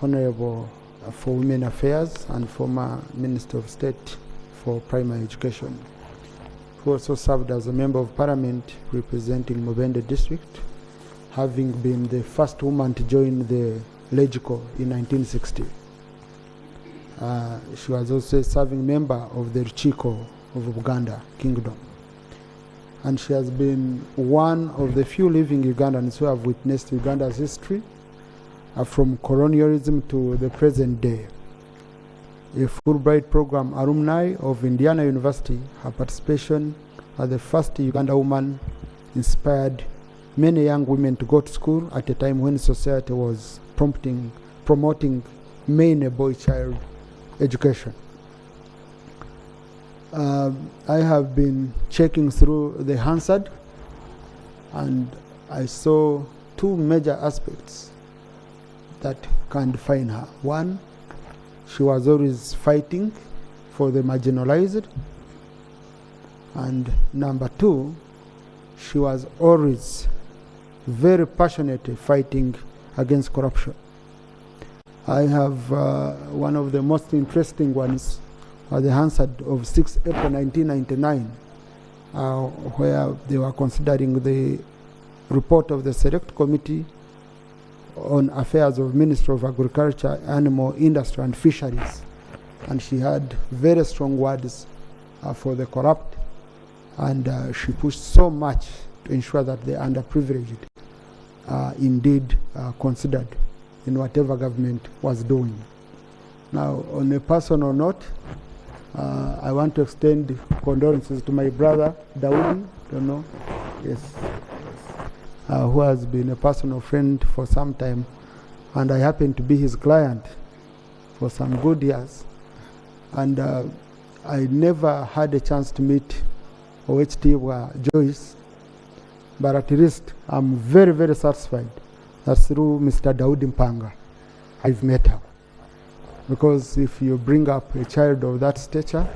Honorable for Women Affairs and former Minister of State for Primary Education, who also served as a Member of Parliament representing Mubende District, having been the first woman to join the LEGICO in 1960. She was also a serving member of the Rukiko of Buganda Kingdom. And she has been one of the few living Ugandans who have witnessed Uganda's history from colonialism to the present day. A Fulbright program alumni of Indiana University, her participation as the first Uganda woman inspired many young women to go to school at a time when society was promoting mainly boy-child education. I have been checking through the Hansard, and I saw two major aspects that can define her. One, she was always fighting for the marginalized, and number two, she was always very passionately fighting against corruption. I have one of the most interesting ones, the Hansard of 6 April 1999, where they were considering the report of the Select Committee on Affairs of Ministry of Agriculture, Animal Industry and Fisheries. And she had very strong words for the corrupt, and she pushed so much to ensure that the underprivileged are indeed considered in whatever government was doing. Now, on a personal note, I want to extend condolences to my brother, Daudi, who has been a personal friend for some time, and I happen to be his client for some good years. And I never had a chance to meet OHT Joyce, but at least I'm very, very satisfied that through Mr. Daudi Mpanga, I've met her. Because if you bring up a child of that stature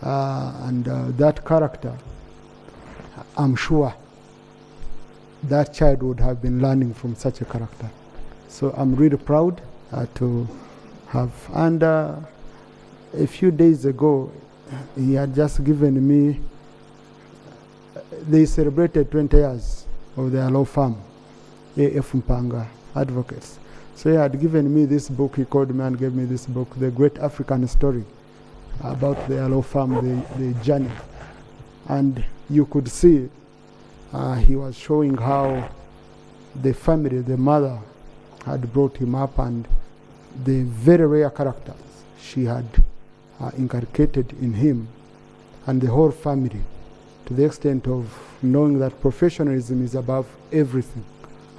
and that character, I'm sure that child would have been learning from such a character. So I'm really proud to have. And a few days ago, he had just given me, they celebrated 20 years of their law firm, A.F. Mpanga Advocates. So he had given me this book. He called me and gave me this book, The Great African Story, about their law firm, the journey. And you could see he was showing how the family, the mother, had brought him up, and the very rare characters she had inculcated in him and the whole family, to the extent of knowing that professionalism is above everything,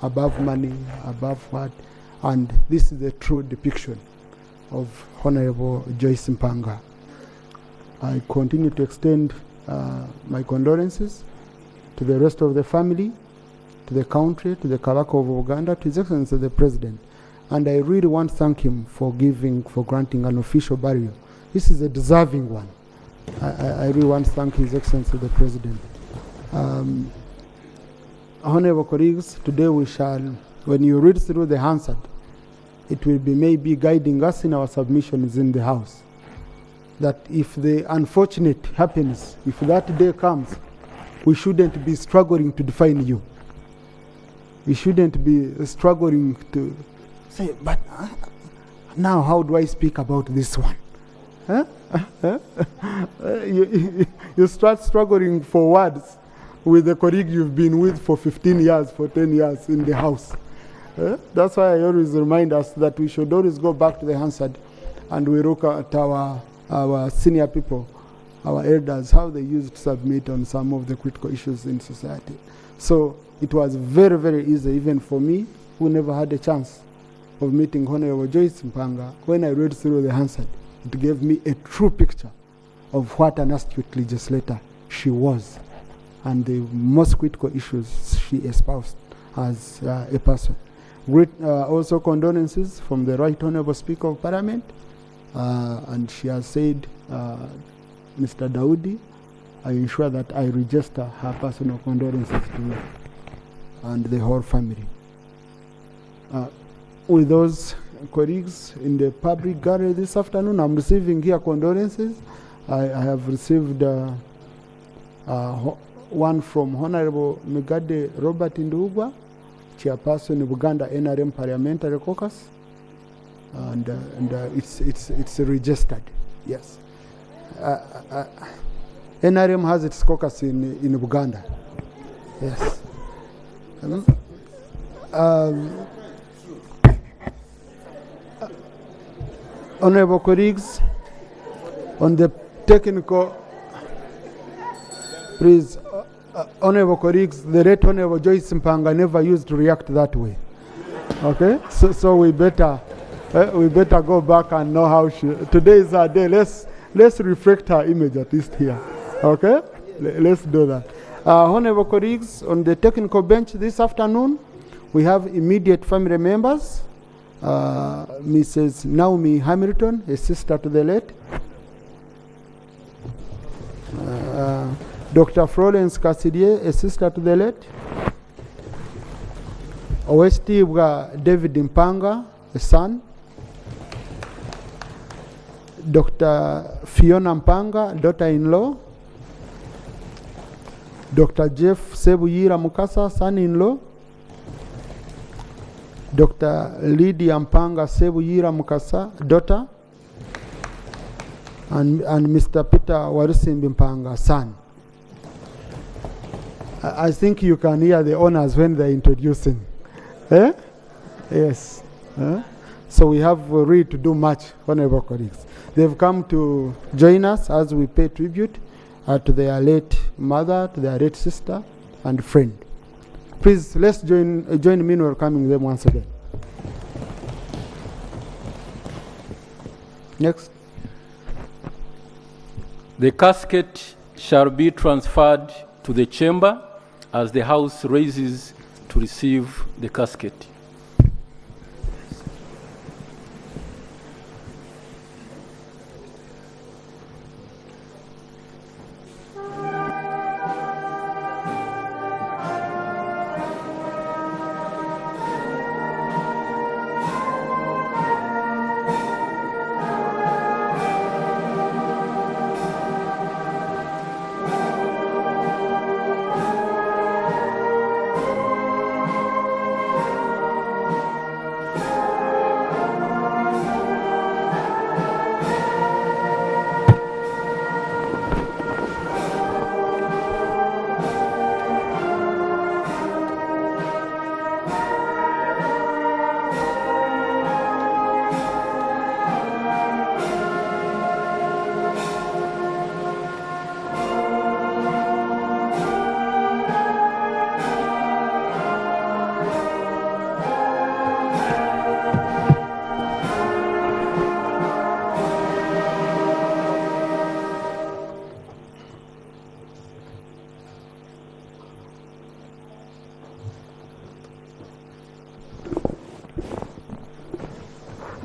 above money, above what. And this is the true depiction of Honorable Joyce Mpanga. I continue to extend my condolences to the rest of the family, to the country, to the Kabaka of Uganda, to His Excellency the President. And I really want to thank him for granting an official burial. This is a deserving one. I really want to thank His Excellency the President. Honorable colleagues, today we shall, when you read through the Hansard, it will be maybe guiding us in our submissions in the House, that if the unfortunate happens, if that day comes, we shouldn't be struggling to define you. We shouldn't be struggling to say, but now how do I speak about this one? You start struggling for words with the colleague you've been with for 15 years, for 10 years in the House. That's why I always remind us that we should always go back to the Hansard and we look at our senior people, our elders, how they used to submit on some of the critical issues in society. So it was very, very easy, even for me, who never had a chance of meeting Honorable Joyce Mpanga. When I read through the Hansard, it gave me a true picture of what an astute legislator she was, and the most critical issues she espoused as a person. Also condolences from the Right Honorable Speaker of Parliament, and she has said, Mr. Daudi, I ensure that I register her personal condolences to you and the whole family. With those colleagues in the public gallery this afternoon. I'm receiving here condolences. I have received one from Honorable Migade Robert Ndugwa, chairperson of Uganda NRM Parliamentary Caucus, and it's registered. Yes, NRM has its caucus in Uganda. Yes. Honorable colleagues, on the technical, please, honorable colleagues, the late Honorable Joyce Mpanga never used to react that way. Okay, so we better go back and know how she. Today is our day. Let's reflect her image at least here. Okay, let's do that. Honorable colleagues, on the technical bench this afternoon, we have immediate family members. Mrs. Naomi Hamilton, a sister to the late. Dr. Florence Cassidier, a sister to the late. Owestibwa David Mpanga, a son. Dr. Fiona Mpanga, daughter-in-law. Dr. Jeff Sebuyira Mukasa, son-in-law. Dr. Lydia Mpanga Sebuyira Mukasa, daughter. And Mr. Peter Warusimbi Mpanga, son. I think you can hear the honors when they're introducing. Eh? Yes. So we have really to do much, honorable colleagues. They've come to join us as we pay tribute to their late mother, to their late sister, and friend. Please, let's join me in welcoming them once again. Next. The casket shall be transferred to the chamber as the House raises to receive the casket.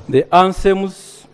The anthems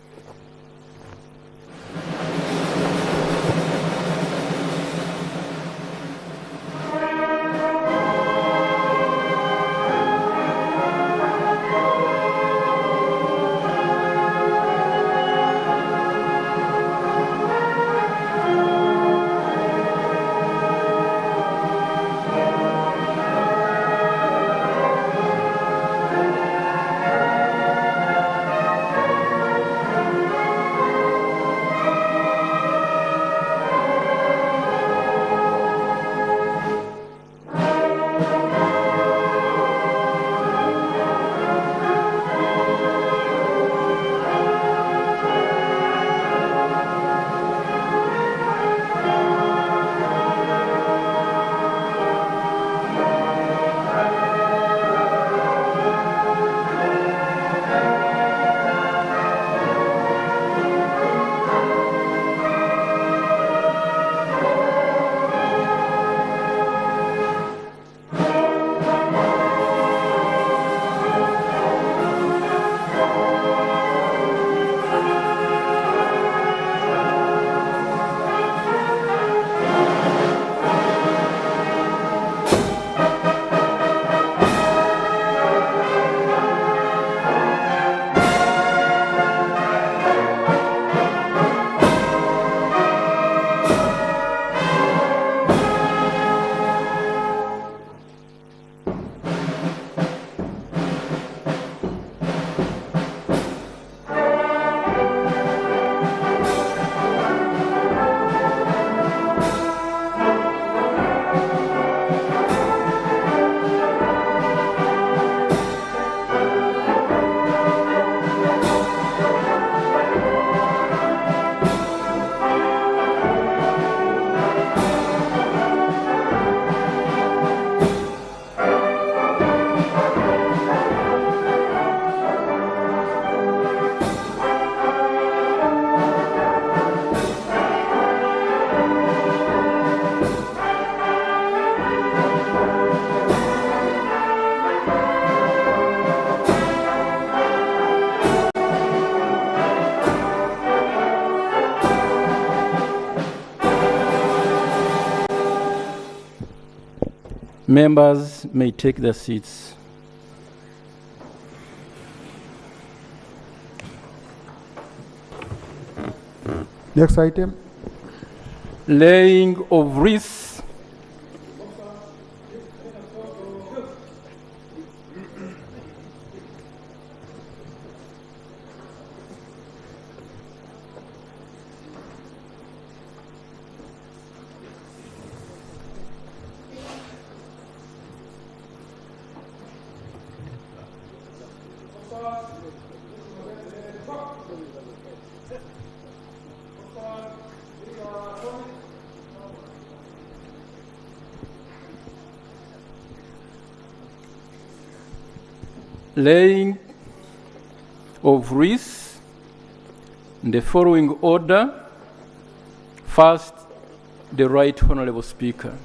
Members may take their seats. Next item. Laying of wreaths. Laying of wreaths in the following order. First, the Right Honorable Speaker.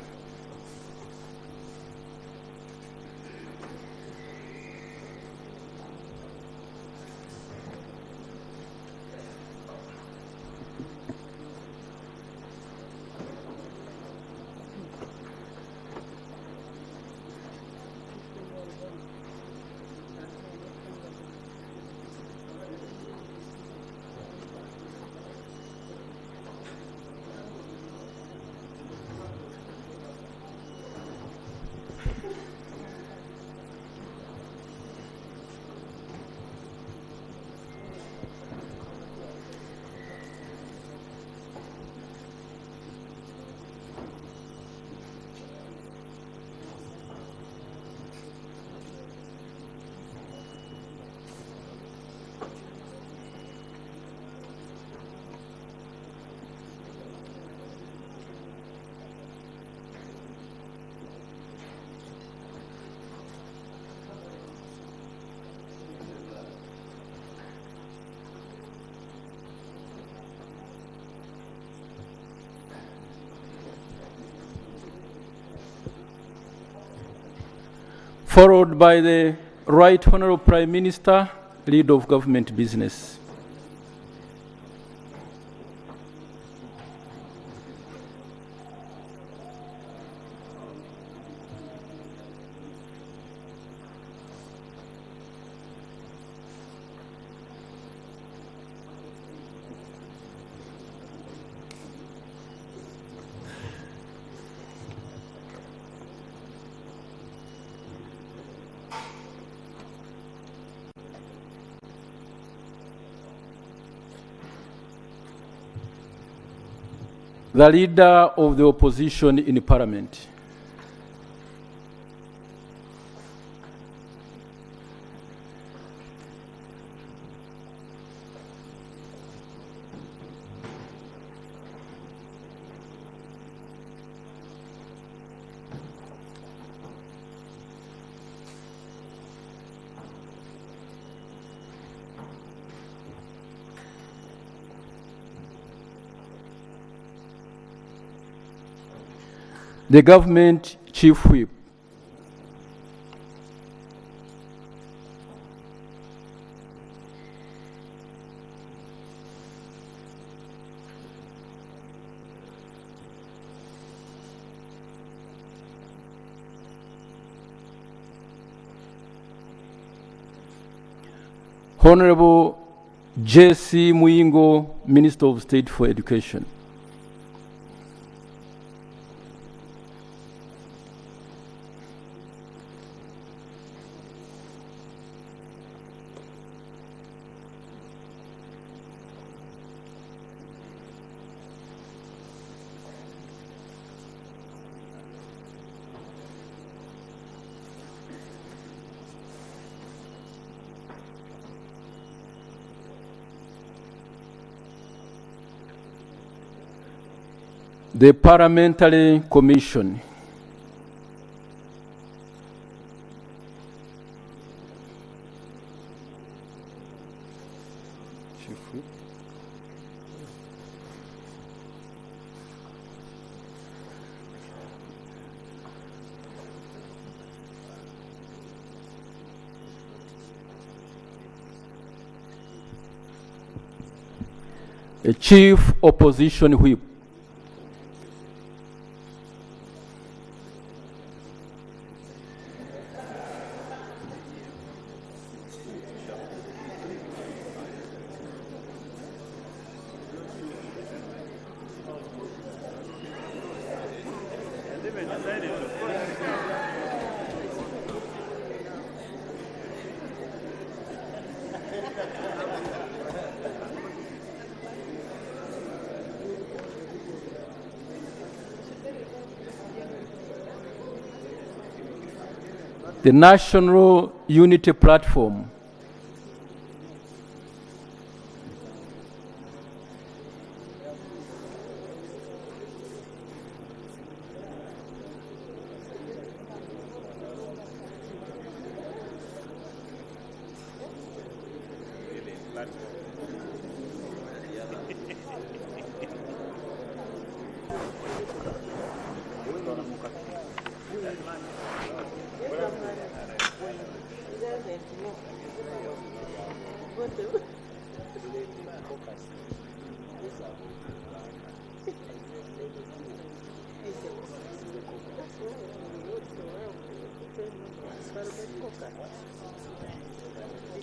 Followed by the Right Honorable Prime Minister, Leader of Government Business. The Leader of the Opposition in Parliament. The Government Chief Whip. Honorable J.C. Muyingo, Minister of State for Education. The Parliamentary Commission. A Chief Opposition Whip. The National Unity Platform.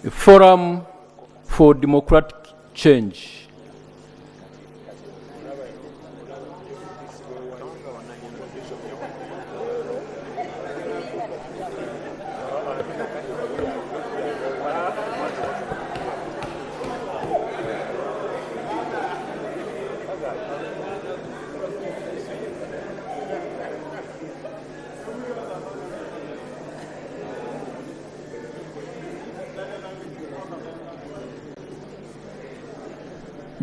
A Forum for Democratic Change.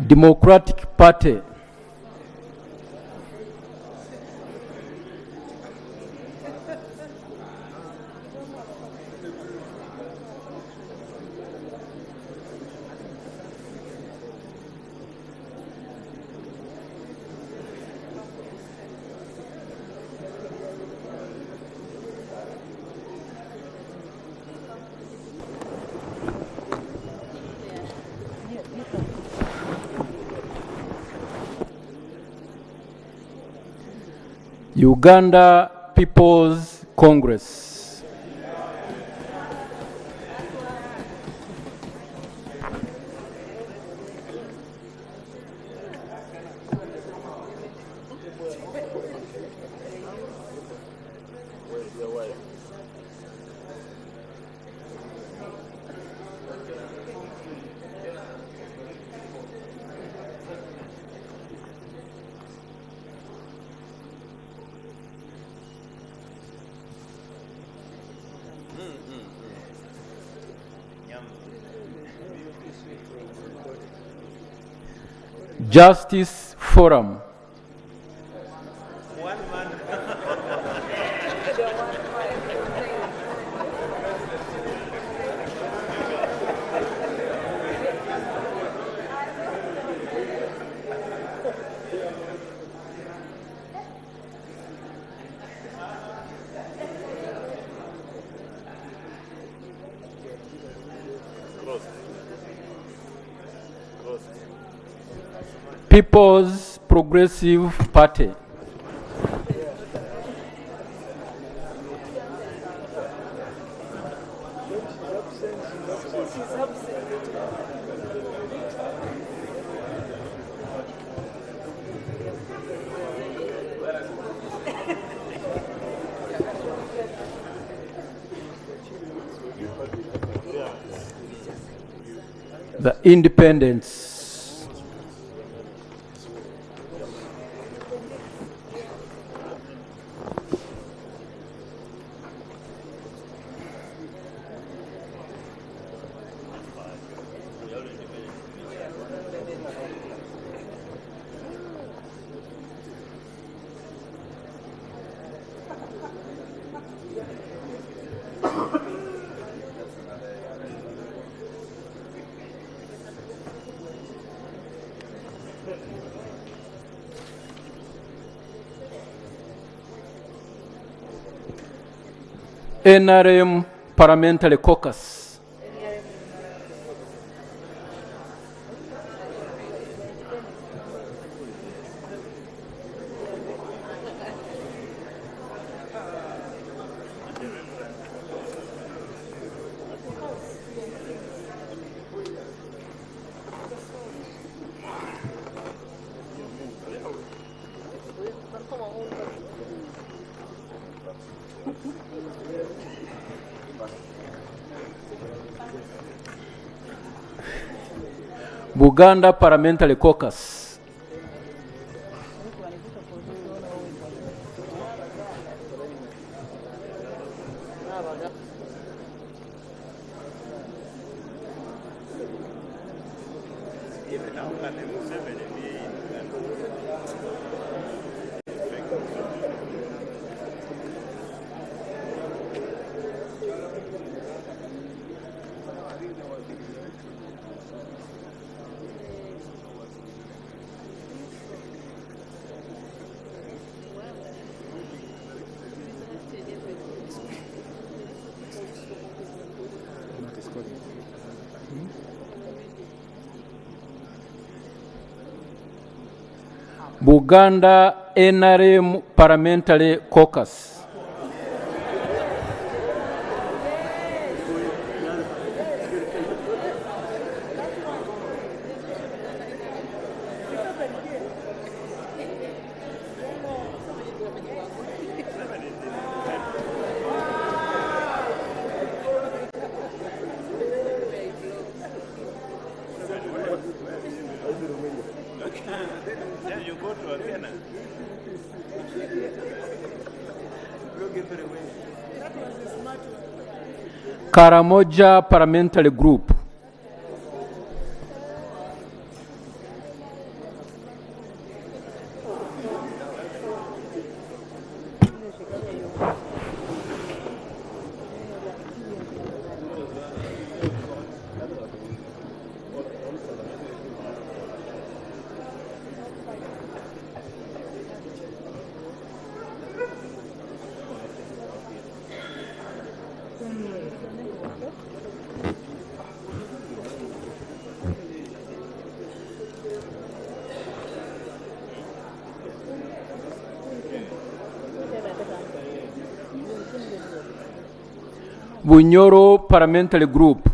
Democratic Party. Uganda People's Congress. Justice Forum. People's Progressive Party. The Independents. NRM Parliamentary Caucus. Buganda Parliamentary Caucus. Buganda NRM Parliamentary Caucus. Karamoja Parliamentary Group. Bunyoro Parliamentary Group.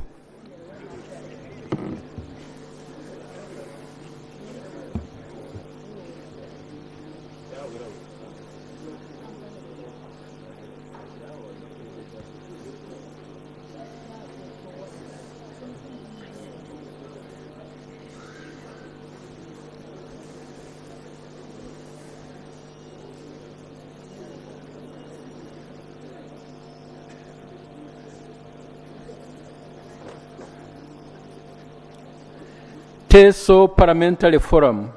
Teso Parliamentary Forum.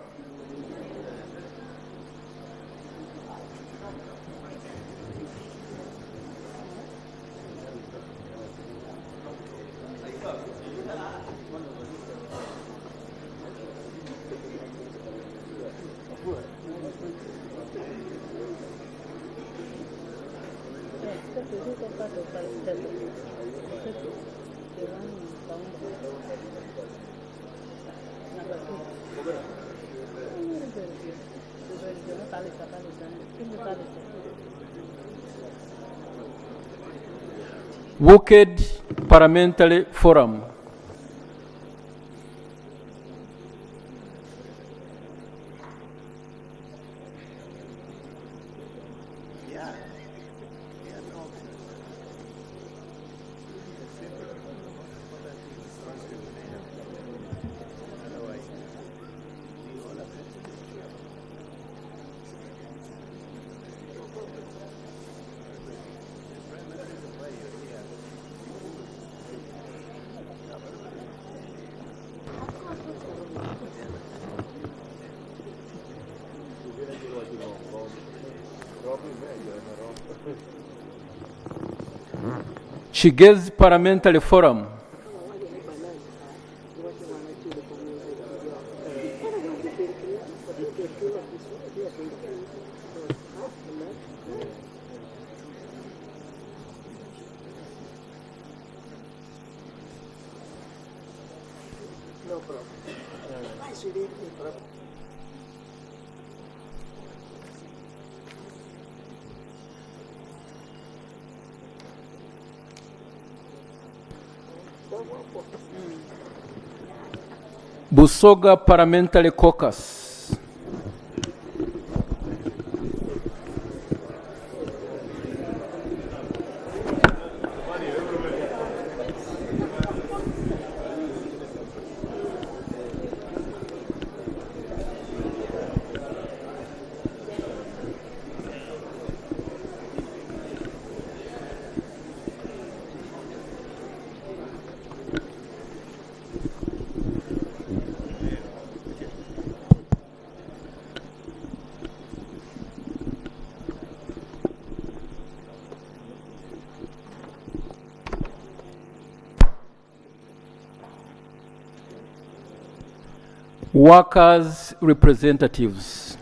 Wooked Parliamentary Forum. Chigezi Parliamentary Forum. Busoga Parliamentary Caucus. Workers' representatives.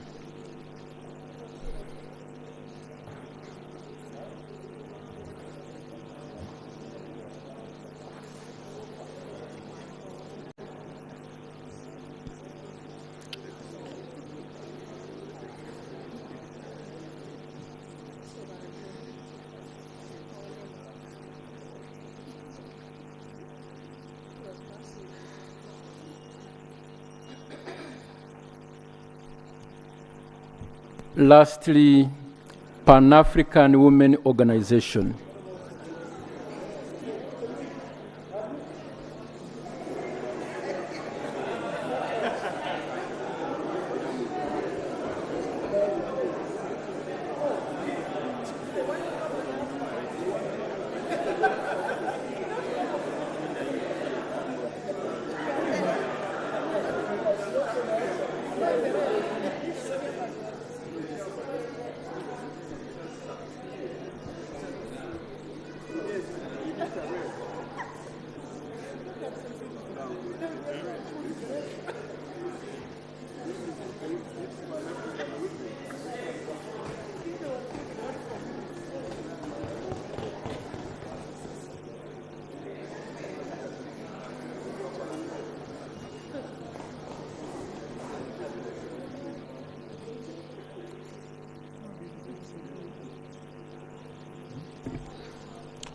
Lastly, Pan-African Women Organization.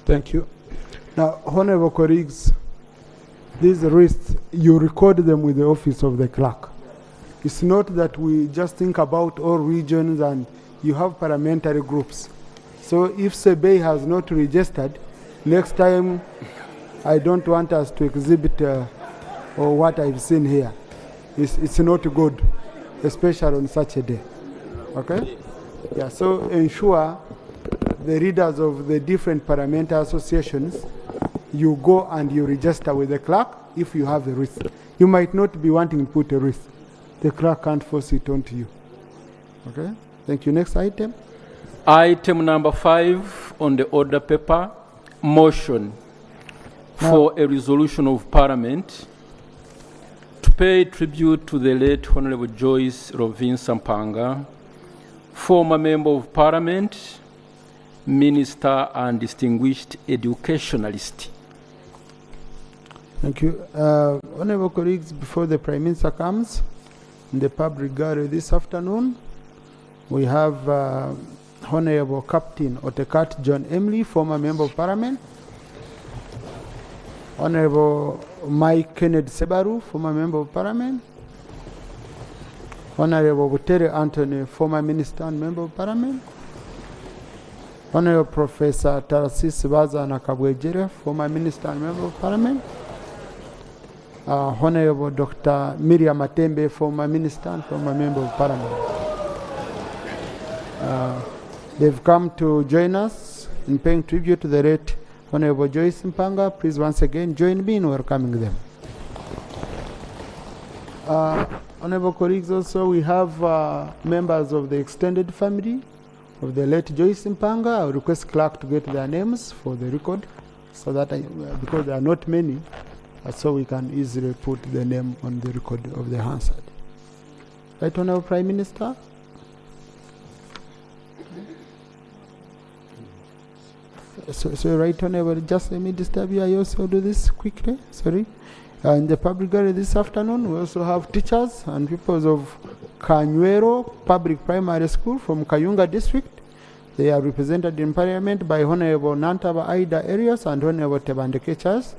Thank you. Now, honorable colleagues, these lists, you record them with the office of the clerk. It's not that we just think about all regions and you have parliamentary groups. So if Sebei has not registered, next time I don't want us to exhibit or what I've seen here. It's not good, especially on such a day. Okay? Yeah, so ensure the leaders of the different parliamentary associations, you go and you register with the clerk if you have a risk. You might not be wanting to put a risk. The clerk can't force it onto you. Okay? Thank you. Next item. Item number 5 on the order paper, motion for a resolution of Parliament to pay tribute to the late Honorable Joyce Rovin Sampanga, former Member of Parliament, Minister and distinguished educationalist. Thank you. Honorable colleagues, before the Prime Minister comes, in the public gallery this afternoon, we have Honorable Captain Otekat John Emily, former Member of Parliament, Honorable Mike Kennedy Sebaru, former Member of Parliament, Honorable Butere Anthony, former Minister and Member of Parliament, Honorable Professor Tarasis Baza Nakabwejere, former Minister and Member of Parliament, Honorable Dr. Miriam Matembe, former Minister and former Member of Parliament. They've come to join us in paying tribute to the late Honorable Joyce Mpanga. Please once again join me in welcoming them. Honorable colleagues, also we have members of the extended family of the late Joyce Mpanga. I will request clerk to get their names for the record, so that because there are not many, so we can easily put the name on the record of the Hansard. Right, Honorable Prime Minister. So right, Honorable, just let me disturb you. I also do this quickly. Sorry. In the public gallery this afternoon, we also have teachers and pupils of Kanywero Public Primary School from Kayunga District. They are represented in Parliament by Honorable Nantaba Aida Arias and Honorable Tebandeke Charles.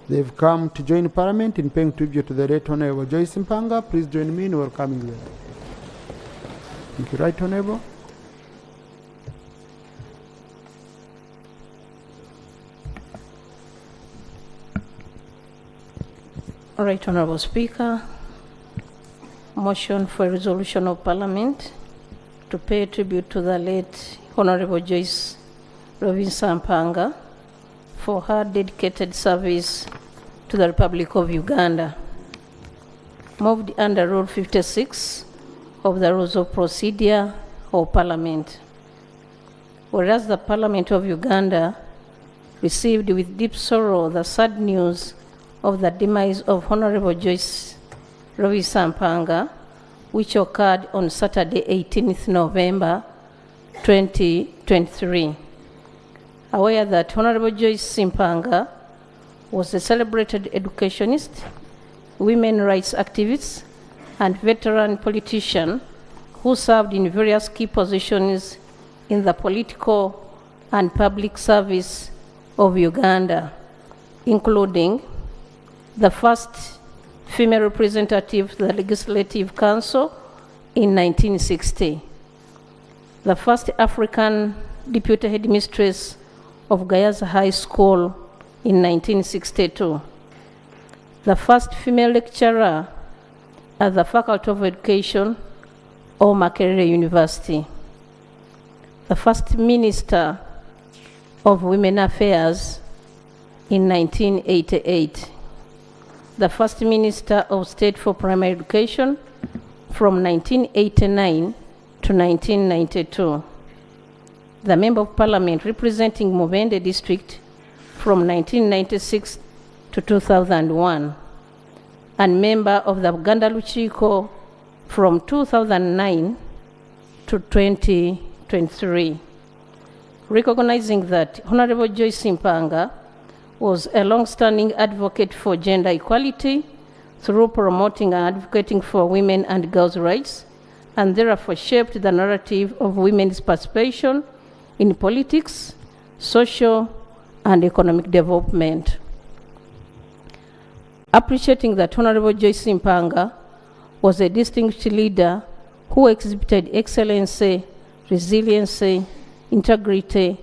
They've come to join Parliament in paying tribute to the late Honorable Joyce Mpanga. Please join me in welcoming them. Thank you. Right, Honorable. Right, Honorable Speaker, motion for a resolution of Parliament to pay tribute to the late Honorable Joyce Rovin Sampanga for her dedicated service to the Republic of Uganda. Moved under Rule 56 of the Rules of Procedure of Parliament. Whereas the Parliament of Uganda received with deep sorrow the sad news of the demise of Honorable Joyce Lovisa Mpanga, which occurred on Saturday, 18th November 2023. Aware that Honorable Joyce Mpanga was a celebrated educationist, women's rights activist, and veteran politician who served in various key positions in the political and public service of Uganda, including the first female representative to the Legislative Council in 1960, the first African deputy headmistress of Gayaza High School in 1962, the first female lecturer at the Faculty of Education of Makerere University, the first Minister of Women Affairs in 1988, the first Minister of State for Primary Education from 1989 to 1992, the Member of Parliament representing Mubende District from 1996 to 2001, and member of the Buganda Luchiko from 2009 to 2023. Recognizing that Honorable Joyce Mpanga was a long-standing advocate for gender equality through promoting and advocating for women and girls' rights, and therefore shaped the narrative of women's participation in politics, social, and economic development. Appreciating that Honorable Joyce Mpanga was a distinguished leader who exhibited excellency, resiliency, integrity,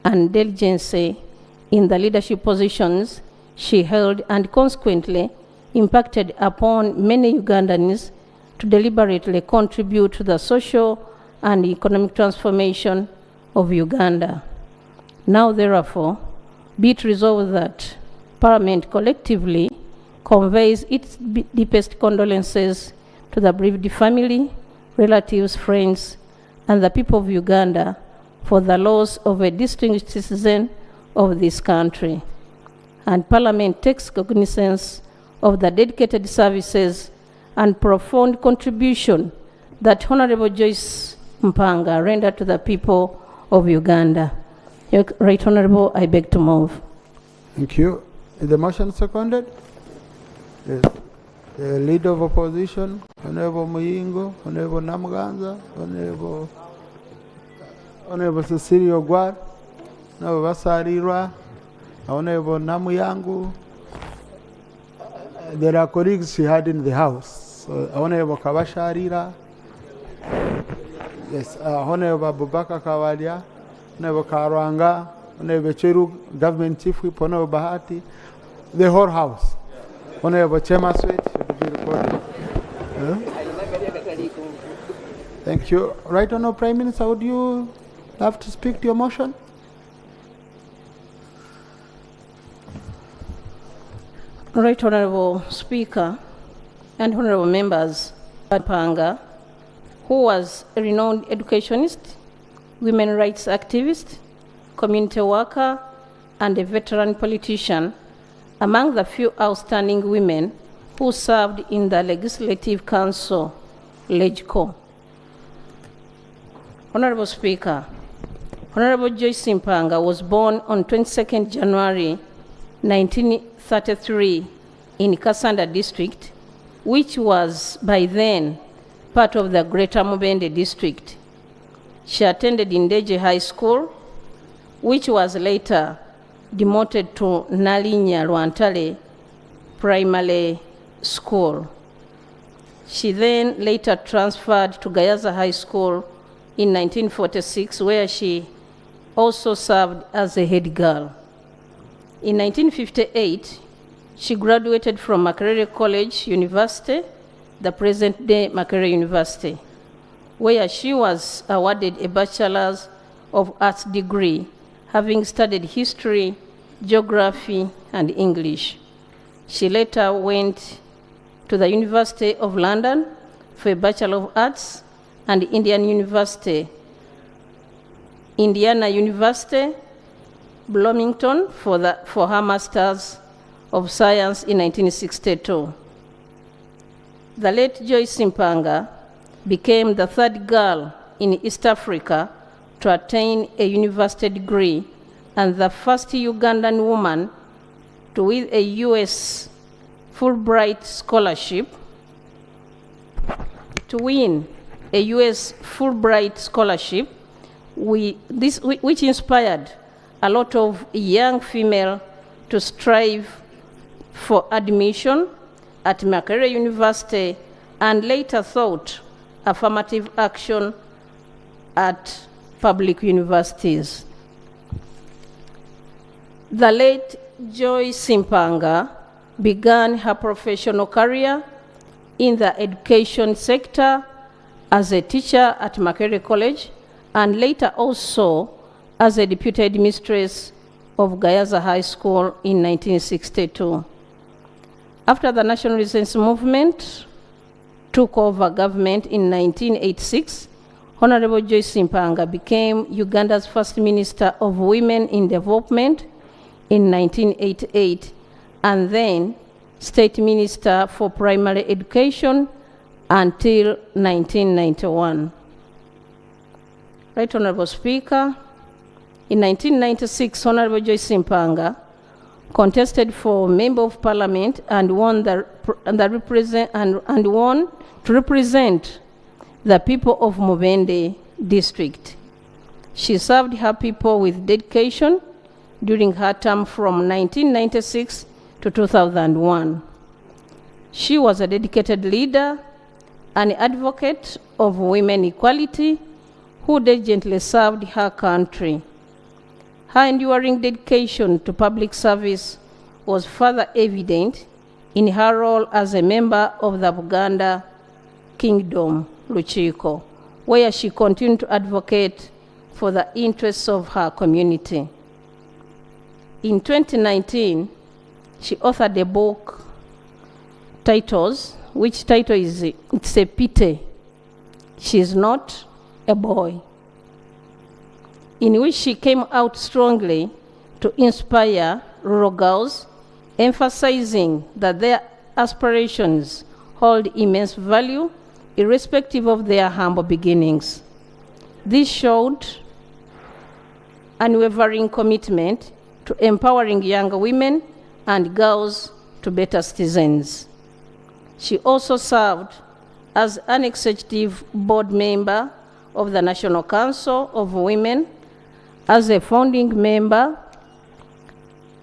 and diligence in the leadership positions she held, and consequently impacted upon many Ugandans to deliberately contribute to the social and economic transformation of Uganda. Now, therefore, be it resolved that Parliament collectively conveys its deepest condolences to the bereaved family, relatives, friends, and the people of Uganda for the loss of a distinguished citizen of this country. And Parliament takes cognizance of the dedicated services and profound contribution that Honorable Joyce Mpanga rendered to the people of Uganda. Your Right Honorable, I beg to move. Thank you. Is the motion seconded? Yes. The Leader of Opposition, Honorable Muyingo, Honorable Namuganza, Honorable Cecilia Ogwar, Honorable Basarirwa, Honorable Namuyangu. There are colleagues she had in the House. So, Honorable Kabasharira, yes, Honorable Abubakar Kawalia, Honorable Karwanga, Honorable Cheru, Government Chief Whip, Honorable Bahati, the whole House. Honorable Chemaswet should be recorded. Thank you. Right Honorable Prime Minister, would you have to speak to your motion? Right Honorable Speaker and Honorable Members, Mpanga, who was a renowned educationist, women's rights activist, community worker, and a veteran politician, among the few outstanding women who served in the Legislative Council, LegCo. Honorable Speaker, Honorable Joyce Mpanga was born on 22nd January 1933 in Kasanda District, which was by then part of the Greater Mubende District. She attended Indeje High School, which was later demoted to Nalinya Rwantale Primary School. She then later transferred to Gayaza High School in 1946, where she also served as a head girl. In 1958, she graduated from Makerere College University, the present-day Makerere University, where she was awarded a Bachelor's of Arts degree, having studied history, geography, and English. She later went to the University of London for a Bachelor of Arts and Indiana University, Bloomington for her Masters of Science in 1962. the late Joyce Simpanga became the third girl in East Africa to attain a university degree and the first Ugandan woman to win a U.S. Fulbright scholarship, which inspired a lot of young female to strive for admission at Makerere University and later thought affirmative action at public universities. The late Joyce Simpanga began her professional career in the education sector as a teacher at Makerere College and later also as a deputy headmistress of Gayaza High School in 1962. After the National Resistance Movement took over government in 1986, Honorable Joyce Simpanga became Uganda's first Minister of Women in Development in 1988 and then State Minister for Primary Education until 1991. Right Honorable Speaker, in 1996, Honorable Joyce Simpanga contested for Member of Parliament and won to represent the people of Mubende district. She served her people with dedication during her term from 1996 to 2001. She was a dedicated leader, an advocate of women equality, who diligently served her country. Her enduring dedication to public service was further evident in her role as a member of the Buganda Kingdom, Luchiko, where she continued to advocate for the interests of her community. In 2019, she authored a book which title is It's a Pity She's Not a Boy, in which she came out strongly to inspire rural girls, emphasizing that their aspirations hold immense value irrespective of their humble beginnings. This showed unwavering commitment to empowering younger women and girls to better citizens. She also served as an executive board member of the National Council of Women, as a founding member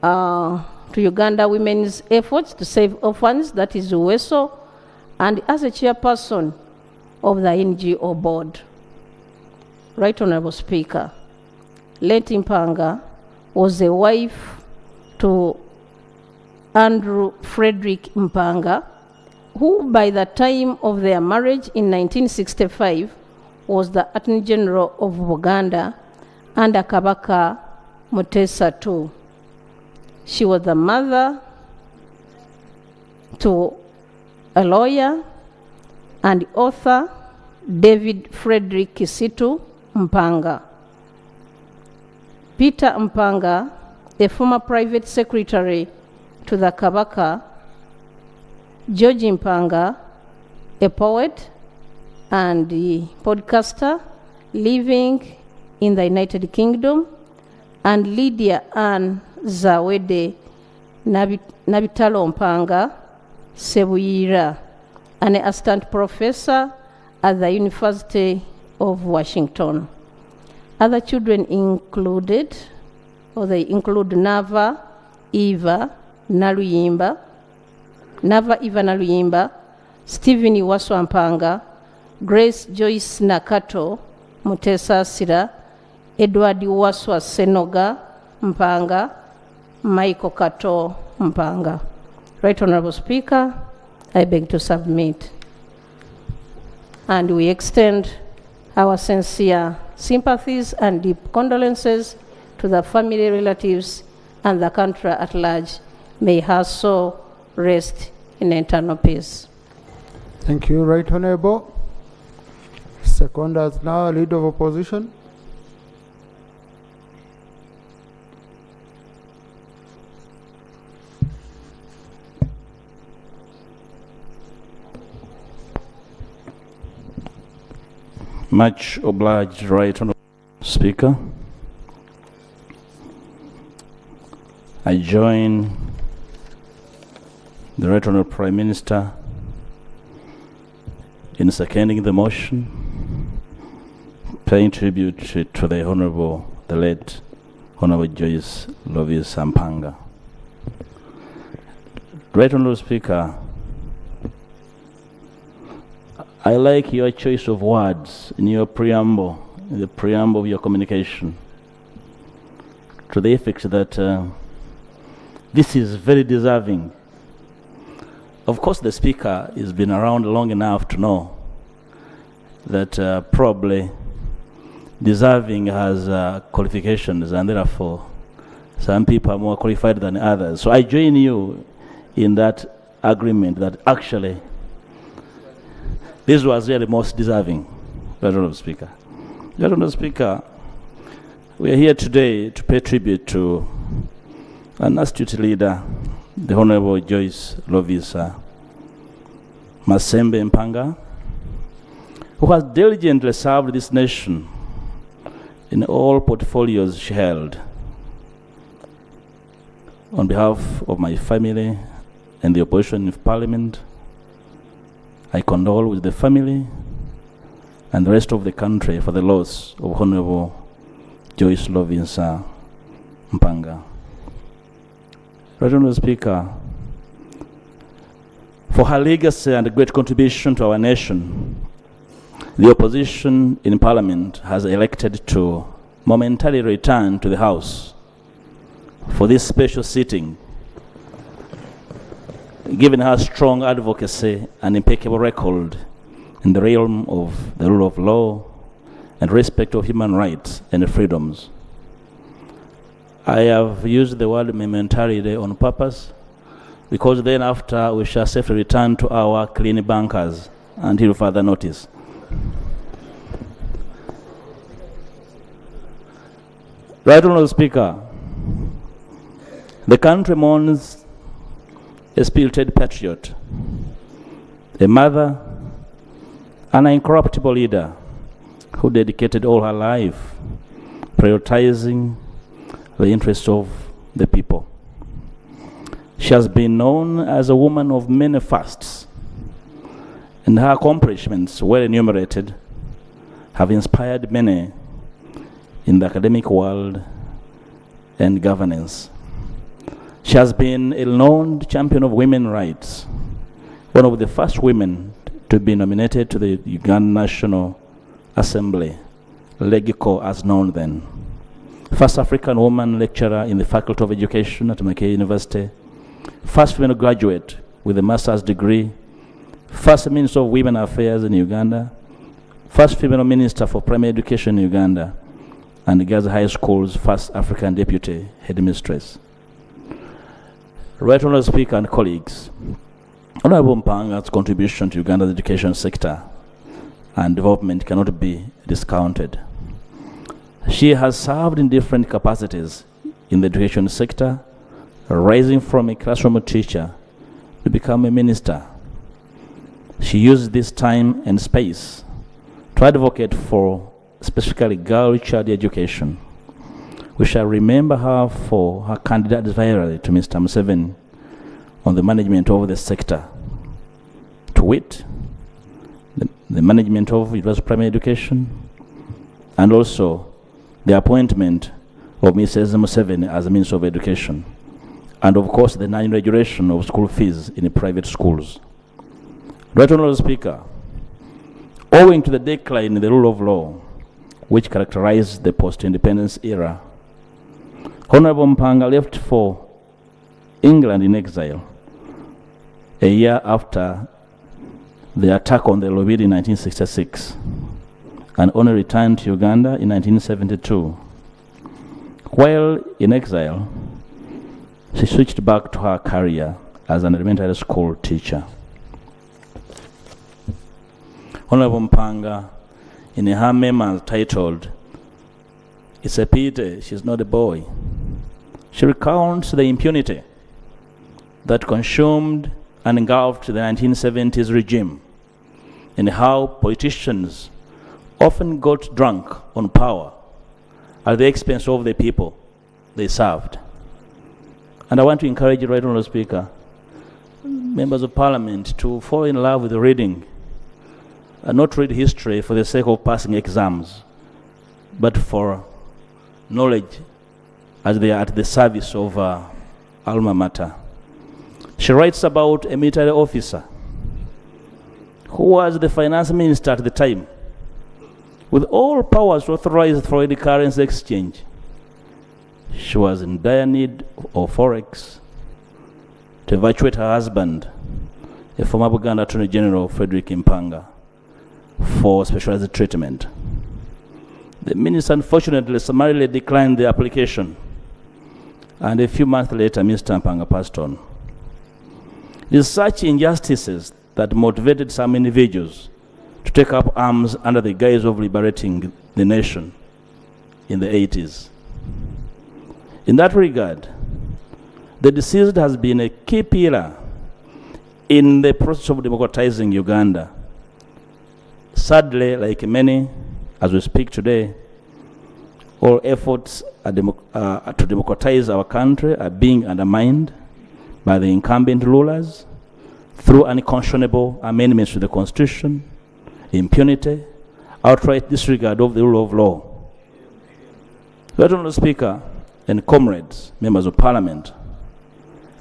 to Uganda Women's Efforts to Save Orphans, that is UWESO, and as a chairperson of the NGO board. Right Honorable Speaker, late Simpanga was a wife to Andrew Frederick Simpanga, who by the time of their marriage in 1965 was the Attorney General of Buganda under Kabaka Mutesa II. She was the mother to a lawyer and author David Frederick Kisitu Mpanga. Peter Mpanga, a former private secretary to the Kabaka, George Mpanga, a poet and a podcaster living in the United Kingdom, and Lydia Ann Zawede Nabitalo Mpanga Sebuyira, an assistant professor at the University of Washington. Other children include Nava Eva Naluyimba, Stephen Iwaswa Mpanga, Grace Joyce Nakato Mutesa Sira, Edward Iwaswa Senoga Mpanga, Michael Kato Mpanga. Right Honorable Speaker, I beg to submit. And we extend our sincere sympathies and deep condolences to the family, relatives, and the country at large. May her soul rest in eternal peace. Thank you, Right Honorable. Second as now Leader of Opposition. Much obliged, Right Honourable Speaker. I join the Right Honourable Prime Minister in seconding the motion, paying tribute to the Honourable, the late Honourable Joyce Lovis Ampanga. Right Honourable Speaker, I like your choice of words in your preamble, in the preamble of your communication, to the effect that this is very deserving. Of course, the Speaker has been around long enough to know that probably deserving has qualifications, and therefore some people are more qualified than others. So I join you in that agreement that actually this was really most deserving. Right Honourable Speaker. Right Honourable Speaker, we are here today to pay tribute to an astute leader, the Honourable Joyce Lovisa Masembe Mpanga, who has diligently served this nation in all portfolios she held. On behalf of my family and the opposition in Parliament, I condole with the family and the rest of the country for the loss of Honourable Joyce Lovinsa Mpanga. Right Honourable Speaker, for her legacy and great contribution to our nation, the opposition in Parliament has elected to momentarily return to the House for this special sitting, given her strong advocacy and impeccable record in the realm of the rule of law and respect of human rights and freedoms. I have used the word momentarily on purpose because then after we shall safely return to our clean bunkers until further notice. Right Honourable Speaker, the country mourns a spirited patriot, a mother, an incorruptible leader who dedicated all her life prioritizing the interests of the people. She has been known as a woman of many fasts, and her accomplishments, well enumerated, have inspired many in the academic world and governance. She has been a known champion of women's rights, one of the first women to be nominated to the Uganda National Assembly, LEGICO as known then. First African woman lecturer in the Faculty of Education at Mackay University, first female graduate with a master's degree, first Minister of Women Affairs in Uganda, first female minister for primary education in Uganda, and Gaza High School's first African deputy headmistress. Right Honourable Speaker and colleagues, Honourable Mpanga's contribution to Uganda's education sector and development cannot be discounted. She has served in different capacities in the education sector, rising from a classroom teacher to become a minister. She used this time and space to advocate for specifically girl child education. We shall remember her for her candid advisory to Mr. Museveni on the management of the sector, to wit, the management of universal primary education, and also the appointment of Mrs. Museveni as the Minister of Education, and of course the non-regulation of school fees in private schools. Right Honourable Speaker, owing to the decline in the rule of law, which characterized the post-independence era, Honourable Mpanga left for England in exile a year after the attack on the Lubiri in 1966, and only returned to Uganda in 1972. While in exile, she switched back to her career as an elementary school teacher. Honourable Mpanga, in her memoir titled, "It's a Pity She's Not a Boy," she recounts the impunity that consumed and engulfed the 1970s regime, and how politicians often got drunk on power at the expense of the people they served. And I want to encourage you, Right Honourable Speaker, members of Parliament, to fall in love with reading and not read history for the sake of passing exams, but for knowledge as they are at the service of alma mater. She writes about a military officer who was the finance minister at the time, with all powers to authorize foreign currency exchange. She was in dire need of forex to evacuate her husband, a former Buganda Attorney General Frederick Impanga, for specialized treatment. The minister unfortunately summarily declined the application, and a few months later, Mr. Impanga passed on. It is such injustices that motivated some individuals to take up arms under the guise of liberating the nation in the 80s. In that regard, the deceased has been a key pillar in the process of democratizing Uganda. Sadly, like many, as we speak today, all efforts to democratize our country are being undermined by the incumbent rulers through unconscionable amendments to the Constitution, impunity, outright disregard of the rule of law. Right Honourable Speaker and comrades, members of Parliament,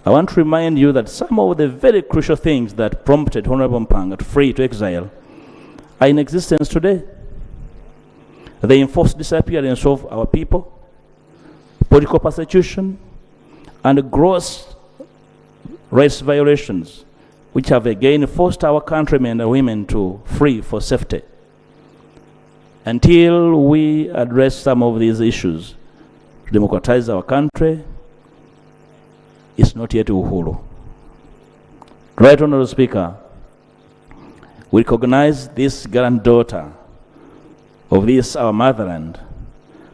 I want to remind you that some of the very crucial things that prompted Honourable Impanga to flee to exile are in existence today. The enforced disappearance of our people, political persecution, and gross rights violations, which have again forced our countrymen and women to flee for safety. Until we address some of these issues to democratize our country, it's not yet Uhuru. Right Honourable Speaker, we recognize this granddaughter of this our motherland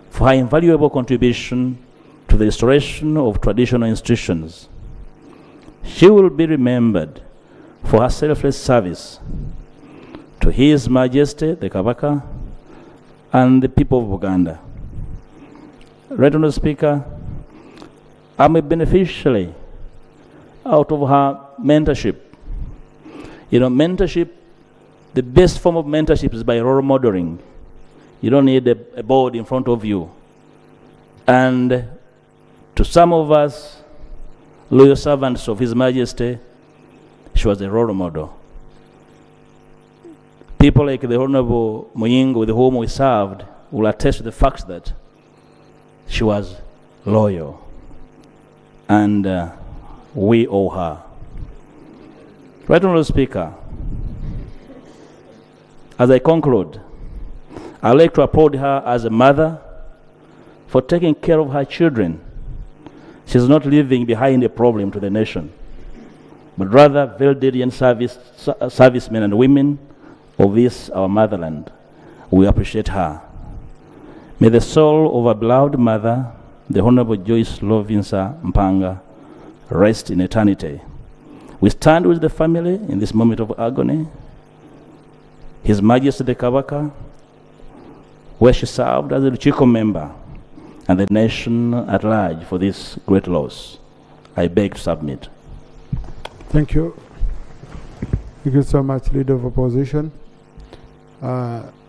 for her invaluable contribution to the restoration of traditional institutions. She will be remembered for her selfless service to His Majesty the Kabaka and the people of Uganda. Right Honourable Speaker, I'm a beneficiary out of her mentorship. You know, mentorship, the best form of mentorship is by role modeling. You don't need a board in front of you. And to some of us, loyal servants of His Majesty, she was a role model. People like the Honourable Muyingo, with whom we served, will attest to the fact that she was loyal. And we owe her. Right Honourable Speaker, as I conclude, I'd like to applaud her as a mother for taking care of her children. She's not leaving behind a problem to the nation, but rather very diligent servicemen and women of this, our motherland. We appreciate her. May the soul of our beloved mother, the Honourable Joyce Lovinsa Impanga, rest in eternity. We stand with the family in this moment of agony. His Majesty the Kabaka, where she served as a Luchiko member, and the nation at large for this great loss. I beg to submit. Thank you. Thank you so much, Leader of Opposition.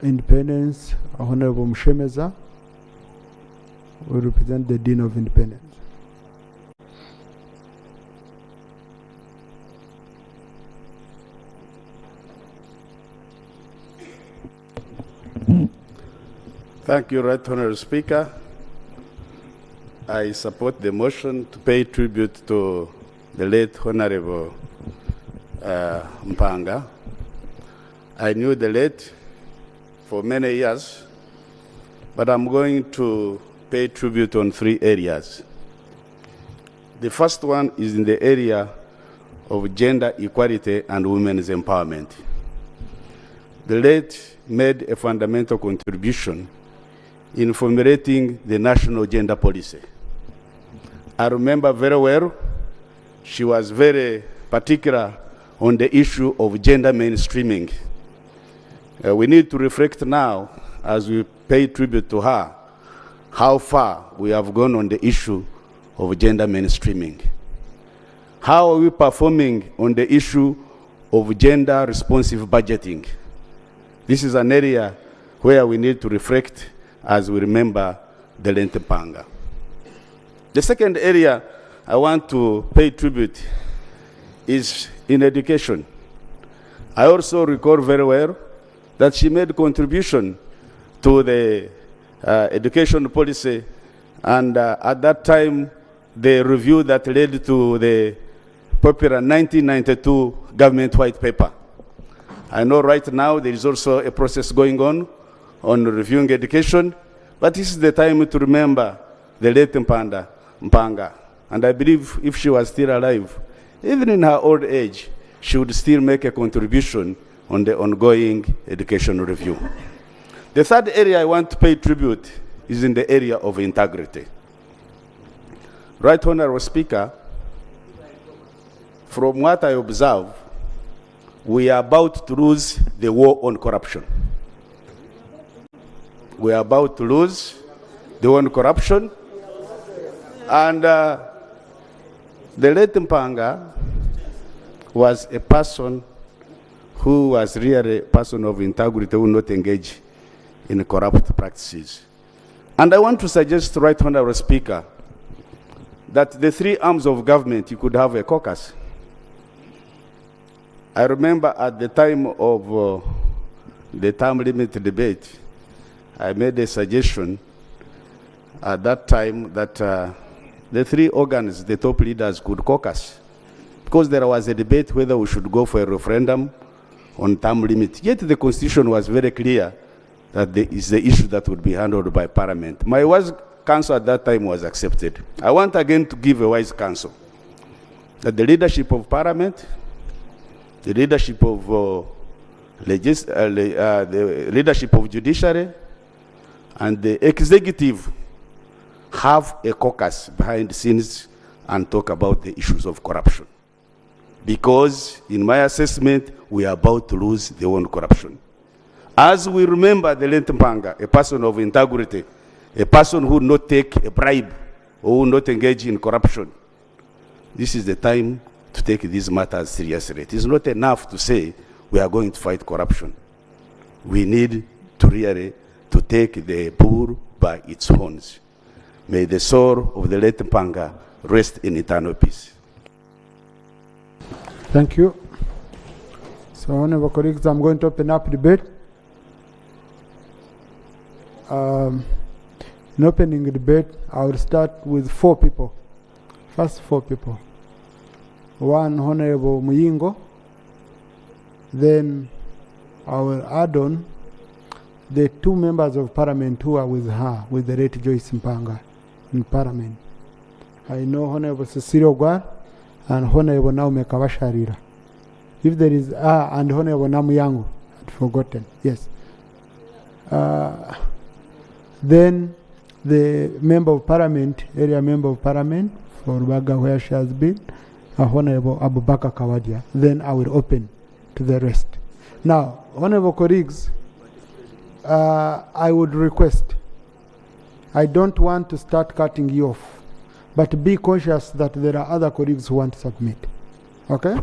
Independence, Honorable Mshemeza will represent the Dean of Independence. Thank you, Right Honourable Speaker. I support the motion to pay tribute to the late Honourable Impanga. I knew the late for many years, but I'm going to pay tribute on 3 areas. The first one is in the area of gender equality and women's empowerment. The late made a fundamental contribution in formulating the national gender policy. I remember very well, she was very particular on the issue of gender mainstreaming. We need to reflect now, as we pay tribute to her, how far we have gone on the issue of gender mainstreaming. How are we performing on the issue of gender responsive budgeting? This is an area where we need to reflect as we remember the Lente Mpanga. The second area I want to pay tribute is in education. I also recall very well that she made a contribution to the education policy, and at that time, the review that led to the popular 1992 government white paper. I know right now there is also a process going on reviewing education, but this is the time to remember the late Mpanga. And I believe if she was still alive, even in her old age, she would still make a contribution on the ongoing education review. The third area I want to pay tribute is in the area of integrity. Right Honorable Speaker, from what I observe, we are about to lose the war on corruption. We are about to lose the war on corruption. And the late Mpanga was a person who was really a person of integrity, who would not engage in corrupt practices. And I want to suggest, Right Honorable Speaker, that the three arms of government, you could have a caucus. I remember at the time of the term limit debate, I made a suggestion at that time that the three organs, the top leaders, could caucus, because there was a debate whether we should go for a referendum on term limit. Yet the Constitution was very clear that there is the issue that would be handled by Parliament. My wise counsel at that time was accepted. I want again to give a wise counsel that the leadership of Parliament, the leadership of the leadership of judiciary, and the executive have a caucus behind the scenes and talk about the issues of corruption. Because in my assessment, we are about to lose the war on corruption. As we remember the late Mpanga, a person of integrity, a person who would not take a bribe or who would not engage in corruption, this is the time to take these matters seriously. It is not enough to say we are going to fight corruption. We need to really to take the bull by its horns. May the soul of the late Mpanga rest in eternal peace. Thank you. So, honorable colleagues, I'm going to open up debate. In opening the debate, I will start with 4 people. First 4 people. 1, Honorable Muyingo. Then I will add on the 2 members of Parliament who are with her, with the late Joyce Mpanga in Parliament. I know Honorable Cecilia Ogwar and Honorable Naume Kawasharira. If there is, and Honorable Namuyango, I'd forgotten, yes. Then the member of Parliament, area member of Parliament for Baga, where she has been, Honorable Abubakar Kawadia. Then I will open to the rest. Now, honorable colleagues, I would request, I don't want to start cutting you off, but be conscious that there are other colleagues who want to submit. Okay?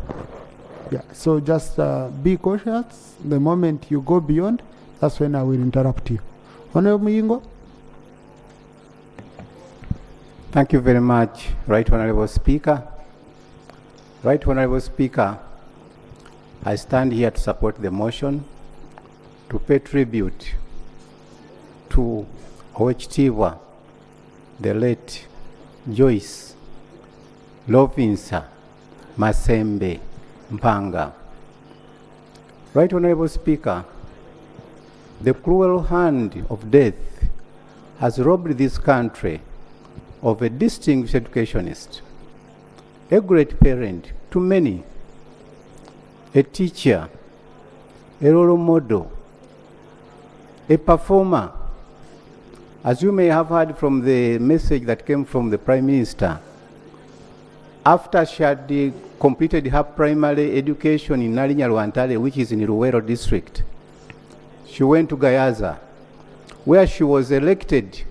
Yeah, so just be cautious. The moment you go beyond, that's when I will interrupt you. Honorable Muyingo. Thank you very much, Right Honorable Speaker. Right Honorable Speaker, I stand here to support the motion to pay tribute to Oweekitiibwa, the late Joyce Lovinsa Masembe Mpanga. Right Honorable Speaker, the cruel hand of death has robbed this country of a distinguished educationist, a great parent to many, a teacher, a role model, a performer. As you may have heard from the message that came from the Prime Minister, after she had completed her primary education in Nalinya Rwantale, which is in Luwero district, she went to Gayaza, where she was elected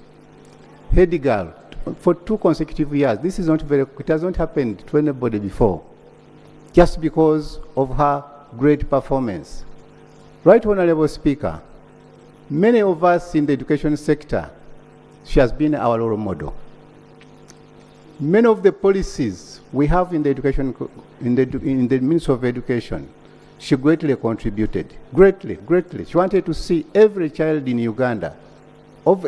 head girl for 2 consecutive years. This is not it has not happened to anybody before, just because of her great performance. Right Honorable Speaker, many of us in the education sector, she has been our role model. Many of the policies we have in the education, in the Ministry of Education, she greatly contributed. Greatly. She wanted to see every child in Uganda of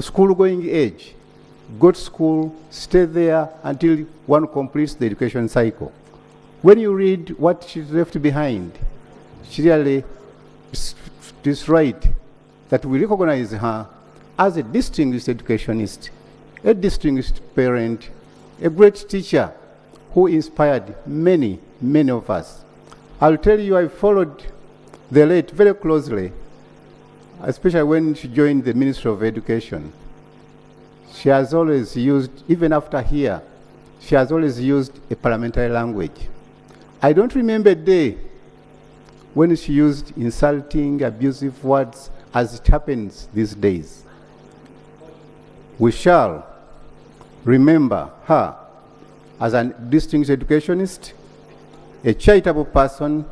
school-going age go to school, stay there until one completes the education cycle. When you read what she left behind, she really is right that we recognize her as a distinguished educationist, a distinguished parent, a great teacher who inspired many of us. I'll tell you, I followed the late very closely, especially when she joined the Ministry of Education. She has always used, even after here, she has always used a parliamentary language. I don't remember a day when she used insulting, abusive words as it happens these days. We shall remember her as a distinguished educationist, a charitable person,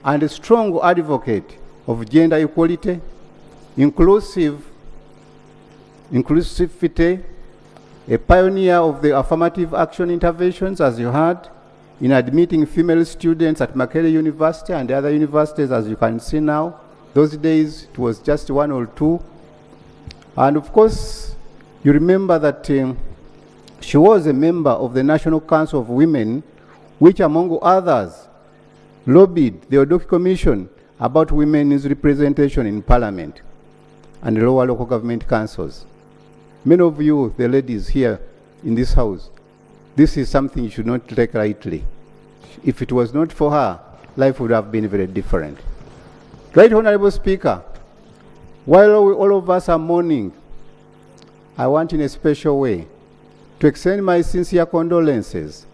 and a strong advocate of gender equality, inclusivity, a pioneer of the affirmative action interventions, as you heard, in admitting female students at Makerere University and other universities, as you can see now. Those days, it was just 1 or 2. And of course, you remember that she was a member of the National Council of Women, which, among others, lobbied the Odoki Commission about women's representation in Parliament and lower local government councils. Many of you, the ladies here in this house, this is something you should not take lightly. If it was not for her, life would have been very different. Right Honorable Speaker, while all of us are mourning, I want in a special way to extend my sincere condolences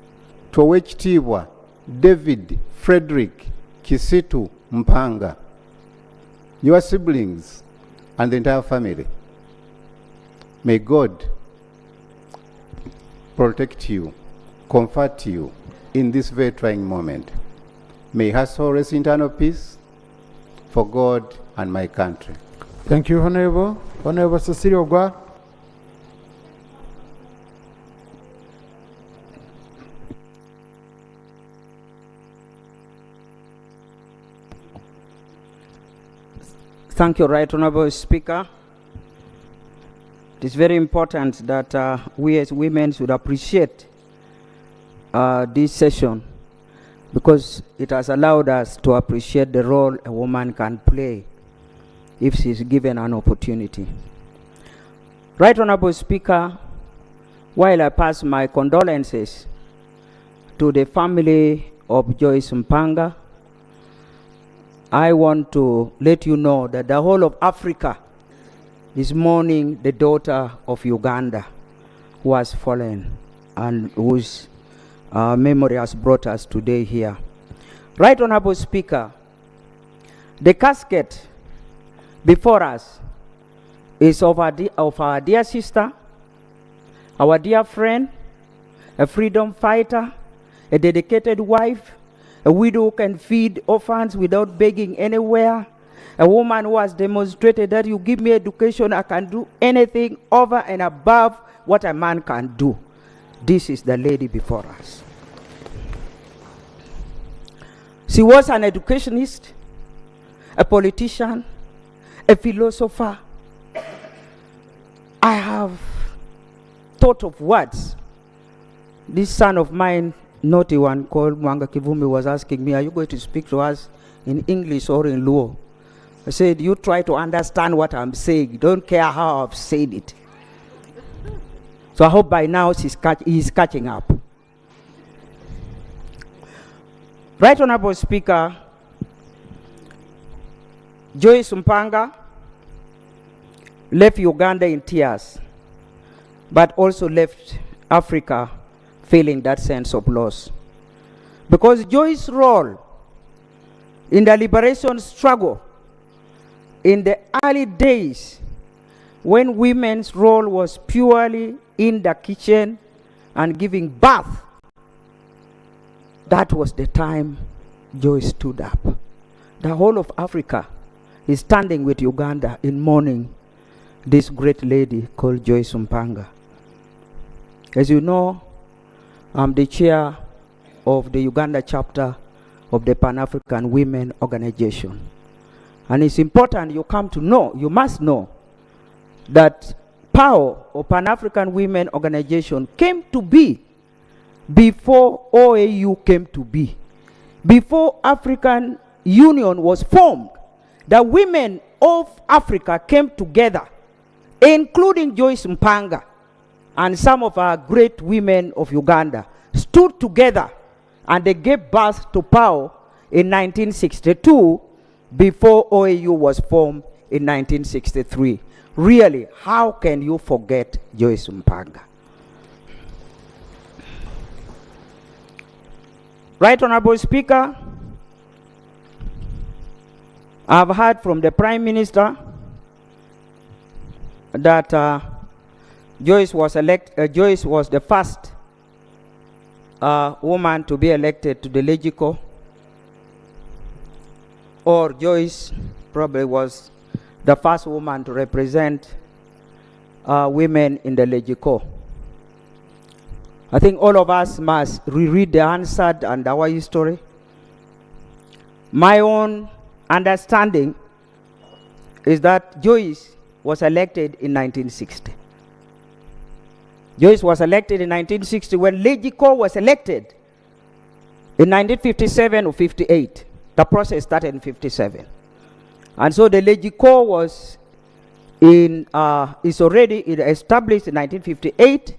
to Owekitiibwa David Frederick Kisitu Mpanga, your siblings, and the entire family. May God protect you, comfort you in this very trying moment. May her soul rest in eternal peace for God and my country. Thank you, Honorable. Honorable Cecilia Ogwa. Thank you, Right Honorable Speaker. It is very important that we as women should appreciate this session, because it has allowed us to appreciate the role a woman can play if she is given an opportunity. Right Honorable Speaker, while I pass my condolences to the family of Joyce Mpanga, I want to let you know that the whole of Africa is mourning the daughter of Uganda who has fallen and whose memory has brought us today here. Right Honorable Speaker, the casket before us is of our dear sister, our dear friend, a freedom fighter, a dedicated wife, a widow who can feed orphans without begging anywhere, a woman who has demonstrated that you give me education, I can do anything over and above what a man can do. This is the lady before us. She was an educationist, a politician, a philosopher. I have thought of words. This son of mine, naughty one called Mwanga Kivumi, was asking me, are you going to speak to us in English or in Luo? I said, you try to understand what I'm saying. Don't care how I've said it. So I hope by now he's catching up. Right Honorable Speaker, Joyce Mpanga left Uganda in tears, but also left Africa feeling that sense of loss. Because Joyce's role in the liberation struggle in the early days when women's role was purely in the kitchen and giving birth, that was the time Joyce stood up. The whole of Africa is standing with Uganda in mourning this great lady called Joyce Mpanga. As you know, I'm the chair of the Uganda chapter of the Pan-African Women Organization. And it's important you come to know, you must know, that PAO, or Pan-African Women Organization, came to be before OAU came to be. Before African Union was formed, the women of Africa came together, including Joyce Mpanga and some of our great women of Uganda, stood together and they gave birth to PAO in 1962 before OAU was formed in 1963. Really, how can you forget Joyce Mpanga? Right Honorable Speaker, I've heard from the Prime Minister that Joyce was the first woman to be elected to the Legico, or Joyce probably was the first woman to represent women in the Legico. I think all of us must reread the Hansard and our history. My own understanding is that Joyce was elected in 1960. Joyce was elected in 1960 when Legico was elected in 1957 or 58. The process started in 57. And so the Legico was is already established in 1958,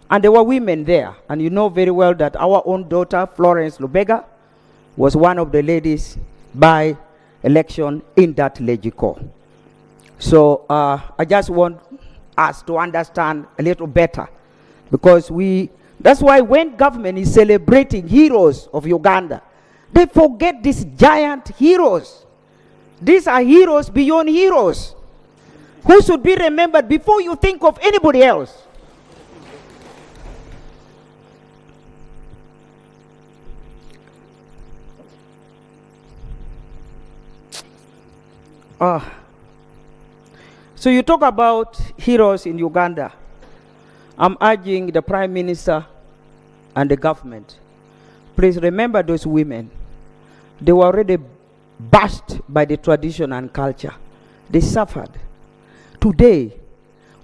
and there were women there. And you know very well that our own daughter, Florence Lubega, was one of the ladies by election in that Legico. So I just want us to understand a little better, because that's why when government is celebrating heroes of Uganda, they forget these giant heroes. These are heroes beyond heroes, who should be remembered before you think of anybody else. So you talk about heroes in Uganda. I'm urging the Prime Minister and the government, please remember those women. They were already bashed by the tradition and culture. They suffered. Today,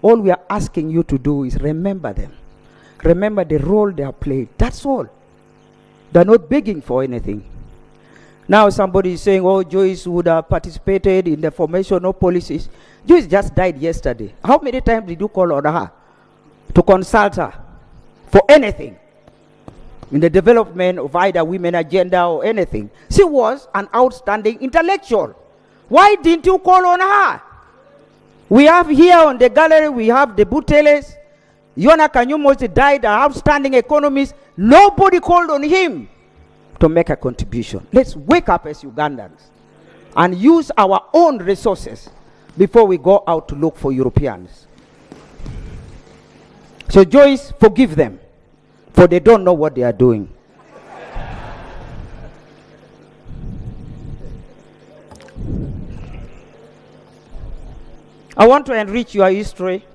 all we are asking you to do is remember them. Remember the role they have played. That's all. They're not begging for anything. Now somebody is saying, oh, Joyce would have participated in the formation of policies. Joyce just died yesterday. How many times did you call on her to consult her for anything in the development of either women agenda or anything? She was an outstanding intellectual. Why didn't you call on her? We have here on the gallery, we have the Buteles. Yona Kanyumozi died, an outstanding economist. Nobody called on him to make a contribution. Let's wake up as Ugandans and use our own resources before we go out to look for Europeans. So Joyce, forgive them, for they don't know what they are doing. I want to enrich your history.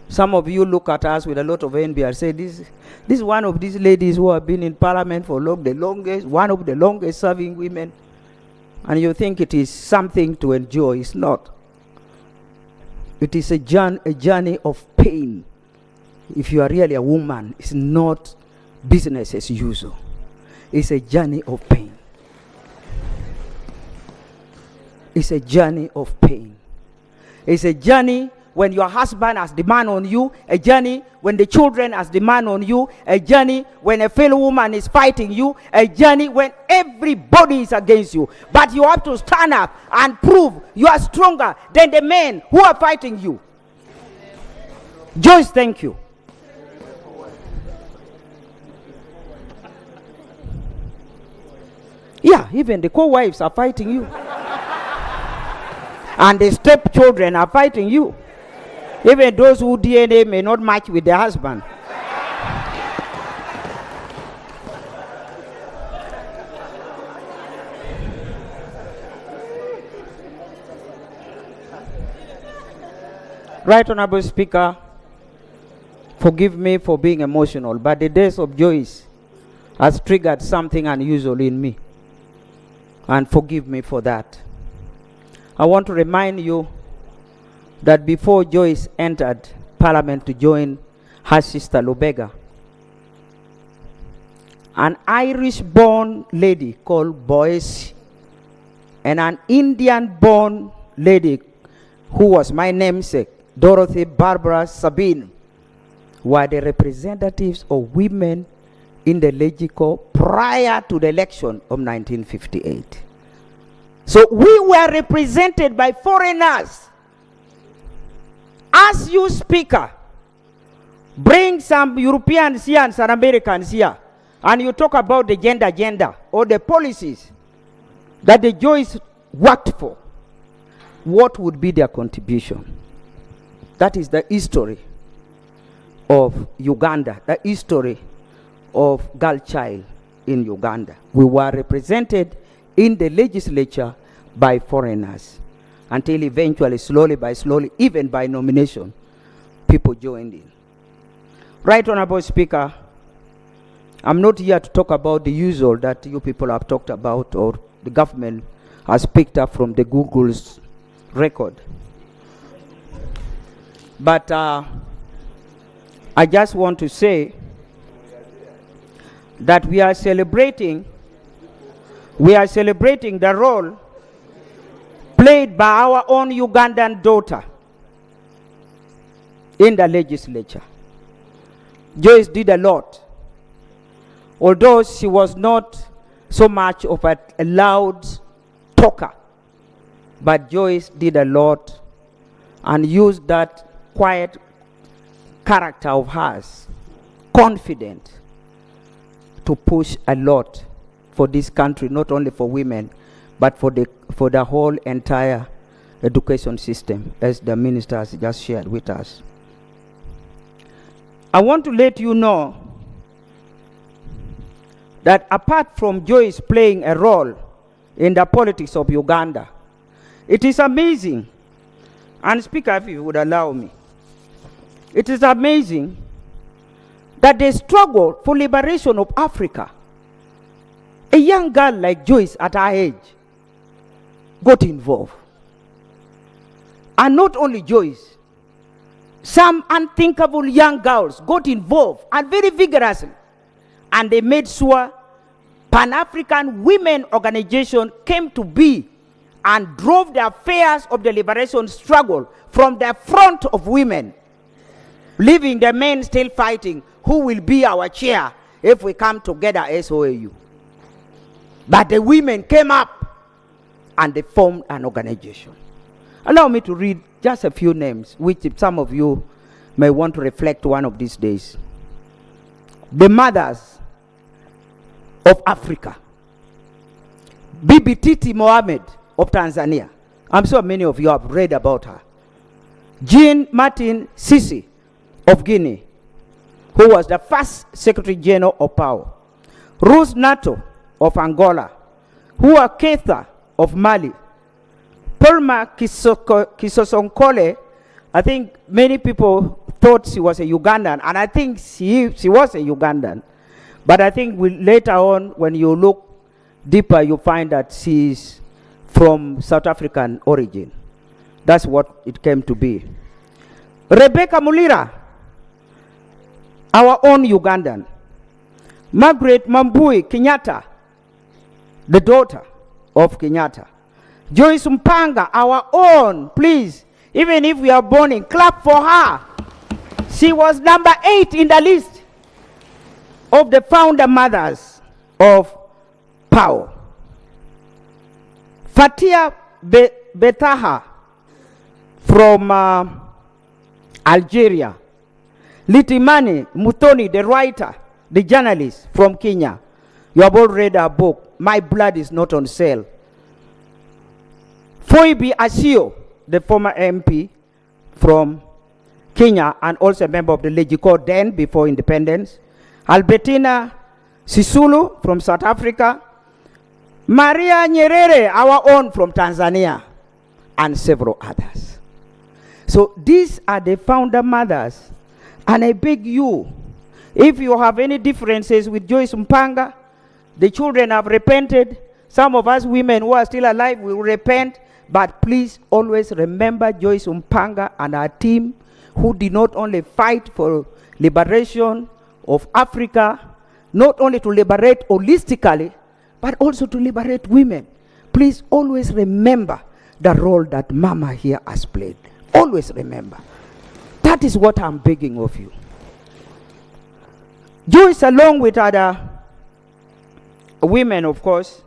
Some of you look at us with a lot of envy and say, this is one of these ladies who have been in parliament for one of the longest serving women. And you think it is something to enjoy. It's not. It is a journey of pain. If you are really a woman, it's not business as usual. It's a journey of pain. It's a journey of pain. It's a journey when your husband has demand on you, a journey when the children has demand on you, a journey when a fellow woman is fighting you, a journey when everybody is against you. But you have to stand up and prove you are stronger than the men who are fighting you. Joyce, thank you. Yeah, even the co-wives are fighting you. And the stepchildren are fighting you. Even those who DNA may not match with their husband. Right Honorable Speaker, forgive me for being emotional, but the days of Joyce has triggered something unusual in me. And forgive me for that. I want to remind you that before Joyce entered Parliament to join her sister Lubega, an Irish-born lady called Boyce and an Indian-born lady who was my namesake, Dorothy Barbara Sabine, were the representatives of women in the Legico prior to the election of 1958. So we were represented by foreigners. As you, Speaker, bring some Europeans here and some Americans here, and you talk about the gender agenda or the policies that the Joyce worked for, what would be their contribution? That is the history of Uganda, the history of girl child in Uganda. We were represented in the legislature by foreigners until eventually, slowly by slowly, even by nomination, people joined in. Right Honorable Speaker, I'm not here to talk about the usual that you people have talked about or the government has picked up from the Google's record. But I just want to say that we are celebrating the role played by our own Ugandan daughter in the legislature. Joyce did a lot, although she was not so much of a loud talker, but Joyce did a lot and used that quiet character of hers, confident, to push a lot for this country, not only for women, but for the whole entire education system, as the minister has just shared with us. I want to let you know that apart from Joyce playing a role in the politics of Uganda, it is amazing, and Speaker, if you would allow me, it is amazing that the struggle for liberation of Africa, a young girl like Joyce at her age got involved. And not only Joyce, some unthinkable young girls got involved and very vigorously. And they made sure Pan-African Women Organization came to be and drove the affairs of the liberation struggle from the front of women, leaving the men still fighting who will be our chair if we come together as OAU. But the women came up and they formed an organization. Allow me to read just a few names, which some of you may want to reflect one of these days. The mothers of Africa. Bibi Titi Mohamed of Tanzania. I'm sure many of you have read about her. Jean Martin Sisi of Guinea, who was the first Secretary General of PAO. Ruth Nato of Angola, Hua Keita of Mali, Palma Kisosonkole. I think many people thought she was a Ugandan, and I think she was a Ugandan. But I think later on, when you look deeper, you find that she's from South African origin. That's what it came to be. Rebecca Mulira, our own Ugandan. Margaret Mambui Kenyatta, the daughter of Kenyatta. Joyce Mpanga, our own, please, even if we are born in, clap for her. She was number 8 in the list of the founder mothers of PAO. Fatia Betaha from Algeria. Litimani Mutoni, the writer, the journalist from Kenya. You have all read our book, My Blood is Not on Sale. Phoebe Asio, the former MP from Kenya and also a member of the Legicor then before independence. Albertina Sisulu from South Africa. Maria Nyerere, our own from Tanzania, and several others. So these are the founder mothers. And I beg you, if you have any differences with Joyce Mpanga, the children have repented. Some of us women who are still alive will repent. But please always remember Joyce Mpanga and her team, who did not only fight for liberation of Africa, not only to liberate holistically, but also to liberate women. Please always remember the role that Mama here has played. Always remember. That is what I'm begging of you. Joyce, along with other women, of course,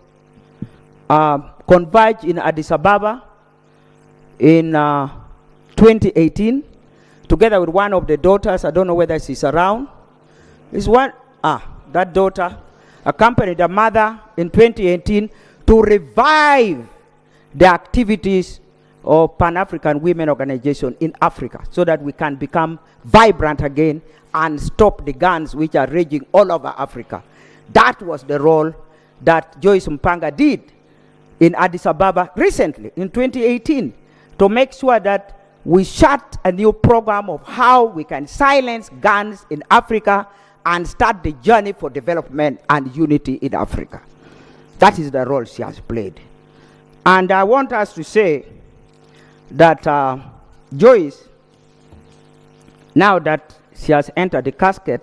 converged in Addis Ababa in 2018, together with one of the daughters. I don't know whether she's around. That daughter accompanied the mother in 2018 to revive the activities of Pan-African Women Organization in Africa, so that we can become vibrant again and stop the guns which are raging all over Africa. That was the role that Joyce Mpanga did in Addis Ababa recently, in 2018, to make sure that we shut a new program of how we can silence guns in Africa and start the journey for development and unity in Africa. That is the role she has played. And I want us to say that Joyce, now that she has entered the casket,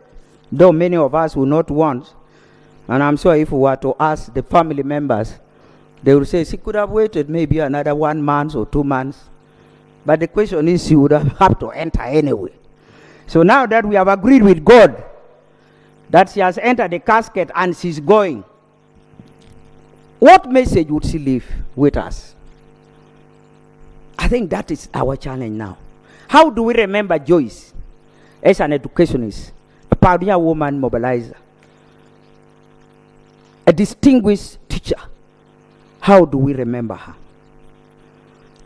though many of us will not want, and I'm sure if we were to ask the family members, they will say she could have waited maybe another 1 month or 2 months. But the question is, she would have to enter anyway. So now that we have agreed with God that she has entered the casket and she's going, what message would she leave with us? I think that is our challenge now. How do we remember Joyce as an educationist, a pioneer woman mobilizer, a distinguished teacher? How do we remember her?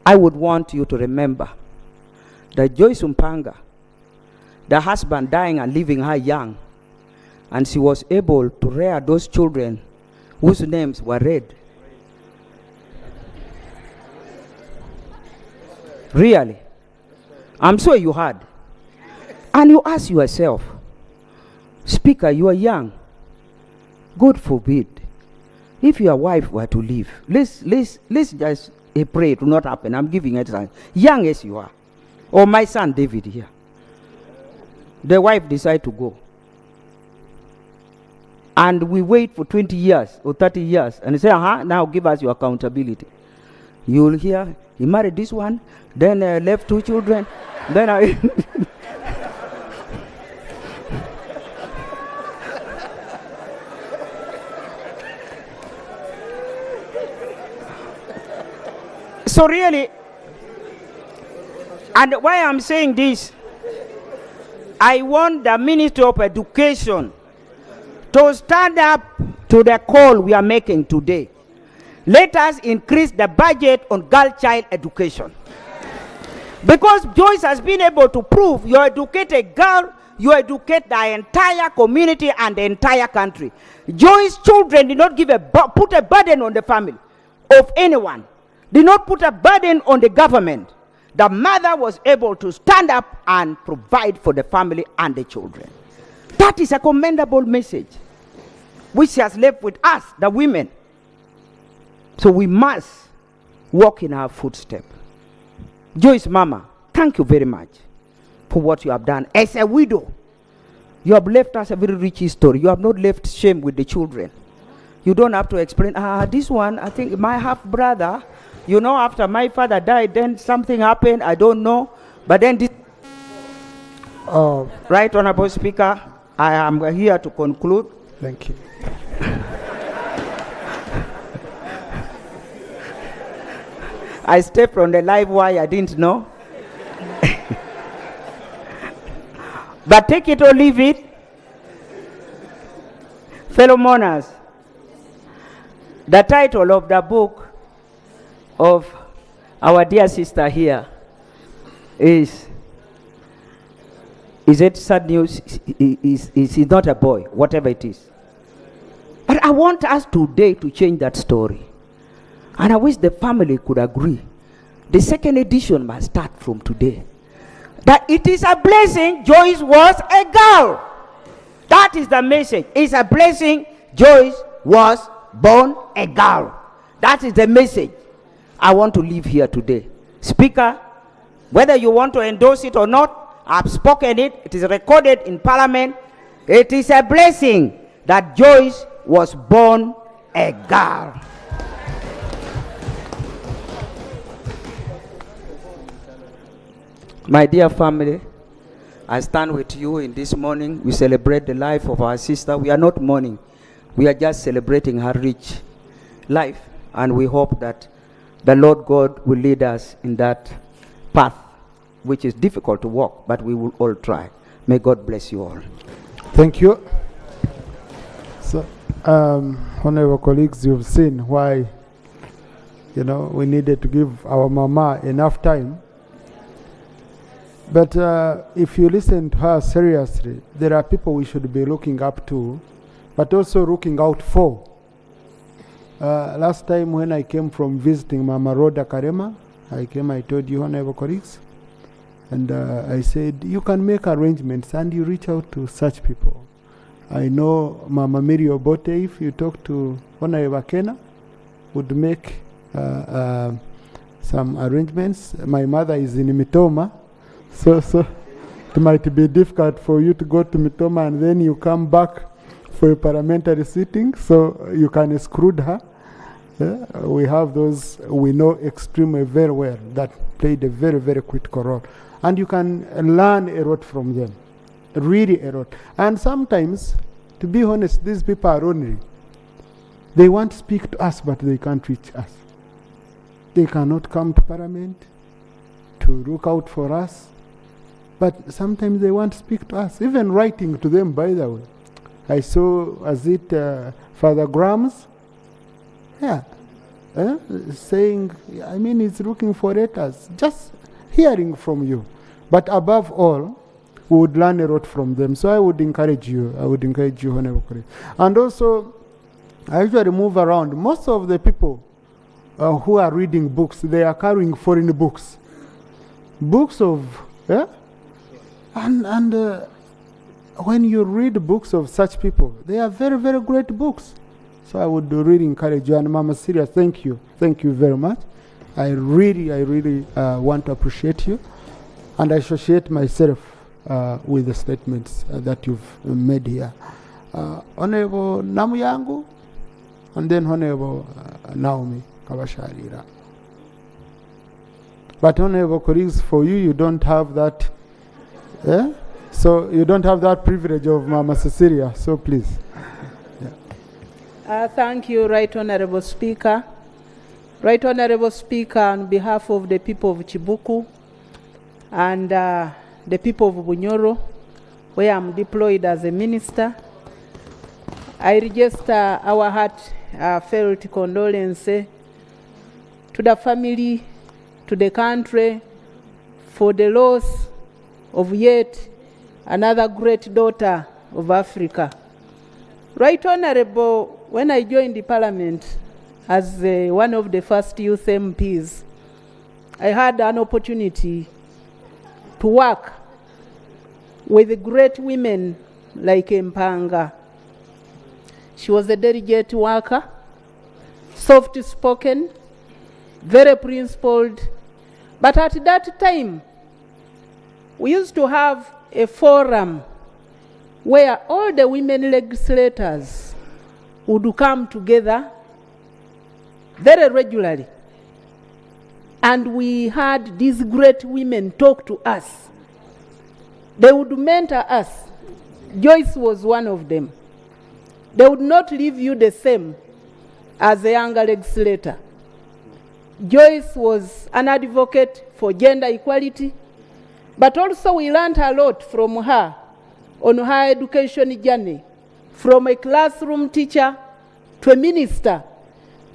I would want you to remember that Joyce Mpanga, the husband dying and leaving her young, and she was able to rear those children whose names were read. Really? I'm sure you heard. And you ask yourself, Speaker, you are young. God forbid, if your wife were to leave, let's just pray it will not happen. I'm giving it time. Young as you are, or my son David here, the wife decide to go, and we wait for 20 years or 30 years, and say, now give us your accountability. You will hear, he married this one, then left 2 children, then I... So really, and why I'm saying this, I want the Ministry of Education to stand up to the call we are making today. Let us increase the budget on girl child education. Because Joyce has been able to prove you educate a girl, you educate the entire community and the entire country. Joyce's children did not put a burden on the family of anyone. Did not put a burden on the government. The mother was able to stand up and provide for the family and the children. That is a commendable message, which has left with us, the women. So we must walk in our footsteps. Joyce Mama, thank you very much for what you have done. As a widow, you have left us a very rich history. You have not left shame with the children. You don't have to explain, this one, I think my half-brother, you know, after my father died, then something happened, I don't know. But then this... Right, Honorable Speaker, I am here to conclude. Thank you. I stepped on the live wire, I didn't know. But take it or leave it. Fellow mourners, The title of the book of our dear sister here is it sad news? Is not a boy, whatever it is. But I want us today to change that story. And I wish the family could agree. The second edition must start from today. That it is a blessing Joyce was a girl. That is the message. It's a blessing Joyce was born a girl. That is the message I want to leave here today. Speaker, whether you want to endorse it or not, I've spoken it. It is recorded in Parliament. It is a blessing that Joyce was born a girl. My dear family, I stand with you in this morning. We celebrate the life of our sister. We are not mourning. We are just celebrating her rich life. And we hope that the Lord God will lead us in that path, which is difficult to walk, but we will all try. May God bless you all. Thank you. So, honorable colleagues, you've seen why, we needed to give our mama enough time. But if you listen to her seriously, there are people we should be looking up to, but also looking out for. Last time when I came from visiting Mama Rhoda Karema, I told you, honorable colleagues, and I said, you can make arrangements and you reach out to such people. I know Mama Miri Obote, if you talk to Honorable Kena, would make some arrangements. My mother is in Mitoma, so it might be difficult for you to go to Mitoma and then you come back for a parliamentary sitting, so you can exclude her. We have those we know extremely very well that played a very, very critical role. And you can learn a lot from them, really a lot. And sometimes, to be honest, these people are ornery. They want to speak to us, but they can't reach us. They cannot come to Parliament to look out for us, but sometimes they want to speak to us, even writing to them, by the way. I saw, Father Grams? Yeah. Saying, he's looking for letters, just hearing from you. But above all, we would learn a lot from them. So I would encourage you, Honorable Colleague. And also, I usually move around. Most of the people who are reading books, they are carrying foreign books. Books of, And when you read books of such people, they are very, very great books. So I would really encourage you. And Mama Syria, thank you. Thank you very much. I really want to appreciate you. And I associate myself with the statements that you've made here. Honorable Namuyangu, and then Honorable Naomi Kabasharira. But honorable colleagues, for you don't have that. So you don't have that privilege of Mama Cecilia, so please. Thank you, Right Honorable Speaker. Right Honorable Speaker, on behalf of the people of Chibuku and the people of Bunyoro, where I'm deployed as a minister, I register our heartfelt condolences to the family, to the country, for the loss of yet another great daughter of Africa. Right Honorable, when I joined the Parliament as one of the first youth MPs, I had an opportunity to work with great women like Mpanga. She was a delegate worker, soft-spoken, very principled, but at that time, we used to have a forum where all the women legislators would come together very regularly. And we had these great women talk to us. They would mentor us. Joyce was one of them. They would not leave you the same as a younger legislator. Joyce was an advocate for gender equality, but also we learned a lot from her on her education journey, from a classroom teacher to a minister,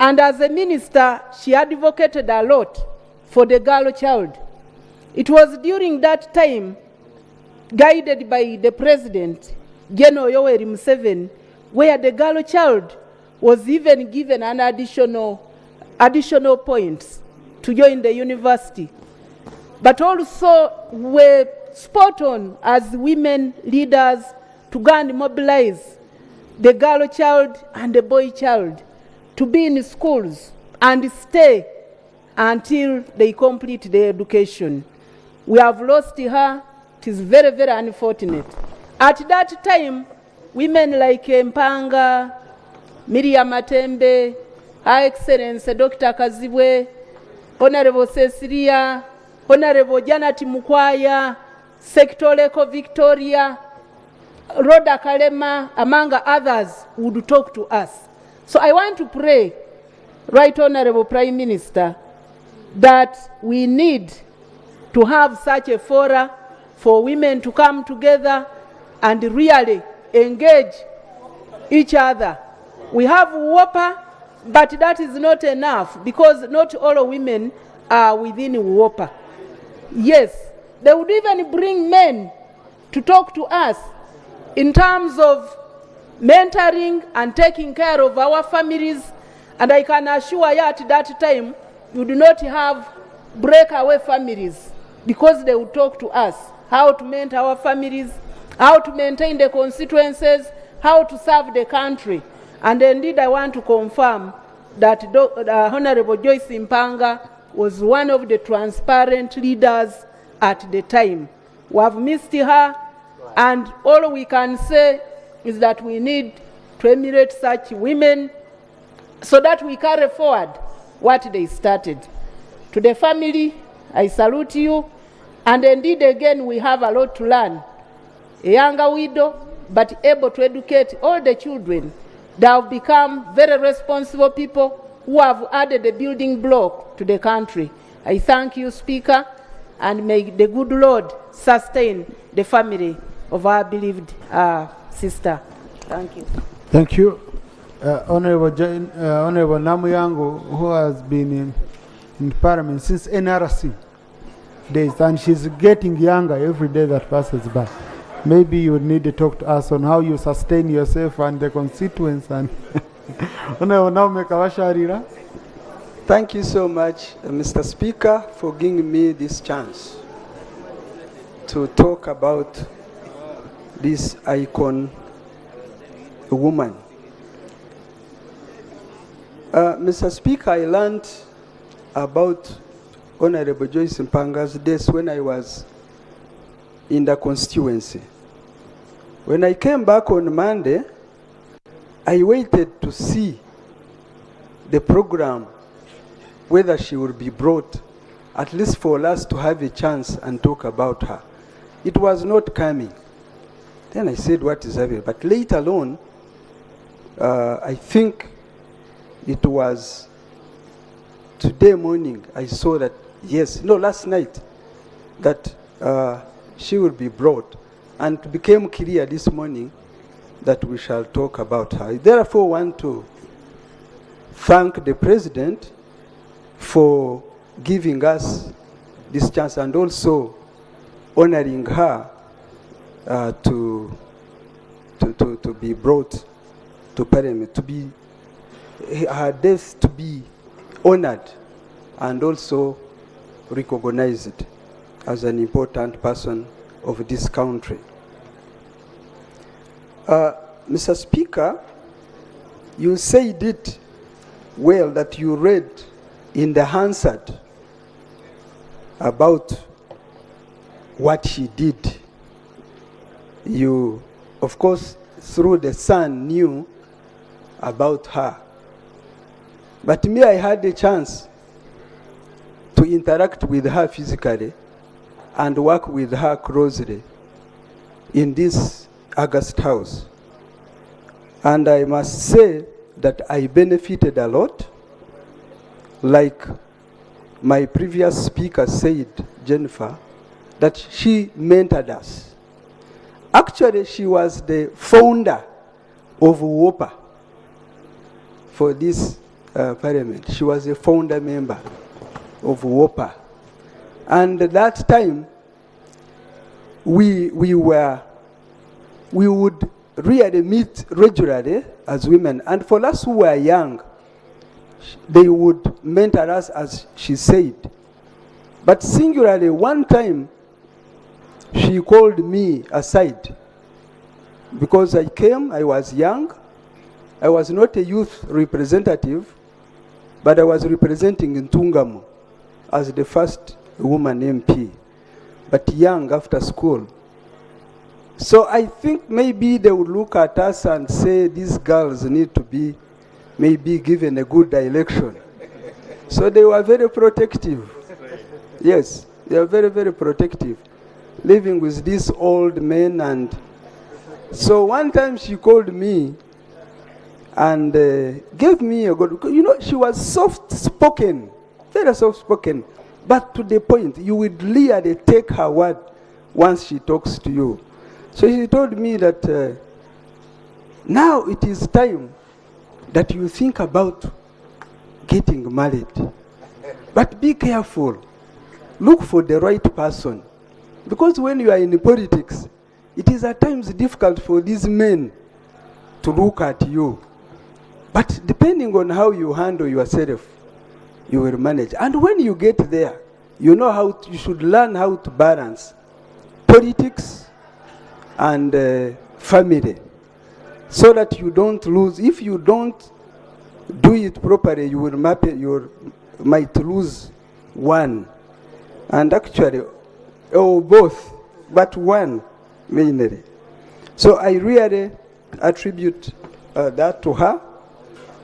And as a minister, she advocated a lot for the girl child. It was during that time, guided by the President, General Yoweri Museveni, where the girl child was even given an additional points to join the university. But also were spot on as women leaders to go and mobilize the girl child and the boy child to be in schools and stay until they complete their education. We have lost her. It is very, very unfortunate. At that time, women like Mpanga, Miriam Matembe, Her Excellency Dr. Kazibwe, Honorable Cecilia, Honorable Janet Mukwaya, Sectoreko Victoria, Rhoda Kalema, among others, would talk to us. So I want to pray, Right Honorable Prime Minister, that we need to have such a forum for women to come together and really engage each other. We have WOPA, but that is not enough because not all women are within WOPA. Yes, they would even bring men to talk to us in terms of mentoring and taking care of our families. And I can assure you at that time, you do not have breakaway families because they would talk to us how to mentor our families, how to maintain the constituencies, how to serve the country. And indeed, I want to confirm that Honorable Joyce Mpanga was one of the transparent leaders at the time. We have missed her, and all we can say is that we need to emulate such women so that we carry forward what they started. To the family, I salute you, and indeed again we have a lot to learn. A younger widow, but able to educate all the children. They have become very responsible people who have added a building block to the country. I thank you, Speaker, and may the good Lord sustain the family of our beloved sister. Thank you. Thank you. Honorable Namuyango, who has been in Parliament since NRC days, and she's getting younger every day that passes by. Maybe you would need to talk to us on how you sustain yourself and the constituents. And Thank you so much, Mr. Speaker, for giving me this chance to talk about this icon woman. Mr. Speaker, I learned about Honorable Joyce Mpanga's days when I was in the constituency. When I came back on Monday, I waited to see the program, whether she would be brought, at least for us to have a chance and talk about her. It was not coming. Then I said, what is happening? But later on, I think it was today morning, I saw that, yes, no, last night, that she will be brought. And it became clear this morning that we shall talk about her. I therefore want to thank the President for giving us this chance and also honoring her to be brought to Parliament, to be her death to be honored and also recognized as an important person of this country. Mr. Speaker, you said it well that you read in the Hansard about what she did. You, of course, through the Sun knew about her. But me, I had a chance to interact with her physically and work with her closely in this August House. And I must say that I benefited a lot. Like my previous speaker said, Jennifer, that she mentored us. Actually, she was the founder of WOPA for this Parliament. She was a founder member of WOPA. And at that time, we would really meet regularly as women. And for us who were young, they would mentor us, as she said. But singularly, one time, she called me aside because I came, I was young, I was not a youth representative, but I was representing Ntungamo as the first woman MP, but young after school. So I think maybe they would look at us and say these girls need to be maybe given a good direction. So they were very protective. Yes, they are very, very protective, living with these old men. And so one time she called me and gave me a good, she was soft-spoken, very soft-spoken, but to the point. You would really take her word once she talks to you. So she told me that now it is time that you think about getting married. But be careful. Look for the right person. Because when you are in politics, it is at times difficult for these men to look at you. But depending on how you handle yourself, you will manage. And when you get there, you know you should learn how to balance politics and family, so that you don't lose. If you don't do it properly, you might lose one, and actually, or both, but one mainly. So I really attribute that to her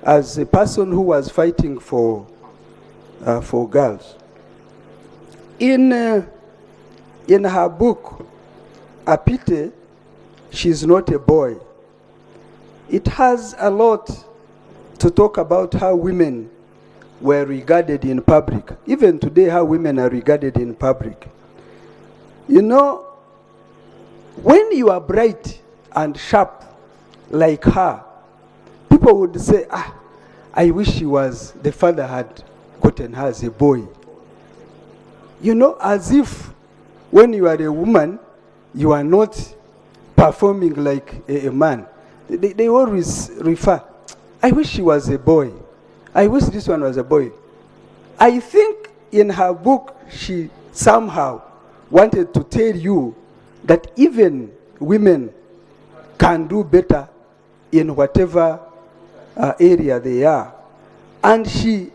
as a person who was fighting for girls. In her book, Apite, She's Not a Boy, it has a lot to talk about how women were regarded in public. Even today, how women are regarded in public. You know, when you are bright and sharp like her, people would say, I wish the father had gotten her as a boy. You know, as if when you are a woman, you are not performing like a man. They always refer, I wish she was a boy. I wish this one was a boy. I think in her book, she somehow wanted to tell you that even women can do better in whatever area they are. And she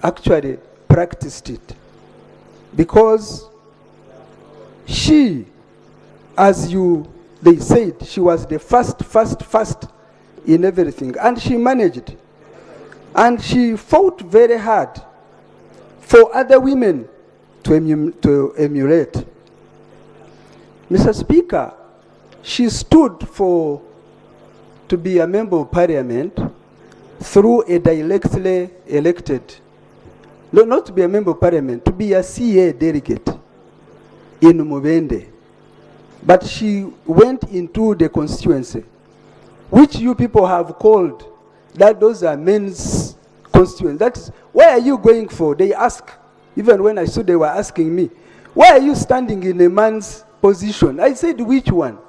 actually practiced it. Because she, they said, she was the first in everything. And she managed. And she fought very hard for other women to emulate. Mr. Speaker, she stood to be a member of parliament through a directly elected, no, not to be a member of parliament, to be a CA delegate in Mubende. But she went into the constituency, which you people have called that those are men's constituency. That is, where are you going for? They ask. Even when I saw they were asking me, why are you standing in a man's position? I said, which one?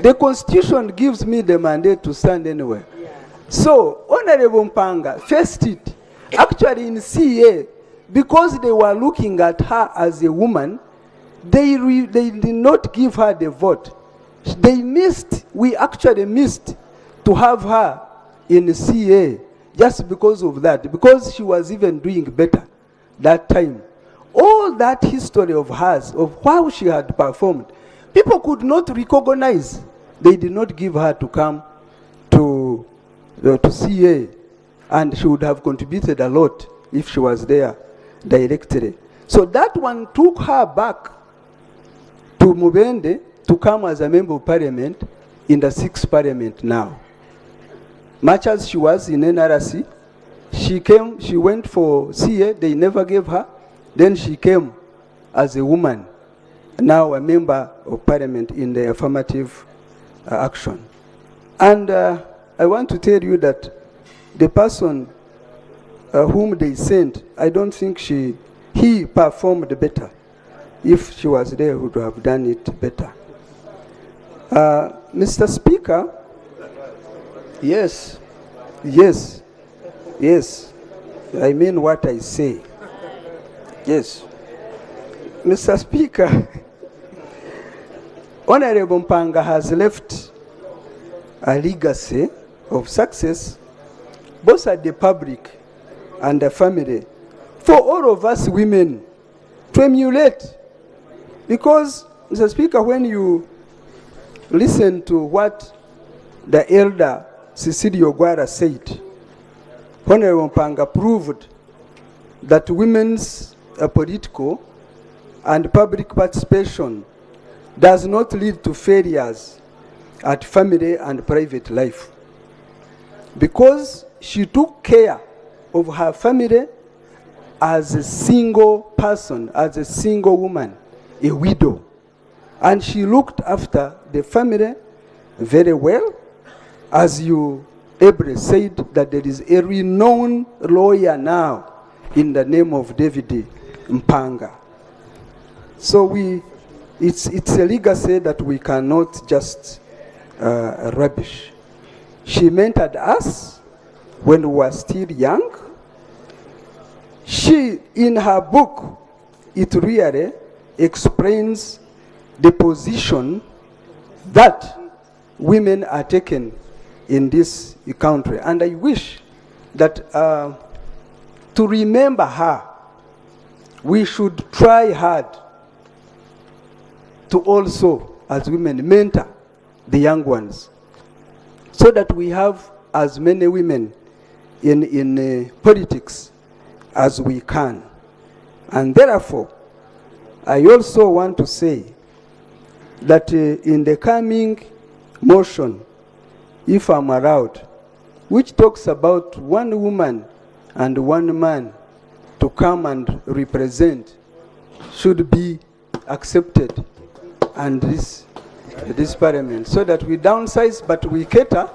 The Constitution gives me the mandate to stand anywhere. Yeah. So, Honorable Mpanga faced it. Actually, in CA, because they were looking at her as a woman, they did not give her the vote. We actually missed to have her in CA just because of that, because she was even doing better that time. All that history of hers, of how she had performed, people could not recognize. They did not give her to come to CA, and she would have contributed a lot if she was there directly. So that one took her back to Mubende to come as a member of parliament in the 6th parliament now. Much as she was in NRC, she went for CA, they never gave her. Then she came as a woman, now a member of parliament in the affirmative action. And I want to tell you that the person whom they sent, I don't think he performed better. If she was there, would have done it better. Mr. Speaker, yes, I mean what I say. Yes. Mr. Speaker, Honorable Mpanga has left a legacy of success, both at the public and the family, for all of us women to emulate. Because, Mr. Speaker, when you listen to what the elder Cecilio Guara said, Honorable Mpanga proved that women's political and public participation does not lead to failures at family and private life. Because she took care of her family as a single person, as a single woman, a widow. And she looked after the family very well. As you, Ebre, said, that there is a renowned lawyer now in the name of David Mpanga. So it's a legacy that we cannot just rubbish. She mentored us when we were still young. She, in her book, it really explains the position that women are taken in this country. And I wish that to remember her, we should try hard to also, as women, mentor the young ones, so that we have as many women in politics as we can. And therefore, I also want to say that in the coming motion, if I'm allowed, which talks about one woman and one man to come and represent, should be accepted and this parliament, so that we downsize but we cater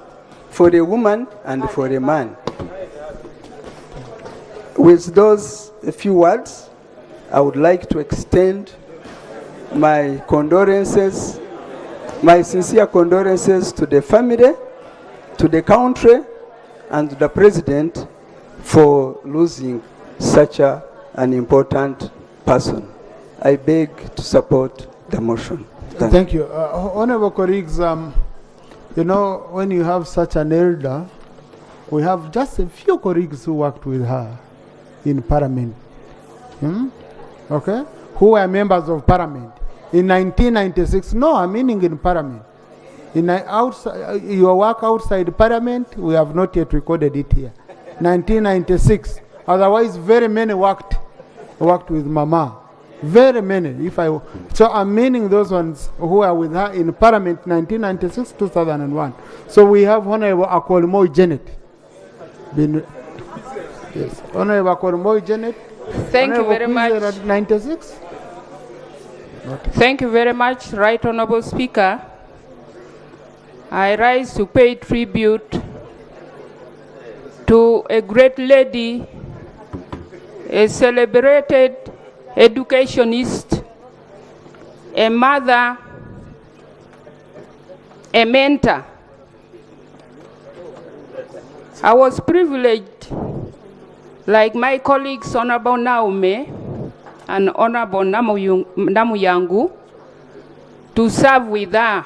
for the woman and for the man. With those few words, I would like to extend my condolences, my sincere condolences to the family, to the country, and to the president for losing such an important person. I beg to support the motion. Thank you. Honorable colleagues, you know, when you have such an elder, we have just a few colleagues who worked with her in Parliament. Okay? Who were members of Parliament. In 1996, no, I'm meaning in Parliament. In outside, your work outside Parliament, we have not yet recorded it here. 1996. Otherwise, very many worked with Mama. Very many. So I'm meaning those ones who are with her in Parliament 1996, 2001. So we have Honorable Akolmoy Janet. Yes. Honorable Akolmoy Janet. Thank you very much. 96. Thank you very much, Right Honorable Speaker. I rise to pay tribute to a great lady, a celebrated educationist, a mother, a mentor. I was privileged, like my colleagues, Honorable Naume and Honorable Namuyangu, to serve with her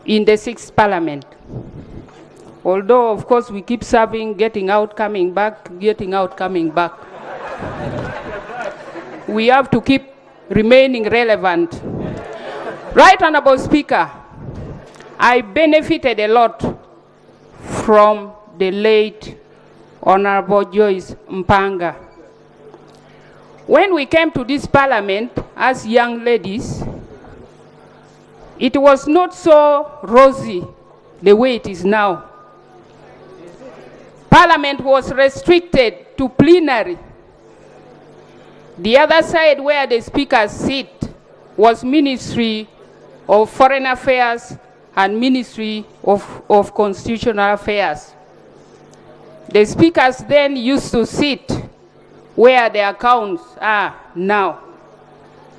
in the 6th Parliament. Although, of course, we keep serving, getting out, coming back, getting out, coming back. We have to keep remaining relevant. Right Honorable Speaker, I benefited a lot from the late Honorable Joyce Mpanga. When we came to this Parliament as young ladies, it was not so rosy the way it is now. Parliament was restricted to plenary. The other side where the speakers sit was Ministry of Foreign Affairs and Ministry of Constitutional Affairs. The speakers then used to sit where the accounts are now.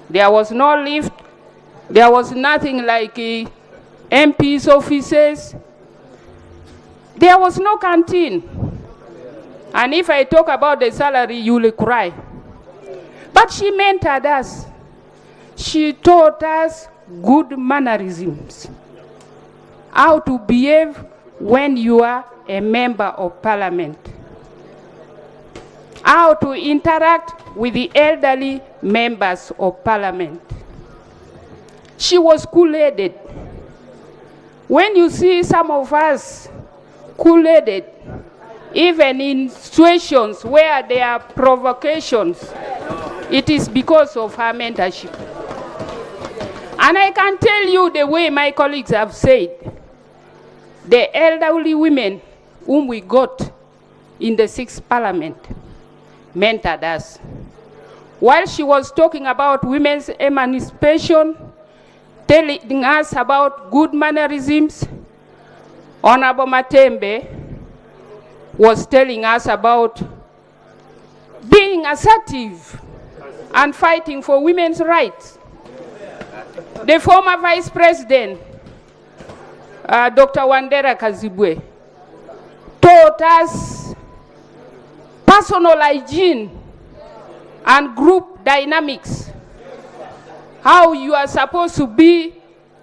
There was no lift. There was nothing like MP's offices. There was no canteen. And if I talk about the salary, you will cry. But she mentored us. She taught us good mannerisms, how to behave when you are a member of parliament, how to interact with the elderly members of parliament. She was cool-headed. When you see some of us cool-headed, even in situations where there are provocations, it is because of her mentorship. And I can tell you the way my colleagues have said, the elderly women whom we got in the 6th Parliament mentored us. While she was talking about women's emancipation, telling us about good mannerisms, Honorable Matembe was telling us about being assertive and fighting for women's rights. The former Vice President, Dr. Wandera Kazibwe, taught us personal hygiene and group dynamics, how you are supposed to be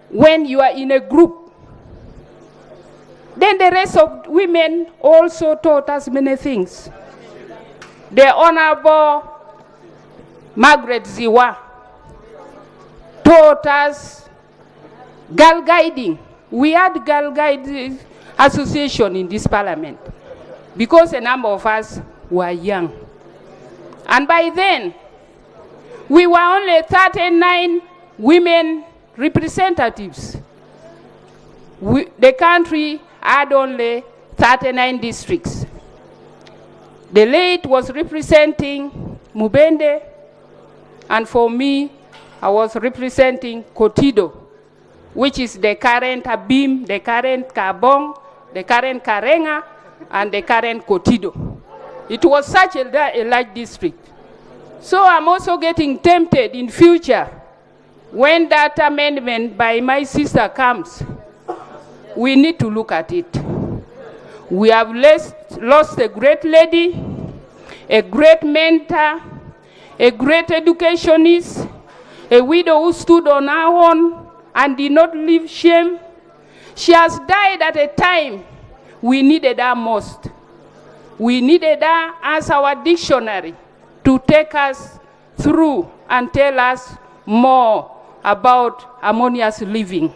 when you are in a group. Then the rest of women also taught us many things. The Honorable Margaret Ziwa taught us girl guiding. We had girl guiding association in this parliament because a number of us were young. And by then, we were only 39 women representatives. The country had only 39 districts. The late was representing Mubende, and for me, I was representing Kotido, which is the current Abim, the current Kabong, the current Karenga, and the current Kotido. It was such a large district. So I'm also getting tempted in future, when that amendment by my sister comes, we need to look at it. We have lost a great lady, a great mentor, a great educationist, a widow who stood on her own and did not live shame. She has died at a time we needed her most. We needed her as our dictionary to take us through and tell us more about harmonious living.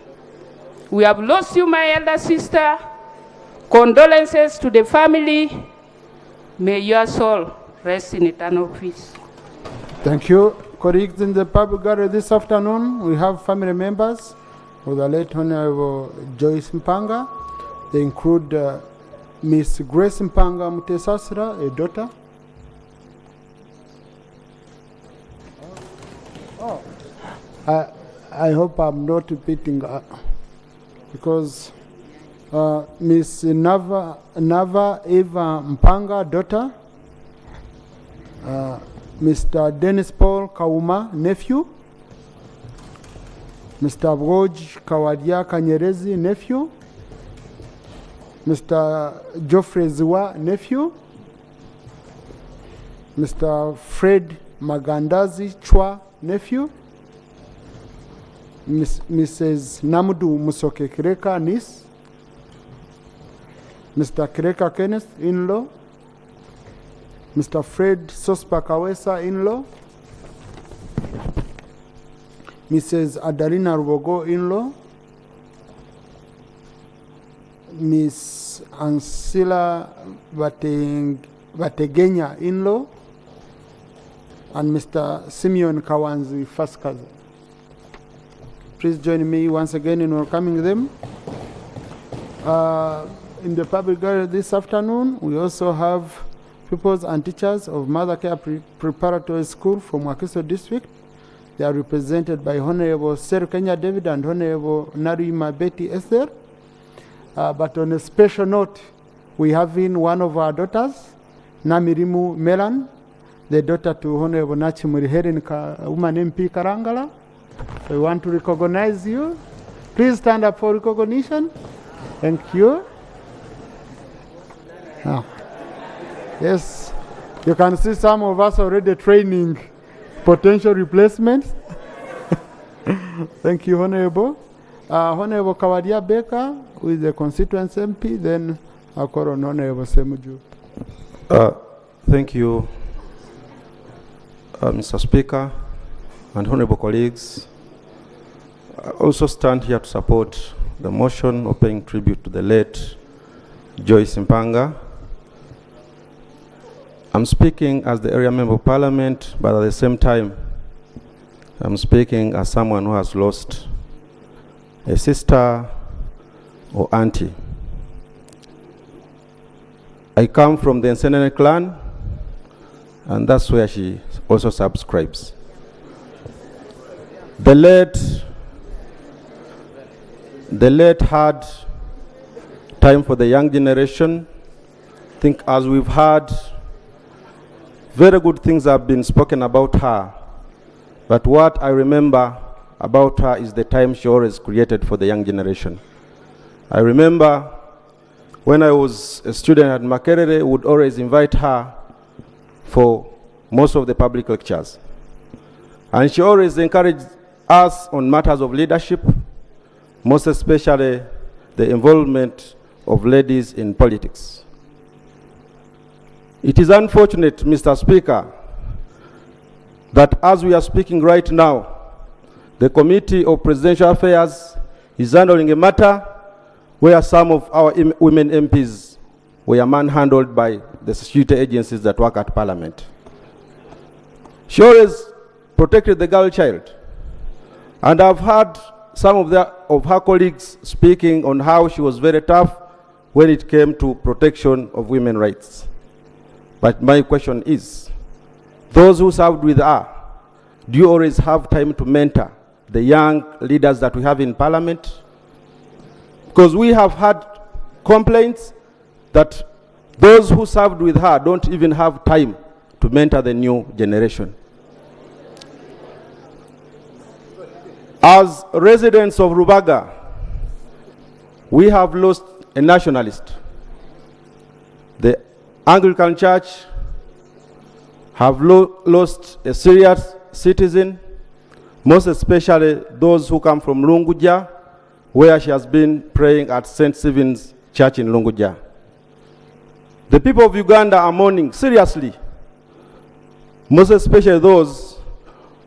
We have lost you, my elder sister. Condolences to the family. May your soul rest in eternal peace. Thank you. Colleagues in the public gallery this afternoon, we have family members of the late Honorable Joyce Mpanga. They include Miss Grace Mpanga Mutesasira, a daughter. I hope I'm not repeating because Miss Nava Eva Mpanga, daughter. Mr. Dennis Paul Kauma, nephew. Mr. Woj Kawadia Kanyerezi, nephew. Mr. Geoffrey Ziwa, nephew. Mr. Fred Magandazi Chwa, nephew. Mrs. Namudu Musoke Kireka, niece. Mr. Kireka Kenneth, in-law. Mr. Fred Sospa Kawesa, in-law. Mrs. Adarina Rubogo, in-law. Miss Ansila Vategenya, in-law. And Mr. Simeon Kawanzi, first cousin. Please join me once again in welcoming them. In the public gallery this afternoon, we also have pupils and teachers of Mother Care Preparatory School from Wakiso District. They are represented by Honorable Seru Kenya David and Honorable Narima Betty Esther. But on a special note, we have in one of our daughters, Namirimu Melan, the daughter to Honorable Nachimuri Helen, woman MP Karangala. So we want to recognize you. Please stand up for recognition. Thank you. Now, yes, you can see some of us already training potential replacements. Thank you, Honorable. Honorable Kawadia Baker, who is the constituency MP, then I'll call on Honorable Semuju. Thank you, Mr. Speaker and honorable colleagues. I also stand here to support the motion of paying tribute to the late Joyce Mpanga. I'm speaking as the area member of parliament, but at the same time, I'm speaking as someone who has lost a sister or auntie. I come from the Nsenene clan, and that's where she also subscribes. The late had time for the young generation. I think as we've heard, very good things have been spoken about her. But what I remember about her is the time she always created for the young generation. I remember when I was a student at Makerere, would always invite her for most of the public lectures. And she always encouraged us on matters of leadership, most especially the involvement of ladies in politics. It is unfortunate, Mr. Speaker, that as we are speaking right now, the Committee of Presidential Affairs is handling a matter where some of our women MPs were manhandled by the security agencies that work at Parliament. She always protected the girl child. And I've heard some of her colleagues speaking on how she was very tough when it came to protection of women's rights. But my question is, those who served with her, do you always have time to mentor the young leaders that we have in Parliament? Because we have had complaints that those who served with her don't even have time to mentor the new generation. As residents of Rubaga, we have lost a nationalist. The Anglican Church have lost a serious citizen, most especially those who come from Lunguja, where she has been praying at St. Stephen's Church in Lunguja. The people of Uganda are mourning seriously, most especially those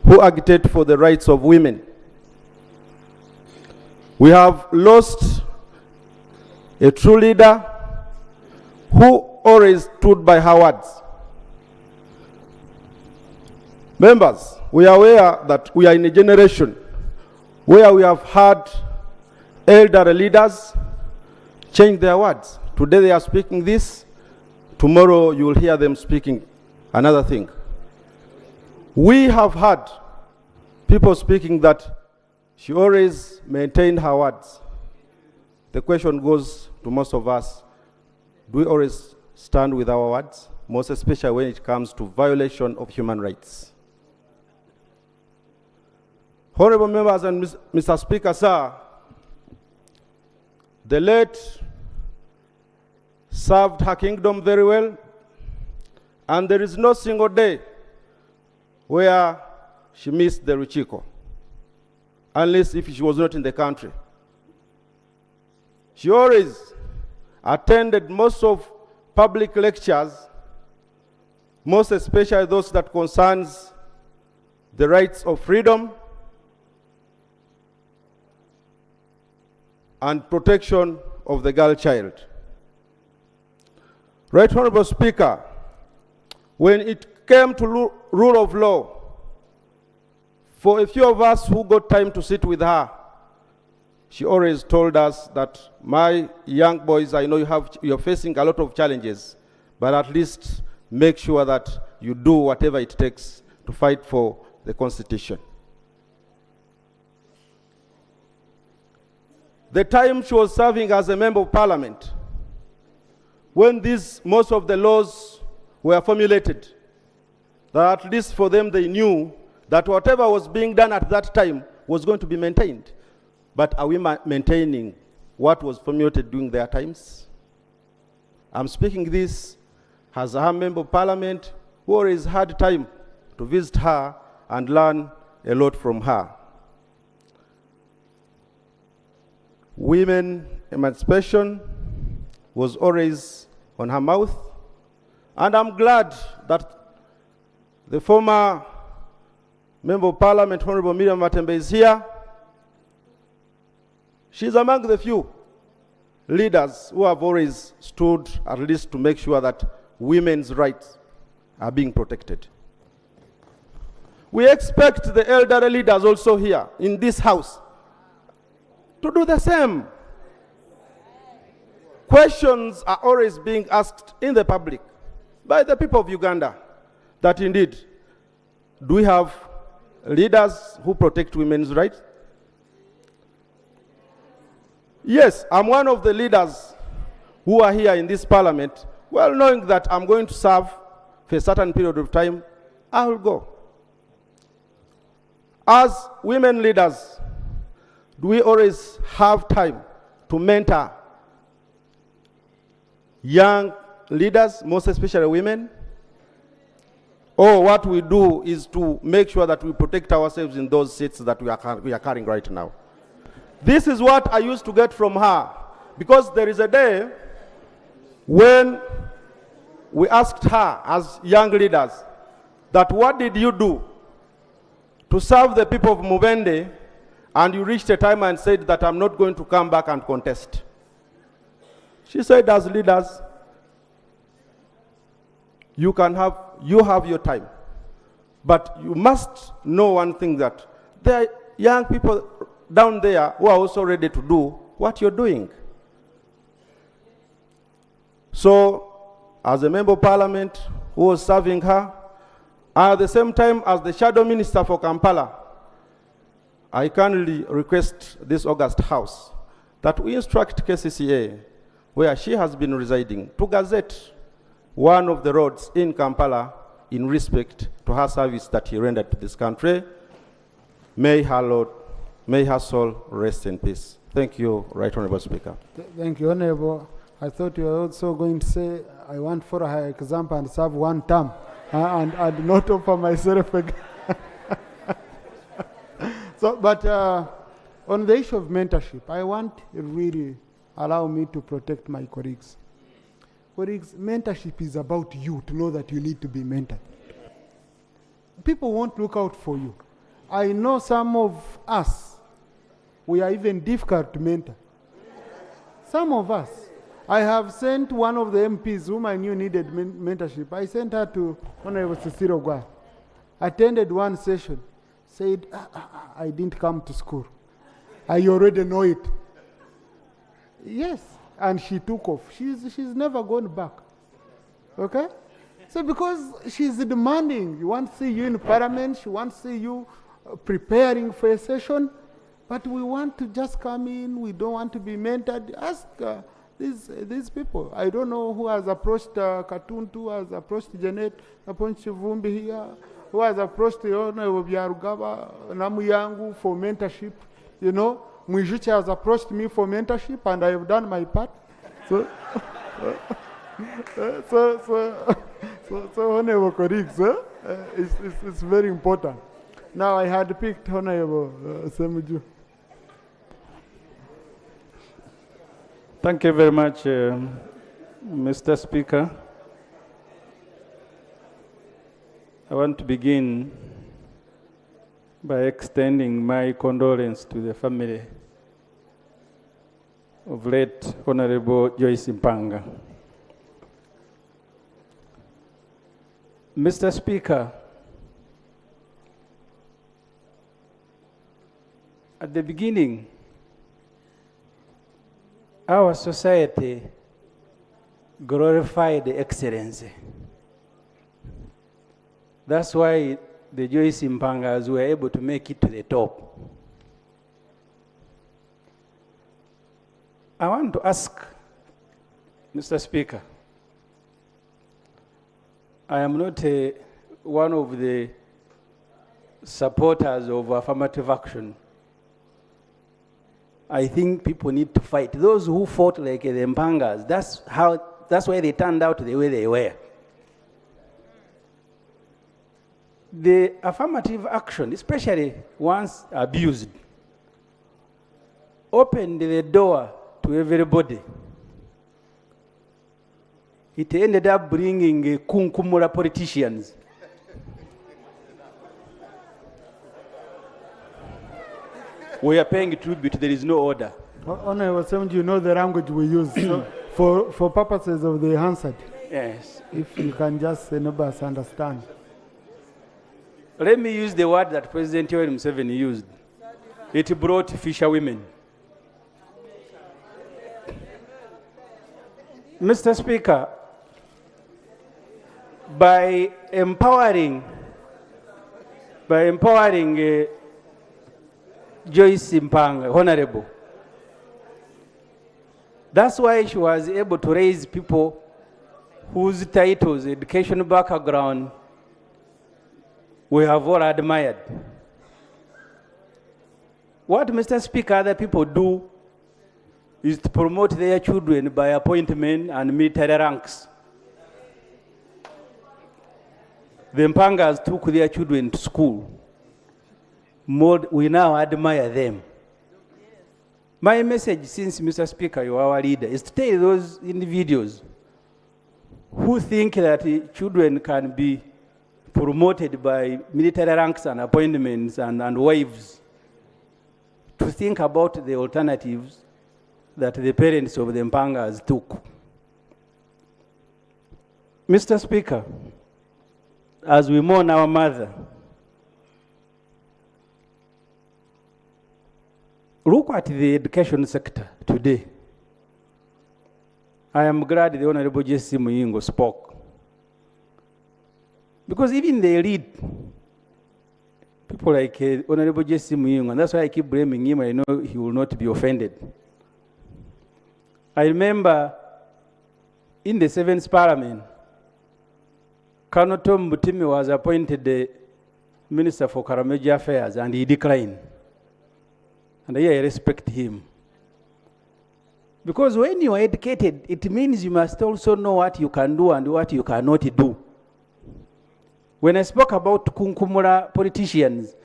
who agitate for the rights of women. We have lost a true leader who always stood by her words. Members, we are aware that we are in a generation where we have had elderly leaders change their words. Today they are speaking this, tomorrow you will hear them speaking another thing. We have had people speaking that she always maintained her words. The question goes to most of us, do we always stand with our words, most especially when it comes to violation of human rights? Honorable members and Mr. Speaker, sir, the late served her kingdom very well, and there is no single day where she missed the Ruchiko, unless if she was not in the country. She always attended most of public lectures, most especially those that concerns the rights of freedom and protection of the girl child. Right Honorable Speaker, when it came to rule of law, for a few of us who got time to sit with her, she always told us that, my young boys, I know you're facing a lot of challenges, but at least make sure that you do whatever it takes to fight for the Constitution. The time she was serving as a member of Parliament, when most of the laws were formulated, that at least for them they knew that whatever was being done at that time was going to be maintained. But are we maintaining what was formulated during their times? I'm speaking this as a member of parliament who always had time to visit her and learn a lot from her. Women emancipation was always on her mouth, and I'm glad that the former Member of Parliament, Honorable Miriam Matembe, is here. She's among the few leaders who have always stood at least to make sure that women's rights are being protected. We expect the elderly leaders also here in this house to do the same. Questions are always being asked in the public by the people of Uganda that indeed, do we have leaders who protect women's rights? Yes, I'm one of the leaders who are here in this parliament, well knowing that I'm going to serve for a certain period of time, I will go. As women leaders, do we always have time to mentor young leaders, most especially women? Or what we do is to make sure that we protect ourselves in those seats that we are carrying right now. This is what I used to get from her, because there is a day when we asked her as young leaders that what did you do to serve the people of Mubende, and you reached a time and said that I'm not going to come back and contest. She said, as leaders, you have your time, but you must know one thing, that there are young people down there who are also ready to do what you're doing. So, as a member of parliament who was serving her, at the same time as the shadow minister for Kampala, I kindly request this August House that we instruct KCCA, where she has been residing, to gazette one of the roads in Kampala in respect to her service that he rendered to this country. May her soul rest in peace. Thank you, Right Honorable Speaker. Thank you, Honorable. I thought you were also going to say, I want for her example and serve one term and not offer myself again. So, but on the issue of mentorship, I want really allow me to protect my colleagues. Colleagues, mentorship is about you to know that you need to be mentored. People won't look out for you. I know some of us, we are even difficult to mentor. Some of us. I have sent one of the MPs whom I knew needed mentorship. I sent her to Honorable Cecile Ogwa. Attended one session. Said, I didn't come to school. I already know it. Yes. And she took off. She's never gone back. Okay? So because she's demanding, you want to see you in parliament, she wants to see you preparing for a session, but we want to just come in, we don't want to be mentored. Ask these people. I don't know who has approached Katuntu, who has approached Janet, approached Vumbi here, who has approached Honorable Byarugaba, Namuyangu for mentorship. You know, Mwijuchi has approached me for mentorship, and I have done my part. So, so Honorable colleagues, it's very important. Now I had picked Honorable Semuju. Thank you very much, Mr. Speaker. I want to begin by extending my condolence to the family of late Honorable Joyce Mpanga. Mr. Speaker, at the beginning, our society glorified excellency. That's why the Joyce Mpangas were able to make it to the top. I want to ask, Mr. Speaker, I am not one of the supporters of affirmative action. I think people need to fight. Those who fought like the Mpangas, that's why they turned out the way they were. The affirmative action, especially once abused, opened the door to everybody. It ended up bringing kunkumura politicians. We are paying tribute, there is no order. Honorable Assembly, you know the language we use so for purposes of the Hansard. Yes. If you can just enable us understand. Let me use the word that President Yoweri Museveni used. It brought fisher women. Mr. Speaker, by empowering Joyce Mpanga, Honorable, that's why she was able to raise people whose titles, education background, we have all admired. What, Mr. Speaker, other people do is to promote their children by appointment and military ranks. The Mpangas took their children to school. We now admire them. My message, since Mr. Speaker, you are our leader, is to tell those individuals who think that children can be promoted by military ranks and appointments and wives to think about the alternatives that the parents of the Mpangas took. Mr. Speaker, as we mourn our mother, look at the education sector today. I am glad the Honorable Jesse Muyingo spoke. Because even the elite, people like Honorable Jesse Muyingo, and that's why I keep blaming him, I know he will not be offended. I remember in the 7th Parliament, Colonel Tom Mutimi was appointed the Minister for Karamoja Affairs, and he declined. And I respect him. Because when you are educated, it means you must also know what you can do and what you cannot do. When I spoke about kunkumura politicians,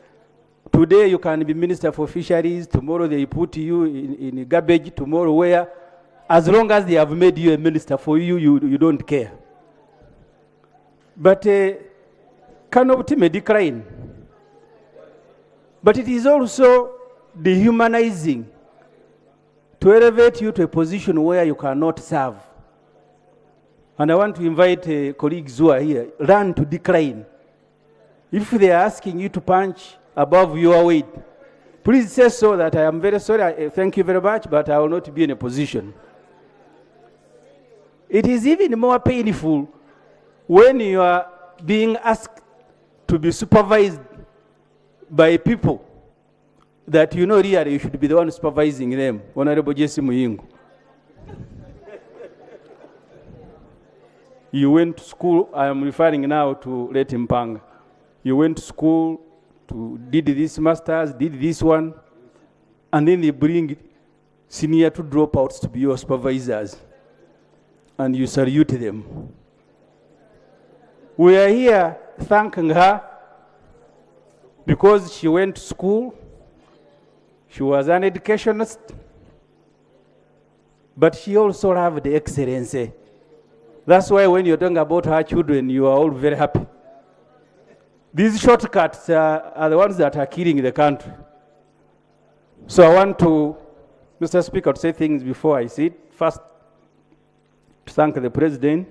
today you can be Minister for Fisheries, tomorrow they put you in garbage, tomorrow where, as long as they have made you a minister for you don't care. But Kanobti may decline. But it is also dehumanizing to elevate you to a position where you cannot serve. And I want to invite colleagues who are here, learn to decline. If they are asking you to punch above your weight, please say so that I am very sorry, thank you very much, but I will not be in a position. It is even more painful when you are being asked to be supervised by people that you know really you should be the one supervising them. Honorable Jesse Muyingo. You went to school, I am referring now to Leti Mpanga. You went to school, did this master's, did this one, and then they bring senior to dropouts to be your supervisors, and you salute them. We are here thanking her because she went to school, she was an educationist, but she also loved the excellency. That's why when you're talking about her children, you are all very happy. These shortcuts are the ones that are killing the country. So I want to, Mr. Speaker, to say things before I sit. First, to thank the President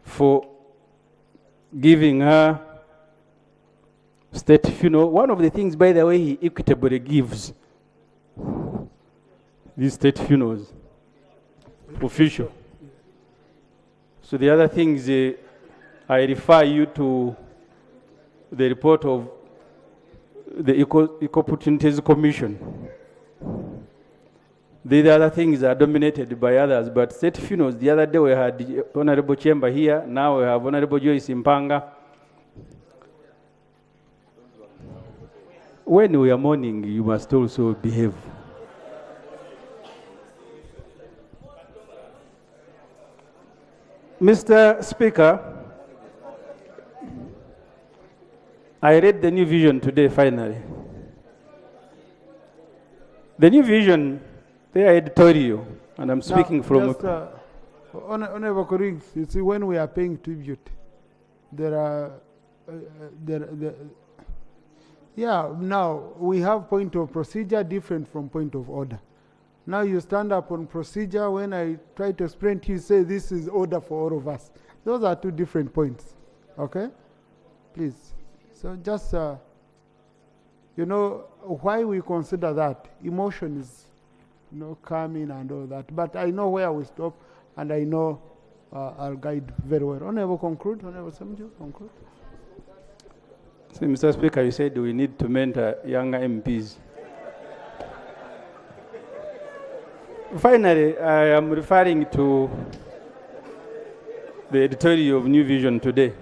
for giving her state funeral. One of the things, by the way, he equitably gives these state funerals. Official. So the other things, I refer you to the report of the Equal Opportunities Commission. These other things are dominated by others, but state funerals, the other day we had Honorable Chamber here, now we have Honorable Joyce Mpanga. When we are mourning, you must also behave. Mr. Speaker, I read the new vision today, finally. The new vision, they are editorial, and I'm speaking from... Just, Honorable colleagues, you see, when we are paying tribute, there are... yeah, now we have point of procedure different from point of order. Now you stand up on procedure. When I try to explain to you, say this is order for all of us. Those are two different points. Okay? Please. So just, you know, why we consider that emotion is, you know, calming and all that. But I know where we stop, and I know I'll guide very well. Honorable conclude. Honorable Samju, conclude. So, Mr. Speaker, you said we need to mentor younger MPs. Finally, I am referring to the editorial of New Vision today.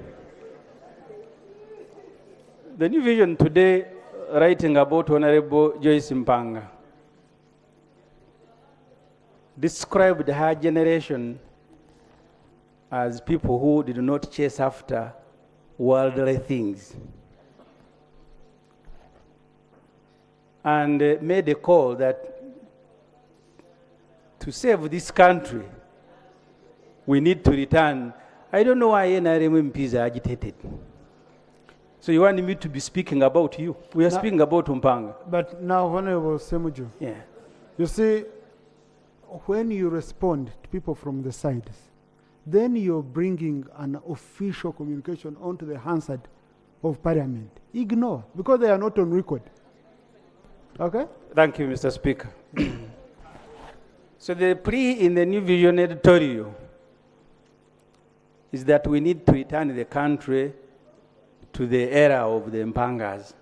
The New Vision today, writing about Honorable Joyce Mpanga, described her generation as people who did not chase after worldly things, and made a call that to save this country, we need to return. I don't know why NRM MPs are agitated. So you want me to be speaking about you? We are speaking about Mpanga. But now, Honorable Semuju, yeah. You see, when you respond to people from the sides, then you're bringing an official communication onto the Hansard of Parliament. Ignore, because they are not on record. Okay? Thank you, Mr. Speaker. So the plea in the New Vision editorial is that we need to return the country to the era of the Mpangas.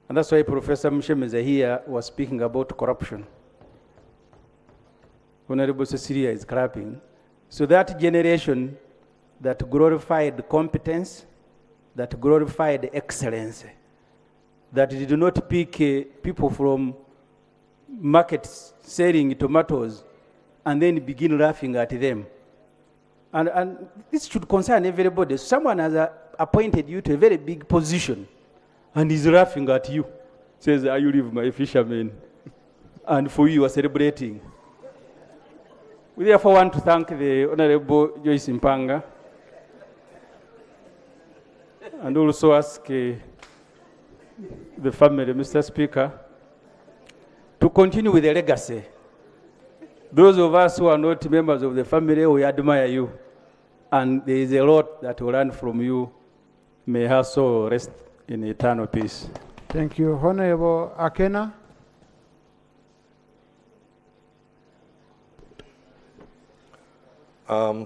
And that's why Professor Mshemeza here was speaking about corruption. Honorable Cecilia is clapping. So that generation that glorified competence, that glorified excellence, that did not pick people from markets selling tomatoes and then begin laughing at them. And this should concern everybody. Someone has appointed you to a very big position and is laughing at you. Says, you leave my fishermen. And for you are celebrating. We therefore want to thank the Honorable Joyce Mpanga and also ask the family, Mr. Speaker, to continue with the legacy. Those of us who are not members of the family, we admire you. And there is a lot that we learn from you. May her soul rest in eternal peace. Thank you. Honorable Akena.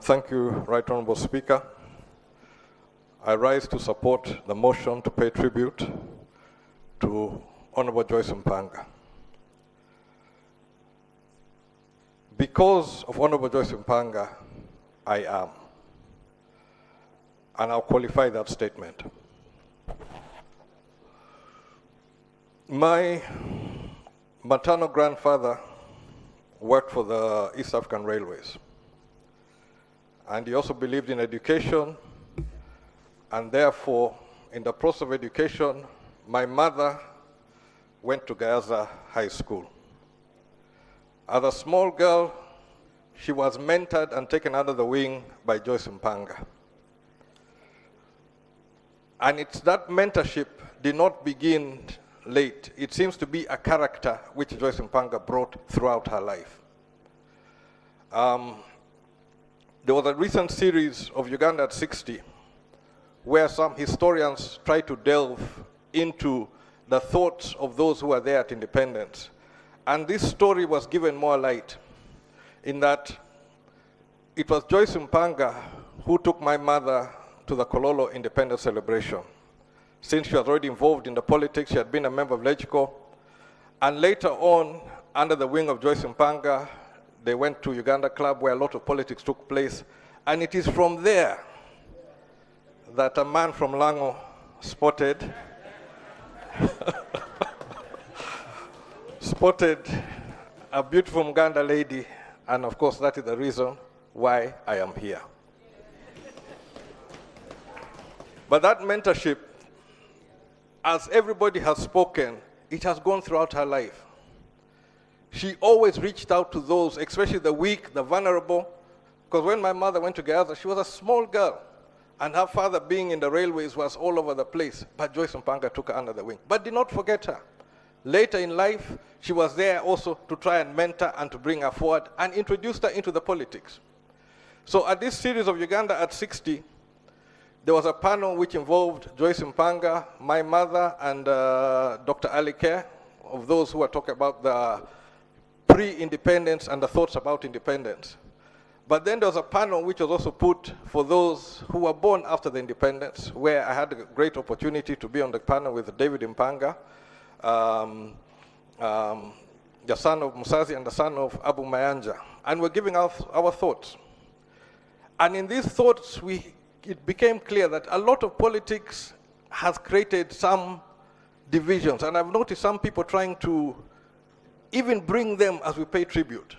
Thank you, Right Honorable Speaker. I rise to support the motion to pay tribute to Honorable Joyce Mpanga. Because of Honorable Joyce Mpanga, I am. And I'll qualify that statement. My maternal grandfather worked for the East African Railways. And he also believed in education, and therefore, in the process of education, my mother went to Gayaza High School. As a small girl, she was mentored and taken under the wing by Joyce Mpanga. And it's that mentorship did not begin late. It seems to be a character which Joyce Mpanga brought throughout her life. There was a recent series of Uganda at 60 where some historians try to delve into the thoughts of those who were there at independence. And this story was given more light in that it was Joyce Mpanga who took my mother to the Kololo independence celebration. Since she was already involved in the politics, she had been a member of LegCo. And later on, under the wing of Joyce Mpanga. They went to Uganda Club where a lot of politics took place. And it is from there that a man from Lango spotted a beautiful Muganda lady, and of course that is the reason why I am here. But that mentorship, as everybody has spoken, it has gone throughout her life. She always reached out to those, especially the weak, the vulnerable, because when my mother went to Gaza, she was a small girl, and her father, being in the railways, was all over the place, but Joyce Mpanga took her under the wing, but did not forget her. Later in life, she was there also to try and mentor and to bring her forward and introduced her into the politics. So at this series of Uganda at 60, there was a panel which involved Joyce Mpanga, my mother, and Dr. Ali Kerr, of those who are talking about the pre-independence and the thoughts about independence. But then there was a panel which was also put for those who were born after the independence, where I had a great opportunity to be on the panel with David Mpanga, the son of Musazi and the son of Abu Mayanja. And we're giving our thoughts. And in these thoughts, it became clear that a lot of politics has created some divisions. And I've noticed some people trying to even bring them as we pay tribute.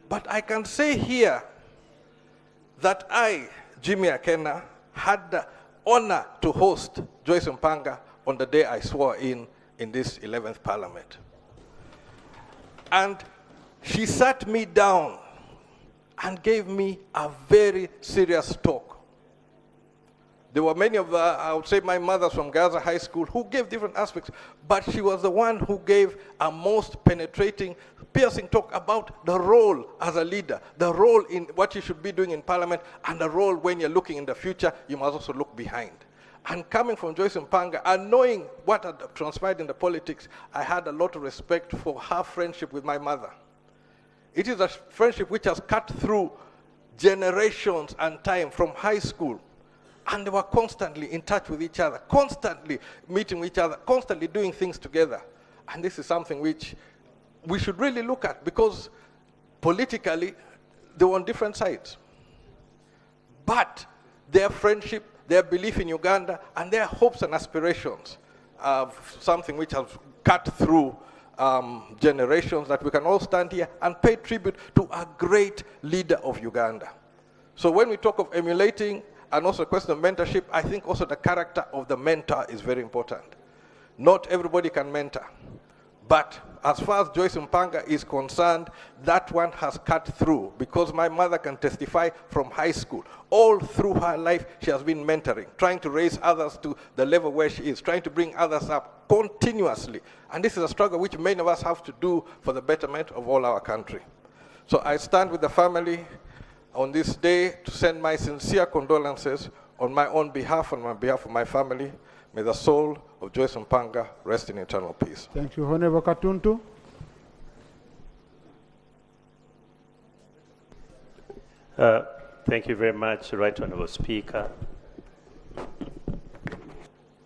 But I can say here that I, Jimmy Akena, had the honor to host Joyce Mpanga on the day I swore in this 11th Parliament. And she sat me down and gave me a very serious talk. There were many of I would say my mothers from Gaza High School who gave different aspects, but she was the one who gave a most penetrating, piercing talk about the role as a leader, the role in what you should be doing in Parliament, and the role when you're looking in the future, you must also look behind. And coming from Joyce Mpanga and knowing what had transpired in the politics, I had a lot of respect for her friendship with my mother. It is a friendship which has cut through generations and time from high school. And they were constantly in touch with each other, constantly meeting with each other, constantly doing things together. And this is something which we should really look at, because politically, they were on different sides. But their friendship, their belief in Uganda, and their hopes and aspirations are something which has cut through generations, that we can all stand here and pay tribute to a great leader of Uganda. So when we talk of emulating, and also the question of mentorship, I think also the character of the mentor is very important. Not everybody can mentor. But as far as Joyce Mpanga is concerned, that one has cut through, because my mother can testify from high school. All through her life, she has been mentoring, trying to raise others to the level where she is, trying to bring others up continuously. And this is a struggle which many of us have to do for the betterment of all our country. So I stand with the family on this day to send my sincere condolences on my own behalf and on behalf of my family. May the soul of Joyce Mpanga rest in eternal peace. Thank you, Honorable Katuntu. Thank you very much, Right Honorable Speaker,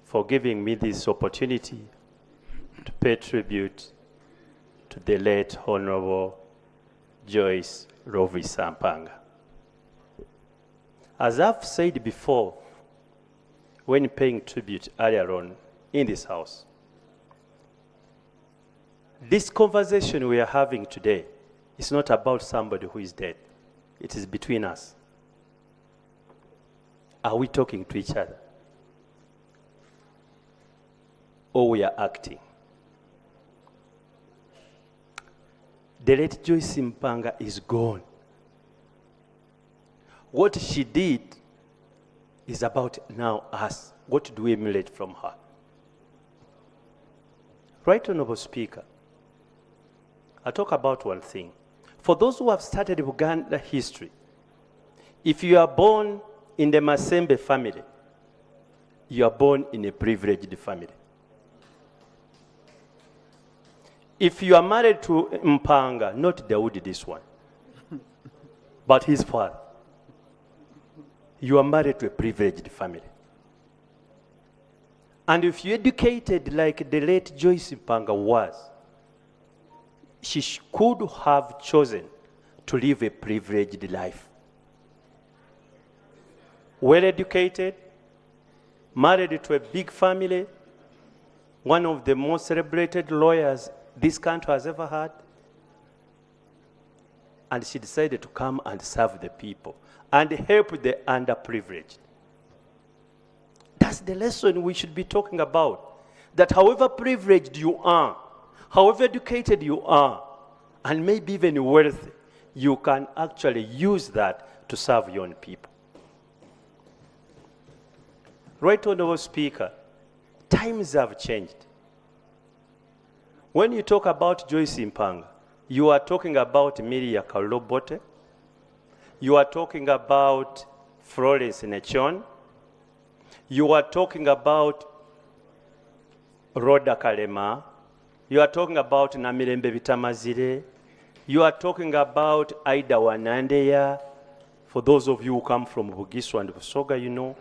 for giving me this opportunity to pay tribute to the late Honorable Joyce Rovisa Mpanga. As I've said before, when paying tribute earlier on in this house, this conversation we are having today is not about somebody who is dead. It is between us. Are we talking to each other? Or we are acting? The late Joyce Mpanga is gone. What she did is about now us. What do we emulate from her? Right Honorable Speaker, I'll talk about one thing. For those who have started Uganda history, if you are born in the Masembe family, you are born in a privileged family. If you are married to Mpanga, not Dawood this one, but his father, you are married to a privileged family. And if you're educated like the late Joyce Mpanga was, could have chosen to live a privileged life. Well educated, married to a big family, one of the most celebrated lawyers this country has ever had. And she decided to come and serve the people and help the underprivileged. That's the lesson we should be talking about. That however privileged you are, however educated you are, and maybe even wealthy, you can actually use that to serve your own people. Right Honorable Speaker, times have changed. When you talk about Joyce Mpanga, you are talking about Miria Kalobote, you are talking about Florence Nechon, you are talking about Rhoda Kalema, you are talking about Namirembe Bitamazire, you are talking about Aida Wanandeya, for those of you who come from Bugisu and Busoga, you know.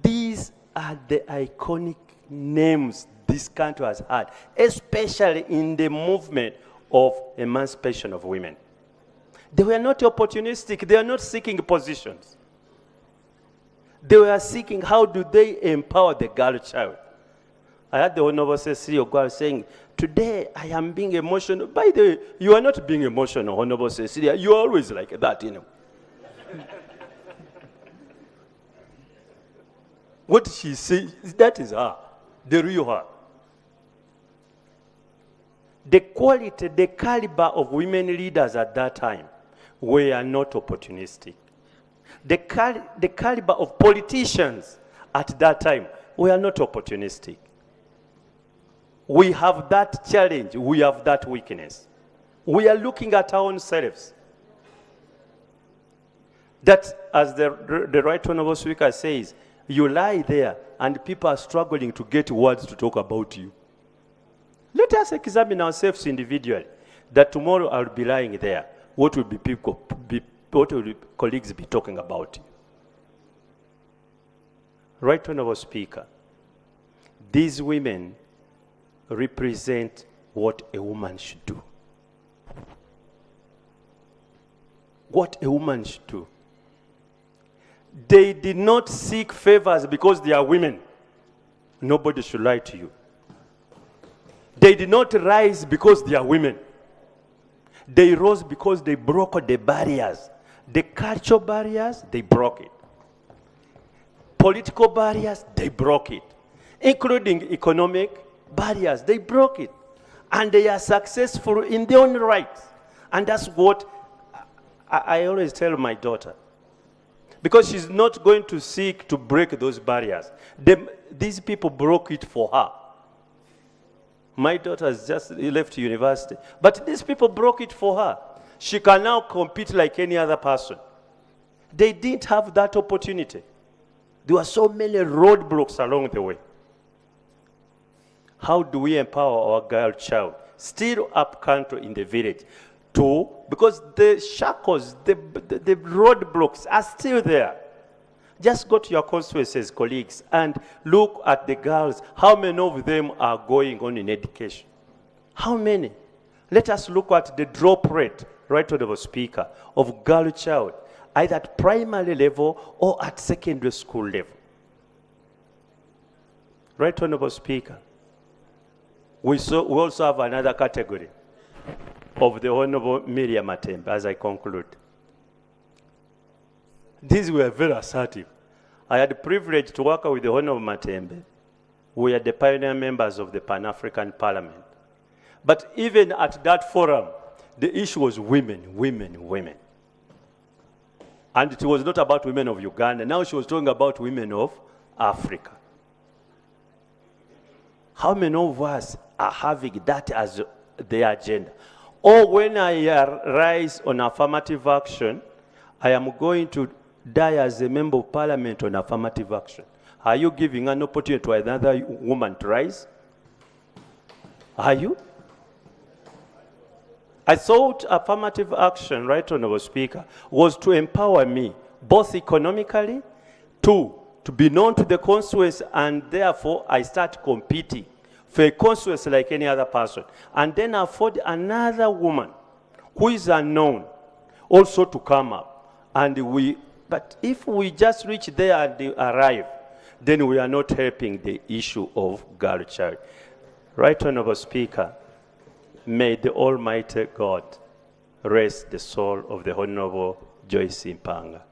These are the iconic names this country has had, especially in the movement of emancipation of women. They were not opportunistic. They are not seeking positions. They were seeking how do they empower the girl child. I had the Honorable Cecilia Ogwal saying, today I am being emotional. By the way, you are not being emotional, Honorable Cecilia. You are always like that, you know. What she says, that is her, the real her. The quality, the caliber of women leaders at that time were not opportunistic. The caliber of politicians at that time were not opportunistic. We have that challenge, we have that weakness. We are looking at our own selves. That, as the Right Honorable Speaker says, you lie there and people are struggling to get words to talk about you. Let us examine ourselves individually. That tomorrow I'll be lying there. What will what will colleagues be talking about you? Right Honorable Speaker, these women represent what a woman should do. What a woman should do. They did not seek favors because they are women. Nobody should lie to you. They did not rise because they are women. They rose because they broke the barriers. The cultural barriers, they broke it. Political barriers, they broke it. Including economic barriers, they broke it. And they are successful in their own right. And that's what I always tell my daughter. Because she's not going to seek to break those barriers. These people broke it for her. My daughter has just left university. But these people broke it for her. She can now compete like any other person. They didn't have that opportunity. There were so many roadblocks along the way. How do we empower our girl child? Still up country in the village. Because the shackles, the roadblocks are still there. Just go to your constituencies, colleagues, and look at the girls. How many of them are going on in education? How many? Let us look at the drop rate, Right Honorable Speaker, of girl child, either at primary level or at secondary school level. Right Honorable Speaker, we also have another category of the Honorable Miriam Matembe, as I conclude. These were very assertive. I had the privilege to work with the Honorable Matembe. We are the pioneer members of the Pan-African Parliament. But even at that forum, the issue was women, women, women. And it was not about women of Uganda. Now she was talking about women of Africa. How many of us are having that as their agenda? Or when I rise on affirmative action, I am going to die as a member of parliament on affirmative action. Are you giving an opportunity to another woman to rise? Are you? I thought affirmative action, Right Honorable Speaker, was to empower me, both economically, to be known to the constituency, and therefore I start competing for a constituency like any other person, and then afford another woman who is unknown also to come up. But if we just reach there and arrive, then we are not helping the issue of girl child. Right Honorable Speaker, may the Almighty God rest the soul of the Honorable Joyce Mpanga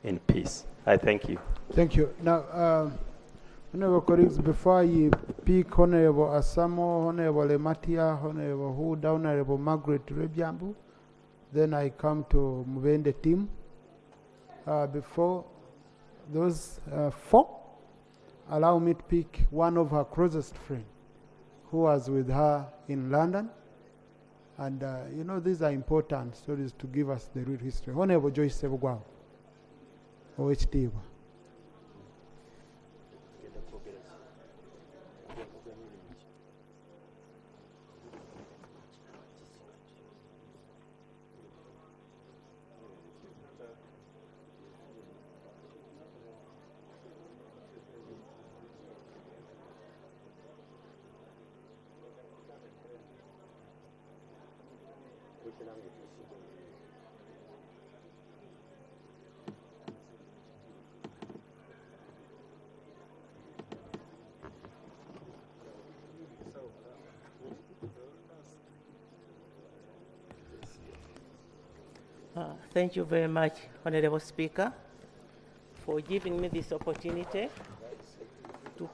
in peace. I thank you. Thank you. Now, Honorable colleagues, before you pick Honorable Asamo, Honorable Ematia, Honorable Huda, Honorable Margaret Rebiambu, then I come to Mubende team. Before those four, allow me to pick one of her closest friends who was with her in London. And you know, these are important stories to give us the real history. Honorable Joyce Sebugwao, OHT. Thank you very much, Honorable Speaker, for giving me this opportunity to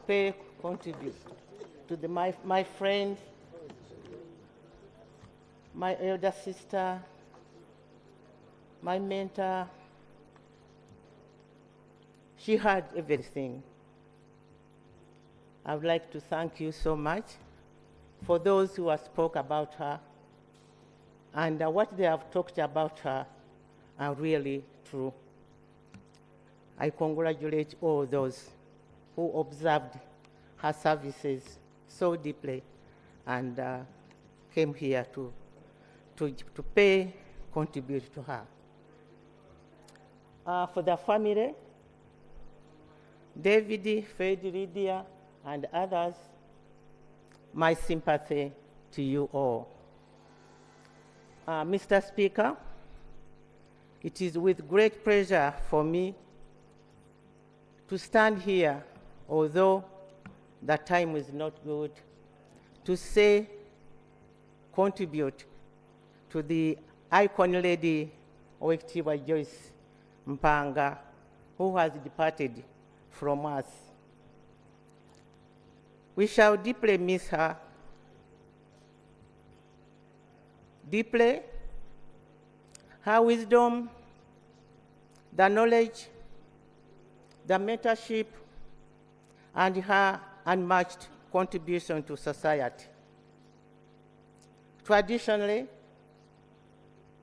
contribute to my friend, my elder sister, my mentor. She had everything. I would like to thank you so much for those who have spoke about her, and what they have talked about her are really true. I congratulate all those who observed her services so deeply and came here to contribute to her. For the family, David, Fred, Lydia, and others, my sympathy to you all. Mr. Speaker, it is with great pleasure for me to stand here, although the time is not good, to contribute to the icon lady Oweekitiibwa Joyce Mpanga, who has departed from us. We shall deeply miss her. Deeply, her wisdom, the knowledge, the mentorship, and her unmatched contribution to society. Traditionally,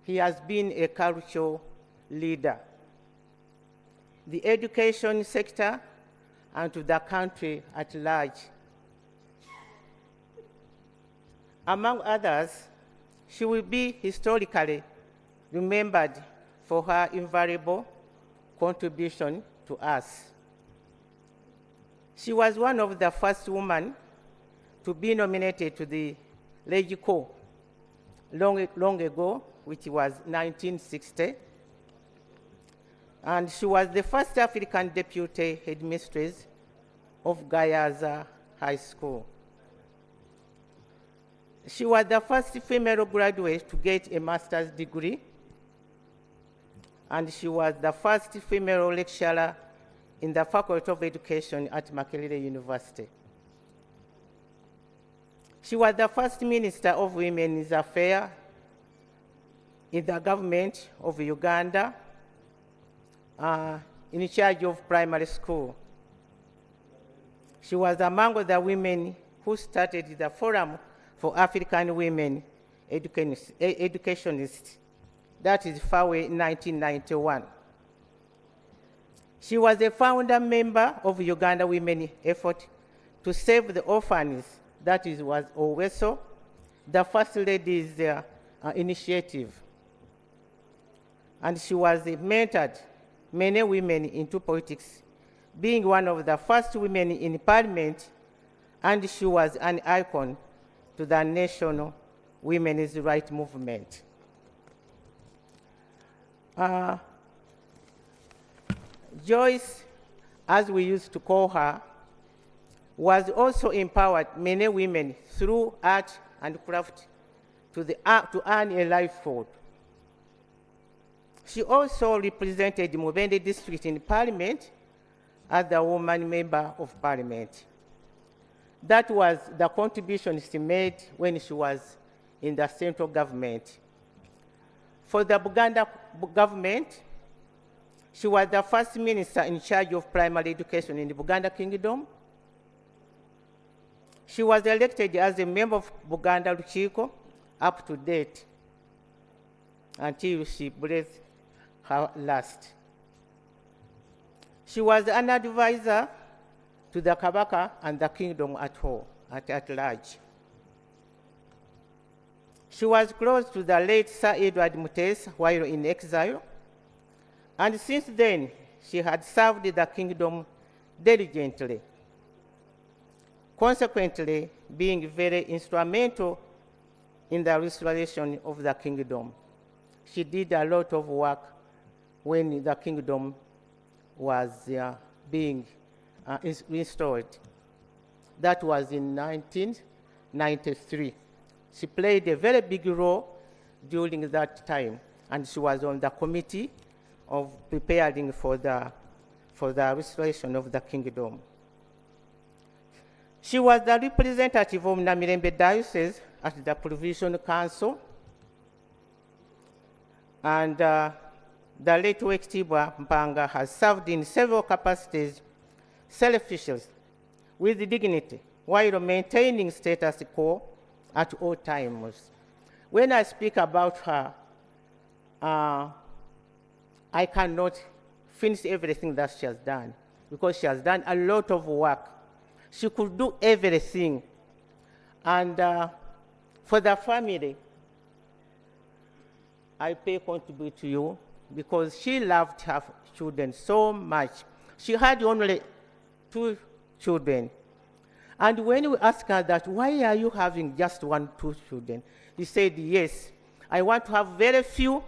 he has been a cultural leader. The education sector and to the country at large. Among others, she will be historically remembered for her invaluable contribution to us. She was one of the first women to be nominated to the LegCo long ago, which was 1960. And she was the first African deputy headmistress of Gayaza High School. She was the first female graduate to get a master's degree, and she was the first female lecturer in the Faculty of Education at Makerere University. She was the first Minister of Women's Affairs in the government of Uganda, in charge of primary school. She was among the women who started the Forum for African Women Educationists, that is FAWE in 1991. She was a founder member of Uganda Women Effort to Save the Orphans, that is was OWESO, the First Lady's initiative. And she was mentored many women into politics, being one of the first women in parliament and she was an icon to the national women's rights movement. Joyce, as we used to call her, was also empowered many women through art and craft to earn a livelihood. She also represented Mubende district in parliament as the woman member of parliament. That was the contribution she made when she was in the central government. For the Buganda government, she was the first minister in charge of primary education in the Buganda Kingdom. She was elected as a member of Buganda Lukiiko up to date until she breathed her last. She was an advisor to the Kabaka and the kingdom at large. She was close to the late Sir Edward Mutesa while in exile, and since then she had served the kingdom diligently, consequently being very instrumental in the restoration of the kingdom. She did a lot of work when the kingdom was being restored. That was in 1993. She played a very big role during that time, and she was on the committee of preparing for the restoration of the kingdom. She was the representative of Namirembe Diocese at the Provincial Council, and the late Wekitibwa Mpanga has served in several capacities, self-officials, with dignity, while maintaining status quo at all times. When I speak about her, I cannot finish everything that she has done, because she has done a lot of work. She could do everything. And for the family, I pay contribute to you, because she loved her children so much. She had only 2 children. And when we asked her that, why are you having just 2 children? She said, yes, I want to have very few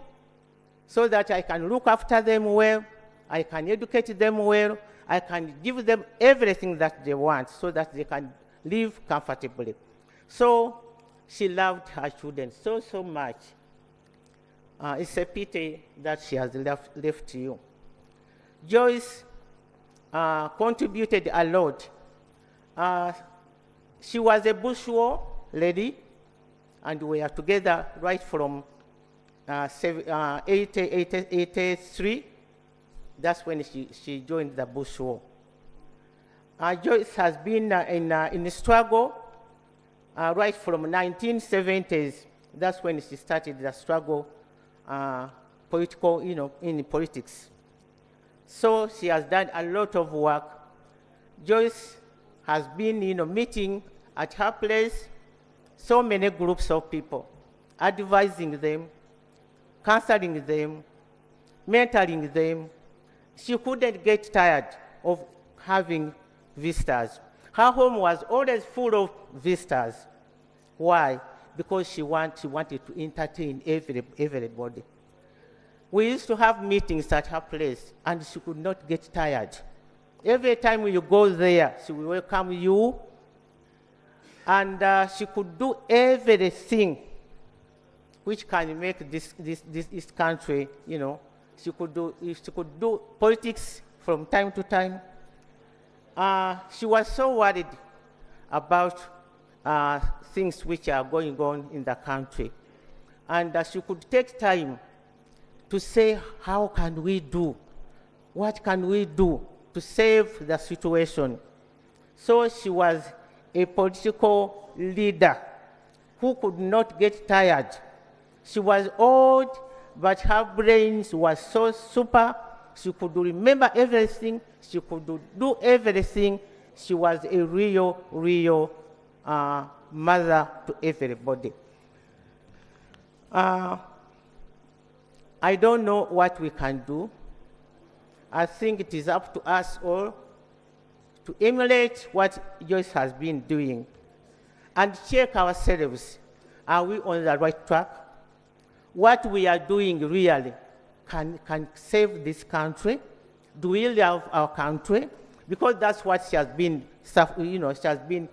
so that I can look after them well, I can educate them well, I can give them everything that they want so that they can live comfortably. So she loved her children so, so much. It's a pity that she has left you. Joyce contributed a lot. She was a bourgeois lady, and we are together right from 1883. That's when she joined the bourgeois. Joyce has been in the struggle right from 1970s. That's when she started the struggle, political, in politics. So she has done a lot of work. Joyce has been, meeting at her place so many groups of people, advising them, counseling them, mentoring them. She couldn't get tired of having visitors. Her home was always full of visitors. Why? Because she wanted to entertain everybody. We used to have meetings at her place, and she could not get tired. Every time you go there, she will welcome you, and she could do everything which can make this country, She could do politics from time to time. She was so worried about things which are going on in the country, and she could take time to say, how can we do? What can we do to save the situation? So she was a political leader who could not get tired. She was old, but her brains was so super. She could remember everything. She could do everything. She was a real mother to everybody. I don't know what we can do. I think it is up to us all to emulate what Joyce has been doing and check ourselves. Are we on the right track? What we are doing really can save this country? Do we love our country? Because that's what she has been, she has been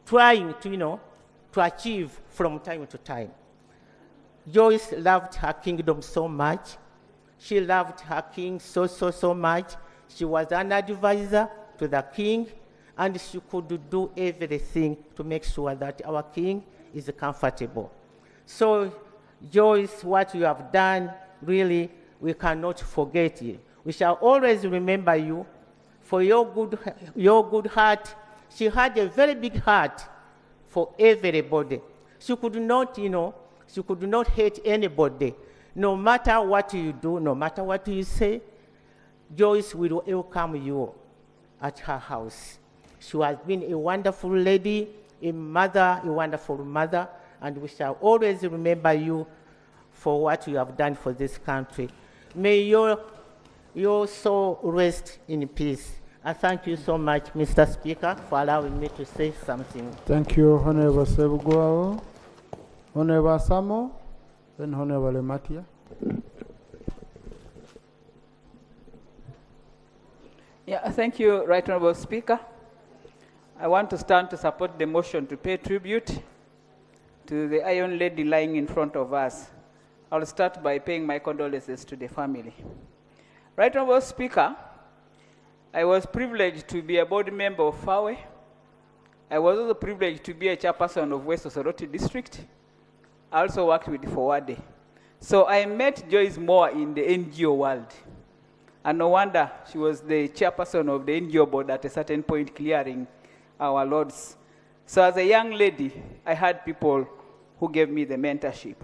trying to, to achieve from time to time. Joyce loved her kingdom so much. She loved her king so much. She was an advisor to the king, and she could do everything to make sure that our king is comfortable. So, Joyce, what you have done, really, we cannot forget it. We shall always remember you for your good heart. She had a very big heart for everybody. She could not, she could not hate anybody. No matter what you do, no matter what you say, Joyce will welcome you at her house. She has been a wonderful lady, a mother, a wonderful mother, and we shall always remember you for what you have done for this country. May your soul rest in peace. I thank you so much, Mr. Speaker, for allowing me to say something. Thank you, Honorable Sebugwao, Honorable Samo, then Honorable Matia. Yeah, thank you, Right Honorable Speaker. I want to stand to support the motion to pay tribute to the Iron Lady lying in front of us. I'll start by paying my condolences to the family. Right Honorable Speaker, I was privileged to be a board member of FAWE. I was also privileged to be a chairperson of West Osoroti District. I also worked with FOWADE. So I met Joyce more in the NGO world. And no wonder she was the chairperson of the NGO board at a certain point, clearing our loads. So as a young lady, I had people who gave me the mentorship.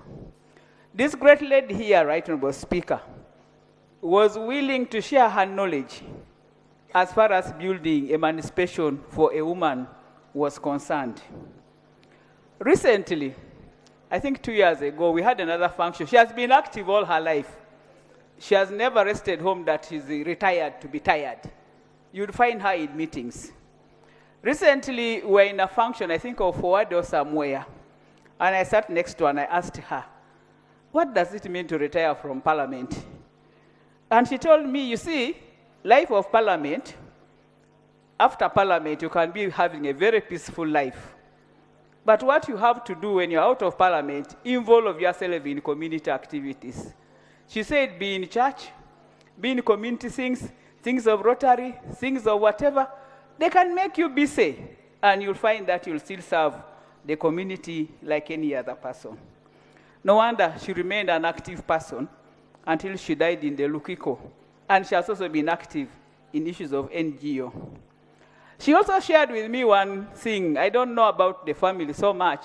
This great lady here, Right Honorable Speaker, was willing to share her knowledge as far as building emancipation for a woman was concerned. Recently, I think 2 years ago, we had another function. She has been active all her life. She has never rested home that she's retired to be tired. You'd find her in meetings. Recently, we were in a function, I think of FOWADE or somewhere, and I sat next to her and I asked her, what does it mean to retire from Parliament? And she told me, you see, life of Parliament, after Parliament, you can be having a very peaceful life. But what you have to do when you're out of Parliament, involve yourself in community activities. She said, be in church, be in community things, things of Rotary, things of whatever. They can make you busy, and you'll find that you'll still serve the community like any other person. No wonder she remained an active person until she died in the Lukiko. And she has also been active in issues of NGO. She also shared with me one thing. I don't know about the family so much,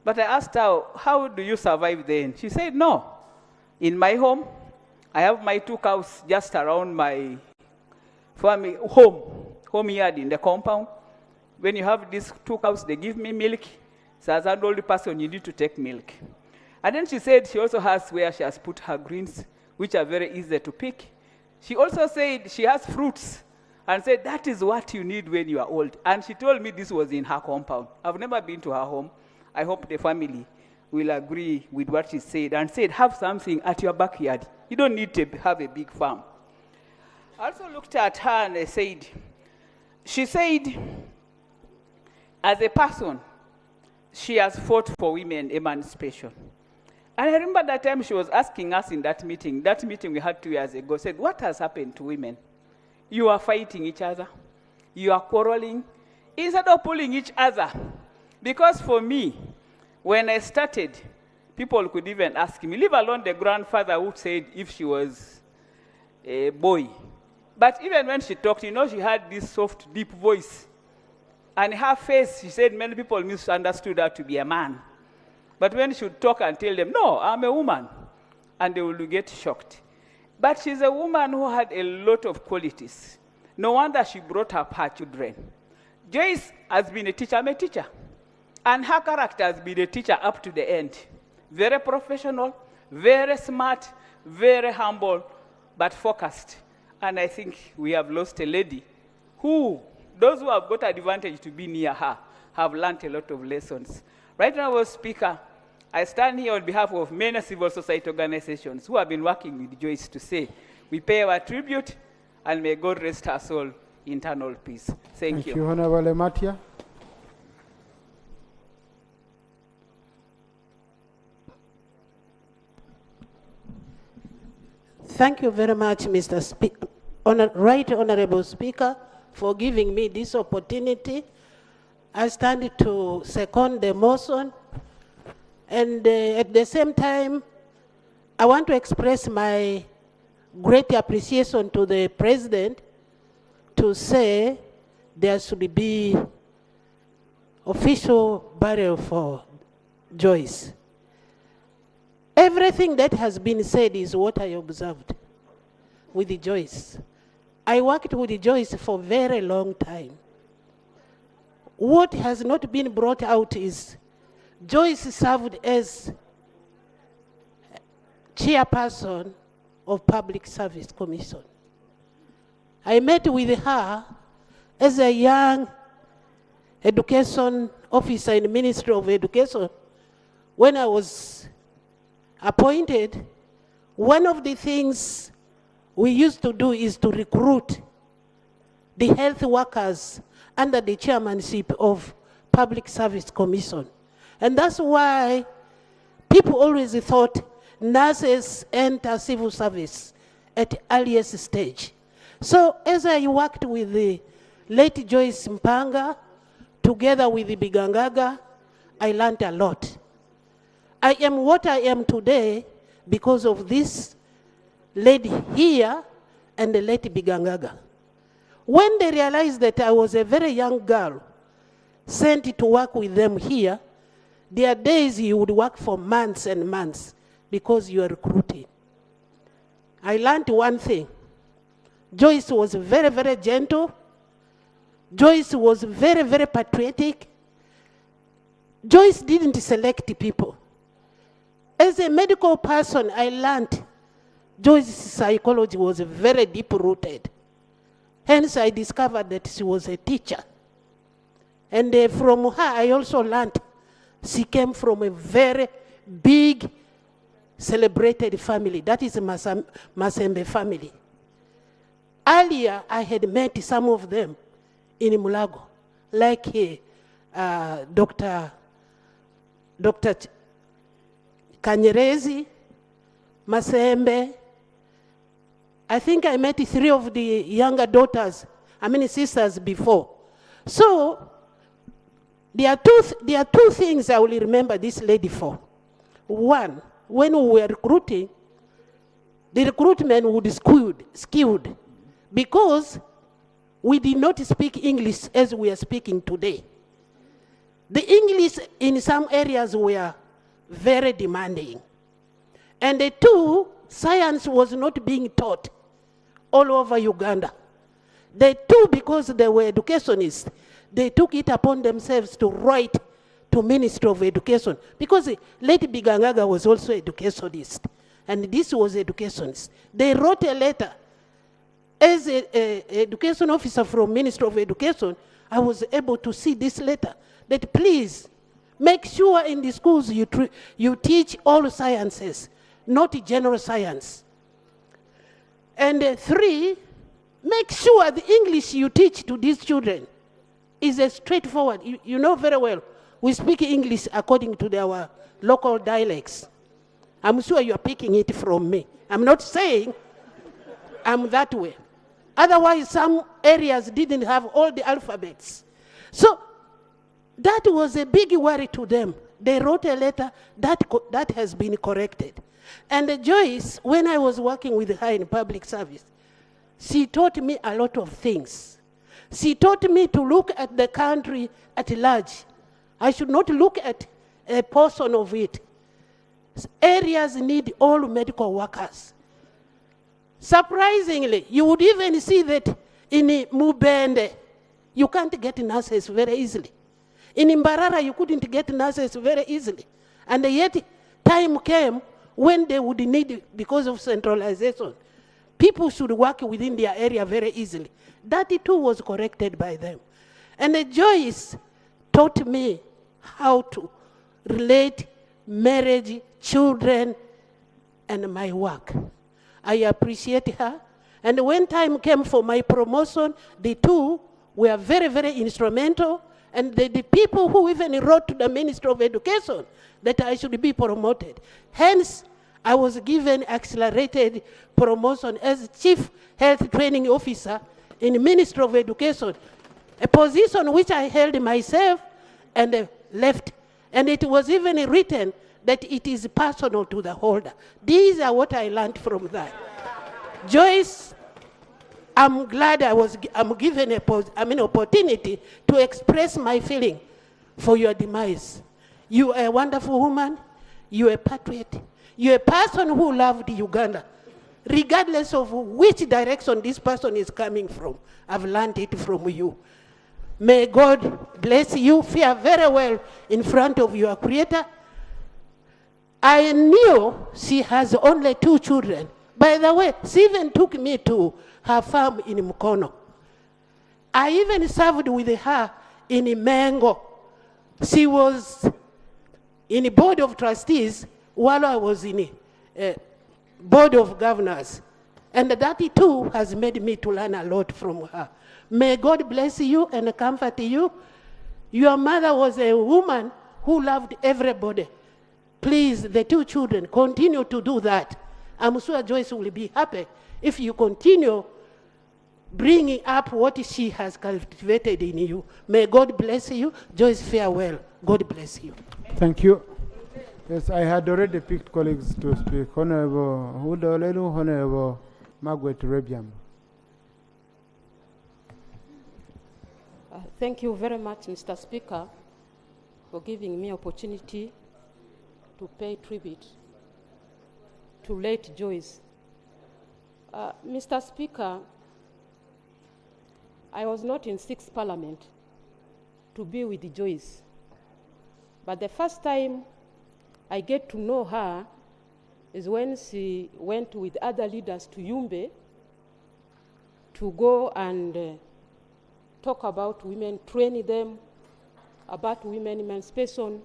but I asked her, how do you survive then? She said, no. In my home, I have my 2 cows just around my family home yard in the compound. When you have these 2 cows, they give me milk. So as an old person, you need to take milk. And then she said she also has where she has put her greens, which are very easy to pick. She also said she has fruits and said that is what you need when you are old. And she told me this was in her compound. I've never been to her home. I hope the family will agree with what she said and said have something at your backyard. You don't need to have a big farm. I also looked at her and I said, she said, as a person, she has fought for women emancipation. And I remember that time she was asking us in that meeting we had 2 years ago, said, what has happened to women? You are fighting each other. You are quarreling. Instead of pulling each other. Because for me, when I started, people could even ask me, leave alone the grandfather who said if she was a boy. But even when she talked, she had this soft, deep voice. And her face, she said many people misunderstood her to be a man. But when she would talk and tell them, no, I'm a woman, and they will get shocked. But she's a woman who had a lot of qualities. No wonder she brought up her children. Joyce has been a teacher. I'm a teacher. And her character has been a teacher up to the end. Very professional, very smart, very humble, but focused. And I think we have lost a lady who, those who have got advantage to be near her, have learnt a lot of lessons. Right Honourable Speaker, I stand here on behalf of many civil society organizations who have been working with Joyce to say, we pay our tribute and may God rest her soul in eternal peace. Thank you. Thank you, Honourable Matia. Thank you very much, Mr. Speaker, Right Honourable Speaker, for giving me this opportunity. I stand to second the motion, and at the same time, I want to express my great appreciation to the President to say there should be official burial for Joyce. Everything that has been said is what I observed with Joyce. I worked with Joyce for a very long time. What has not been brought out is Joyce served as chairperson of Public Service Commission. I met with her as a young education officer in the Ministry of Education. When I was appointed, one of the things we used to do is to recruit the health workers under the chairmanship of Public Service Commission. And that's why people always thought nurses enter civil service at the earliest stage. So as I worked with the late Joyce Mpanga, together with the Bigangaga, I learned a lot. I am what I am today because of this lady here and the late Bigangaga. When they realized that I was a very young girl sent to work with them here, there are days you would work for months and months because you are recruiting. I learned one thing. Joyce was very, very gentle. Joyce was very, very patriotic. Joyce didn't select people. As a medical person, I learned Joyce's psychology was very deep-rooted. Hence, I discovered that she was a teacher. And from her, I also learned she came from a very big, celebrated family. That is Masembe family. Earlier, I had met some of them in Mulago, like Dr. Kanyerezi, Masembe. I think I met 3 of the younger daughters, sisters before. So, there are two things I will remember this lady for. One, when we were recruiting, the recruitment would be skewed because we did not speak English as we are speaking today. The English in some areas were very demanding. And the two, science was not being taught all over Uganda. The two, because they were educationists, they took it upon themselves to write to Ministry of Education, because late Bigangaga was also educationist, and this was educationist. They wrote a letter. As an education officer from Ministry of Education, I was able to see this letter, that please make sure in the schools you teach all sciences, not general science. And 3, make sure the English you teach to these children is a straightforward. You know very well, we speak English according to our local dialects. I'm sure you're picking it from me. I'm not saying I'm that way. Otherwise, some areas didn't have all the alphabets. So that was a big worry to them. They wrote a letter that has been corrected. And Joyce, when I was working with her in public service, she taught me a lot of things. She taught me to look at the country at large. I should not look at a portion of it. Areas need all medical workers. Surprisingly, you would even see that in Mubende, you can't get nurses very easily. In Mbarara, you couldn't get nurses very easily. And yet, time came when they would need, because of centralization, people should work within their area very easily. That too was corrected by them. And Joyce taught me how to relate marriage, children, and my work. I appreciate her. And when time came for my promotion, the two were very, very instrumental. And the people who even wrote to the Ministry of Education that I should be promoted. Hence, I was given accelerated promotion as Chief Health Training Officer in the Ministry of Education, a position which I held myself and left. And it was even written that it is personal to the holder. These are what I learned from that. Joyce, I'm glad I'm given an opportunity to express my feeling for your demise. You are a wonderful woman. You are a patriot. You're a person who loved Uganda. Regardless of which direction this person is coming from, I've learned it from you. May God bless you. Fare very well in front of your Creator. I knew she has only 2 children. By the way, she even took me to her farm in Mukono. I even served with her in Mango. She was in the board of trustees while I was in the board of governors. And that too has made me to learn a lot from her. May God bless you and comfort you. Your mother was a woman who loved everybody. Please, the 2 children, continue to do that. I'm sure Joyce will be happy if you continue bringing up what she has cultivated in you. May God bless you. Joyce, farewell. God bless you. Thank you. Yes, I had already picked colleagues to speak. Honorable Hudolelu, Honorable Margaret Rebiam. Thank you very much, Mr. Speaker, for giving me opportunity to pay tribute to late Joyce. Mr. Speaker, I was not in 6th Parliament to be with Joyce, but the first time I get to know her is when she went with other leaders to Yumbe to go and talk about women, train them about women emancipation,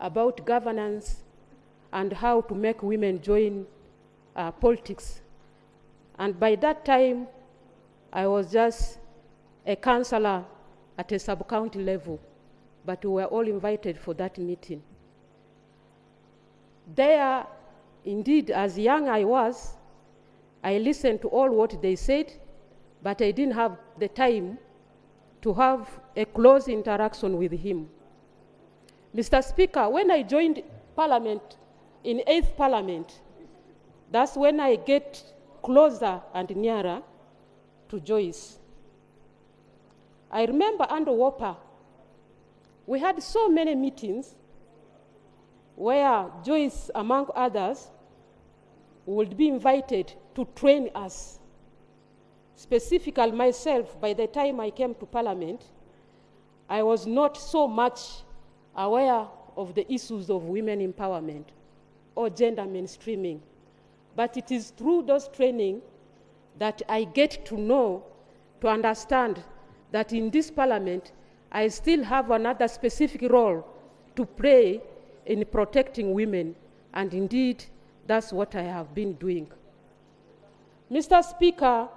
about governance, and how to make women join politics. And by that time, I was just a councillor at a sub-county level, but we were all invited for that meeting. There, indeed, as young I was, I listened to all what they said, but I didn't have the time to have a close interaction with him. Mr. Speaker, when I joined Parliament in 8th Parliament, that's when I get closer and nearer to Joyce. I remember under Whopper, we had so many meetings where Joyce, among others, would be invited to train us. Specifically myself, by the time I came to Parliament, I was not so much aware of the issues of women empowerment or gender mainstreaming. But it is through those training that I get to know, to understand that in this Parliament, I still have another specific role to play in protecting women, and indeed, that's what I have been doing. Mr. Speaker,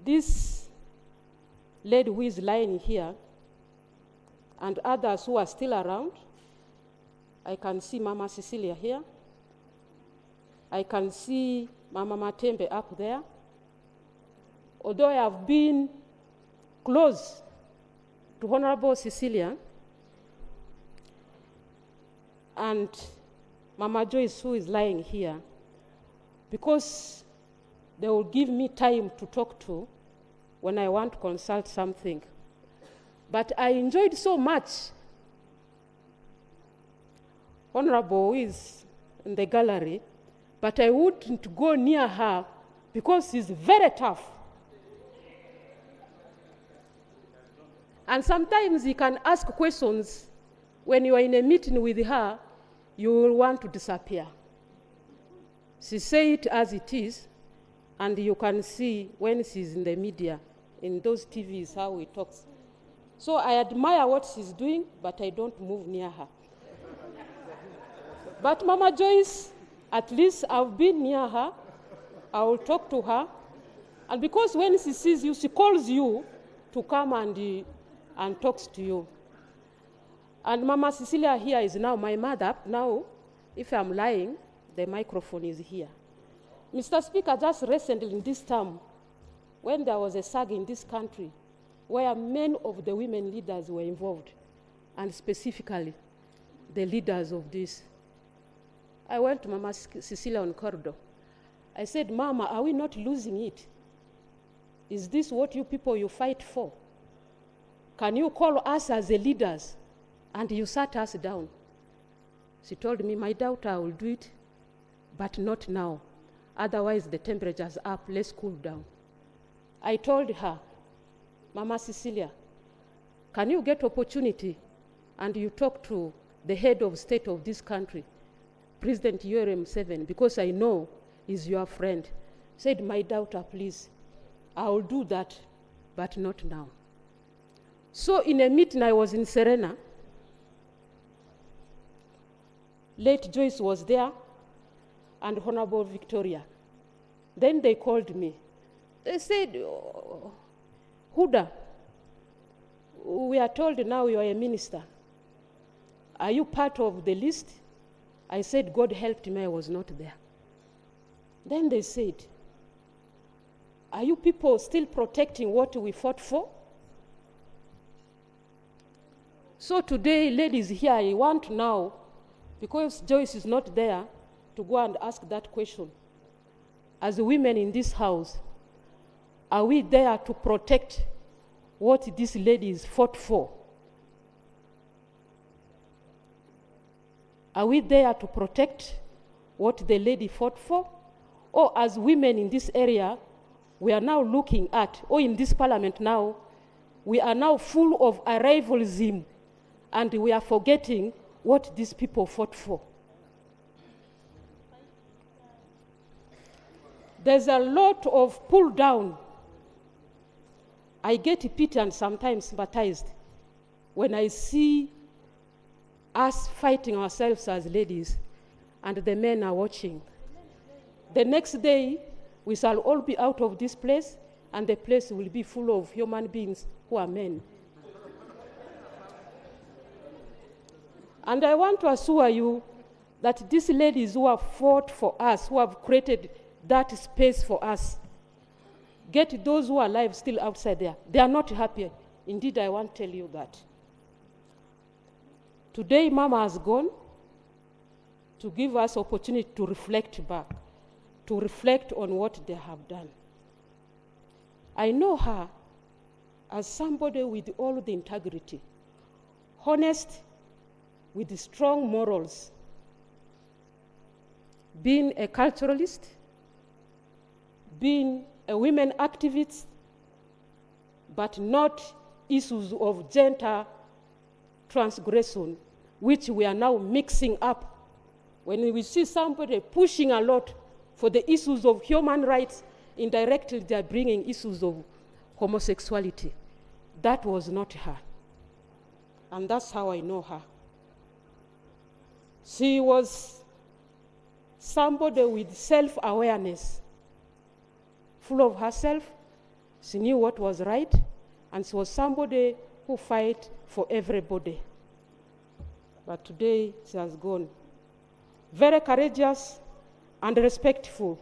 this lady who is lying here, and others who are still around, I can see Mama Cecilia here. I can see Mama Matembe up there. Although I have been close to Honorable Cecilia, and Mama Joyce, who is lying here, because they will give me time to talk to when I want to consult something. But I enjoyed so much. Honorable is in the gallery, but I wouldn't go near her because she's very tough. And sometimes you can ask questions when you are in a meeting with her, you will want to disappear. She say it as it is, and you can see when she's in the media, in those TVs, how he talks. So I admire what she's doing, but I don't move near her. But Mama Joyce, at least I've been near her. I will talk to her. And because when she sees you, she calls you to come and talks to you. And Mama Cecilia here is now my mother. Now, if I'm lying, the microphone is here. Mr. Speaker, just recently in this term, when there was a SAG in this country, where many of the women leaders were involved, and specifically the leaders of this, I went to Mama Cecilia on corridor. I said, Mama, are we not losing it? Is this what you people you fight for? Can you call us as the leaders? And you sat us down. She told me, my daughter, I will do it, but not now. Otherwise, the temperature's up, let's cool down. I told her, Mama Cecilia, can you get opportunity and you talk to the head of state of this country, President Yoweri Museveni, because I know he's your friend. Said, my daughter, please, I will do that, but not now. So in a meeting, I was in Serena. Late Joyce was there, and Honorable Victoria. Then they called me. They said, oh, Huda, we are told now you are a minister. Are you part of the list? I said, God helped me, I was not there. Then they said, are you people still protecting what we fought for? So today, ladies here, I want now, because Joyce is not there, to go and ask that question. As women in this house, are we there to protect what these ladies fought for? Are we there to protect what the lady fought for? Or as women in this area, we are now looking at, or in this parliament now, we are now full of arrivalism, and we are forgetting what these people fought for. There's a lot of pull down. I get pity and sometimes sympathized when I see us fighting ourselves as ladies and the men are watching. The next day, we shall all be out of this place and the place will be full of human beings who are men. And I want to assure you that these ladies who have fought for us, who have created that space for us, get those who are alive still outside there. They are not happy. Indeed, I want to tell you that. Today, Mama has gone to give us opportunity to reflect back, to reflect on what they have done. I know her as somebody with all the integrity, honest, with strong morals, being a culturalist, being a women activist, but not issues of gender transgression, which we are now mixing up. When we see somebody pushing a lot for the issues of human rights, indirectly they are bringing issues of homosexuality. That was not her. And that's how I know her. She was somebody with self-awareness, full of herself. She knew what was right, and she was somebody who fight for everybody. But today, she has gone. Very courageous and respectful.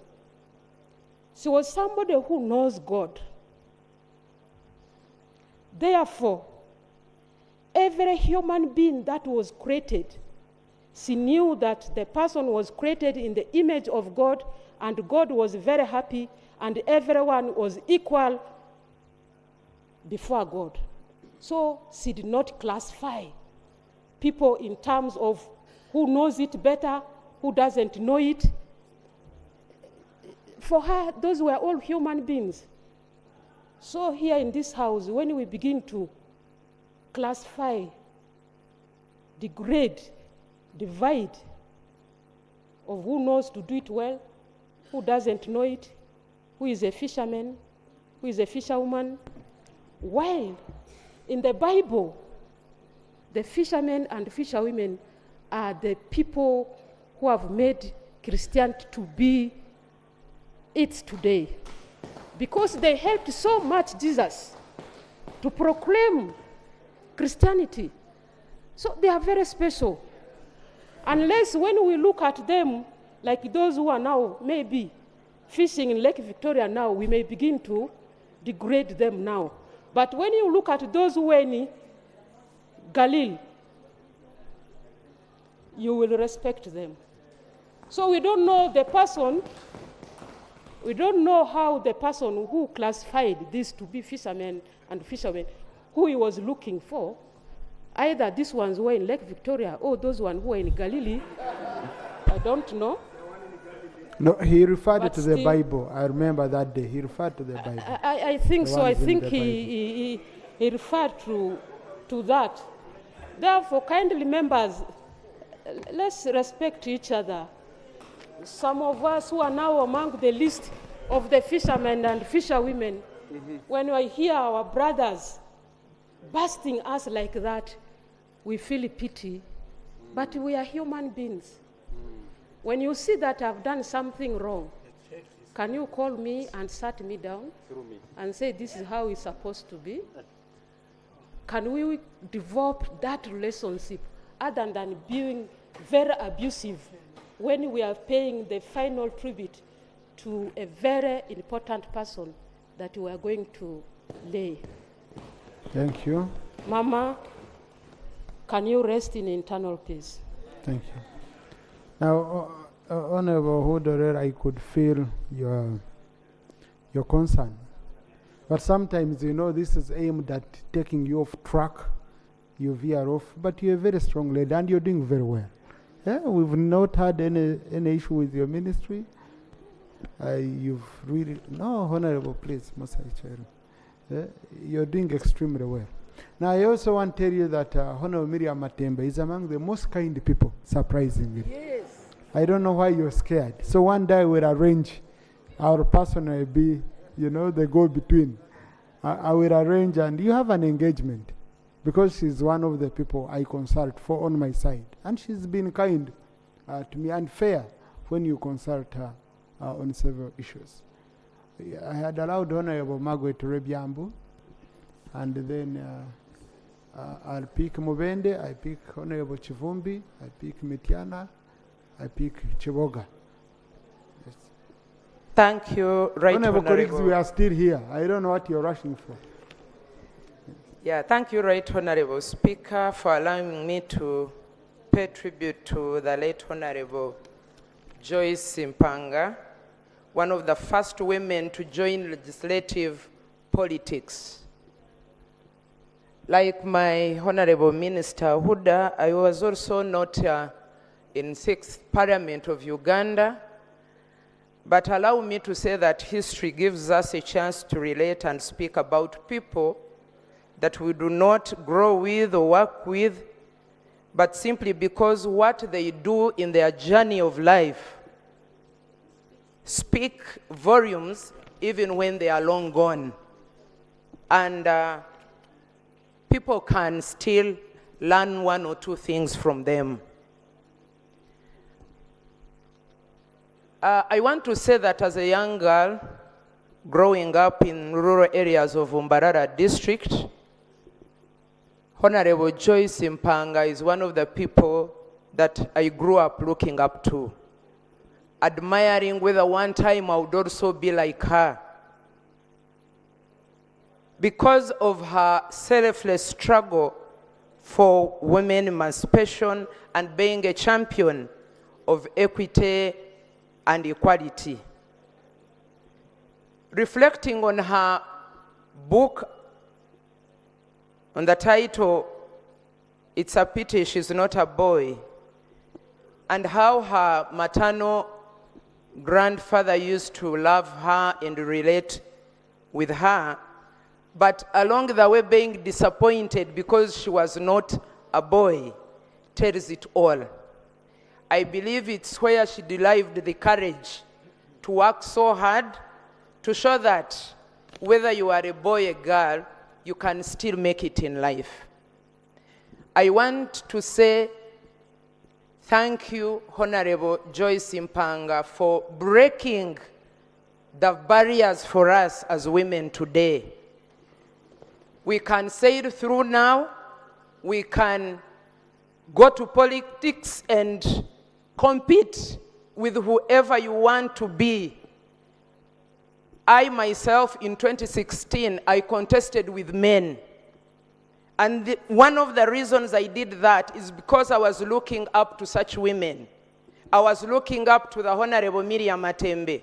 She was somebody who knows God. Therefore, every human being that was created, she knew that the person was created in the image of God, and God was very happy, and everyone was equal before God. So she did not classify people in terms of who knows it better, who doesn't know it. For her, those were all human beings. So here in this house, when we begin to classify, degrade, divide of who knows to do it well who doesn't know it, who is a fisherman, who is a fisherwoman. While in the Bible, the fishermen and fisherwomen are the people who have made Christianity to be it today. Because they helped so much Jesus to proclaim Christianity. So they are very special. Unless when we look at them, like those who are now maybe fishing in Lake Victoria now, we may begin to degrade them now. But when you look at those who were in Galilee, you will respect them. So we don't know the person, we don't know how the person who classified these to be fishermen and fishermen, who he was looking for. Either these ones were in Lake Victoria or those ones who were in Galilee. I don't know. No, he referred But to the still- Bible. I remember that day. He referred to the Bible. I think The so. I ones in think the he referred to that. Therefore, kindly members, let's respect each other. Some of us who are now among the list of the fishermen and fisherwomen, when I hear our brothers busting us like that, we feel pity. But we are human beings. When you see that I've done something wrong, can you call me and sat me down and say this is how it's supposed to be? Can we develop that relationship other than being very abusive when we are paying the final tribute to a very important person that we are going to lay? Thank you. Mama, can you rest in internal peace? Thank you. Now, Honorable Hodorer, I could feel your concern. But sometimes, you know, this is aimed at taking you off track. You veer off, but you're a very strong lady and you're doing very well. Yeah, we've not had any issue with your ministry. You've really, no, Honorable, please, Masa Ichero. Yeah, you're doing extremely well. Now, I also want to tell you that Honorable Miriam Matembe is among the most kind people, surprisingly. Yes. I don't know why you're scared. So one day we'll arrange, our person will be, you know, the go-between. I will arrange and you have an engagement because she's one of the people I consult for on my side. And she's been kind to me and fair when you consult her on several issues. I had allowed Honorable Margaret Rebiambu, and then I'll pick Mubende, I pick Honorable Chivumbi, I pick Mitiana, I pick Chiboga. Yes. Thank you, Right Honorable colleagues, Honorable. we are still here. I don't know what you're rushing for. Yeah, thank you, Right Honorable Speaker, for allowing me to pay tribute to the late Honorable Joyce Simpanga, one of the first women to join legislative politics. Like my Honorable Minister Huda, I was also not in 6th Parliament of Uganda, but allow me to say that history gives us a chance to relate and speak about people that we do not grow with or work with, but simply because what they do in their journey of life speak volumes even when they are long gone. And people can still learn one or two things from them. I want to say that as a young girl growing up in rural areas of Umbarara district, Honorable Joyce Simpanga is one of the people that I grew up looking up to, admiring whether one time I would also be like her. Because of her selfless struggle for women emancipation and being a champion of equity and equality. Reflecting on her book, on the title, It's a Pity She's Not a Boy, and how her maternal grandfather used to love her and relate with her, but along the way being disappointed because she was not a boy, tells it all. I believe it's where she derived the courage to work so hard to show that whether you are a boy or a girl, you can still make it in life. I want to say thank you, Honorable Joyce Mpanga, for breaking the barriers for us as women today. We can sail through now. We can go to politics and compete with whoever you want to be. I myself, in 2016, I contested with men. And one of the reasons I did that is because I was looking up to such women. I was looking up to the Honorable Miriam Matembe.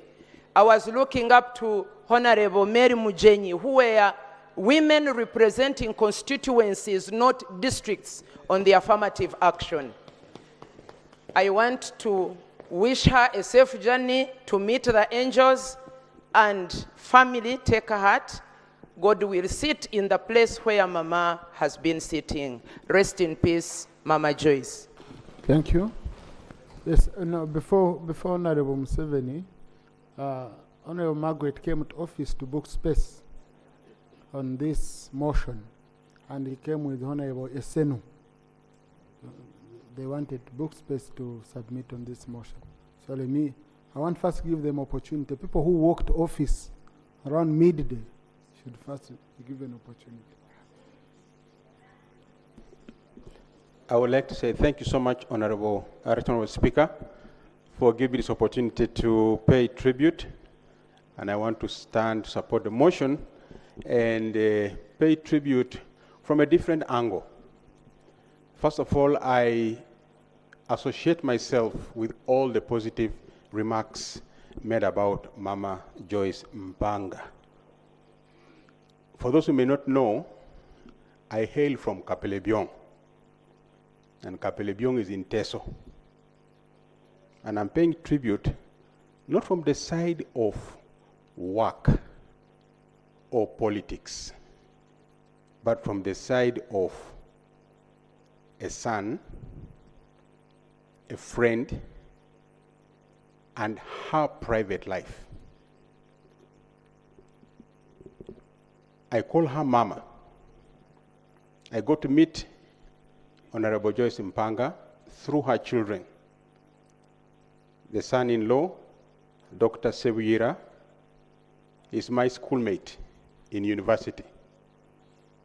I was looking up to Honorable Mary Mujenyi, who were women representing constituencies, not districts, on the affirmative action. I want to wish her a safe journey to meet the angels, and family, take a heart. God will sit in the place where Mama has been sitting. Rest in peace, Mama Joyce. Thank you. Yes, no, before Honorable Museveni, Honorable Margaret came to office to book space on this motion, and he came with Honorable Esenu. They wanted book space to submit on this motion. So I want first to give them opportunity. People who walked office around midday should first be given opportunity. I would like to say thank you so much, Honorable Speaker, for giving this opportunity to pay tribute. And I want to stand to support the motion and pay tribute from a different angle. First of all, I associate myself with all the positive remarks made about Mama Joyce Mpanga. For those who may not know, I hail from Kapelebyong, and Kapelebyong is in Teso. And I'm paying tribute not from the side of work or politics, but from the side of a son, a friend, and her private life. I call her Mama. I got to meet Honorable Joyce Mpanga through her children. The son-in-law, Dr. Sebuyira, is my schoolmate in university.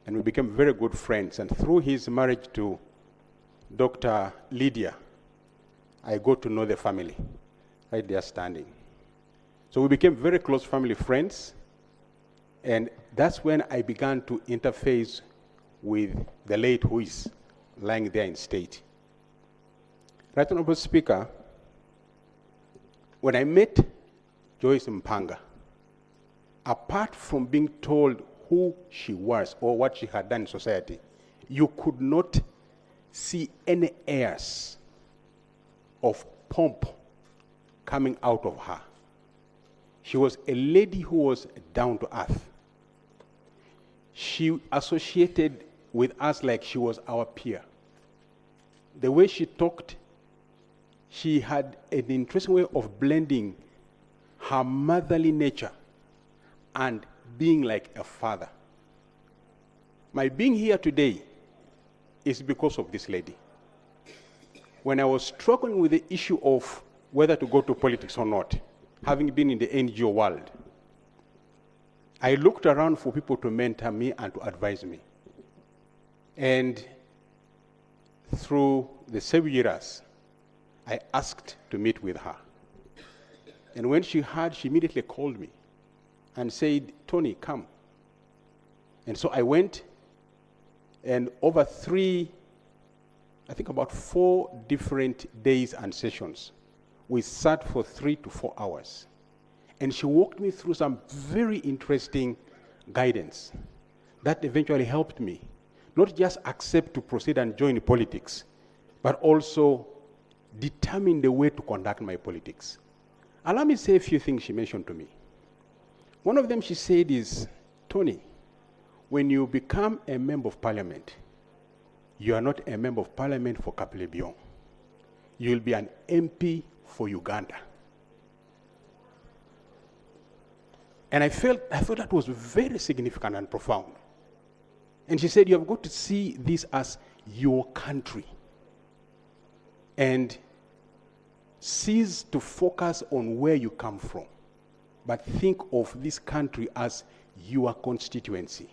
And we became very good friends. And through his marriage to Dr. Lydia, I got to know the family, right there standing. So we became very close family friends. And that's when I began to interface with the late who is lying there in state. Right Honorable Speaker, when I met Joyce Mpanga, apart from being told who she was or what she had done in society, you could not see any airs of pomp coming out of her. She was a lady who was down to earth. She associated with us like she was our peer. The way she talked, she had an interesting way of blending her motherly nature and being like a father. My being here today is because of this lady. When I was struggling with the issue of whether to go to politics or not, having been in the NGO world, I looked around for people to mentor me and to advise me. And through the 7 years, I asked to meet with her. And when she heard, she immediately called me and said, Tony, come. And so I went, and over about 4 different days and sessions, we sat for 3 to 4 hours. And she walked me through some very interesting guidance that eventually helped me not just accept to proceed and join politics, but also determine the way to conduct my politics. Allow me to say a few things she mentioned to me. One of them she said is, Tony, when you become a member of parliament, you are not a member of parliament for Kapelebyong. You will be an MP for Uganda. And I thought that was very significant and profound. And she said, you have got to see this as your country. And cease to focus on where you come from, but think of this country as your constituency.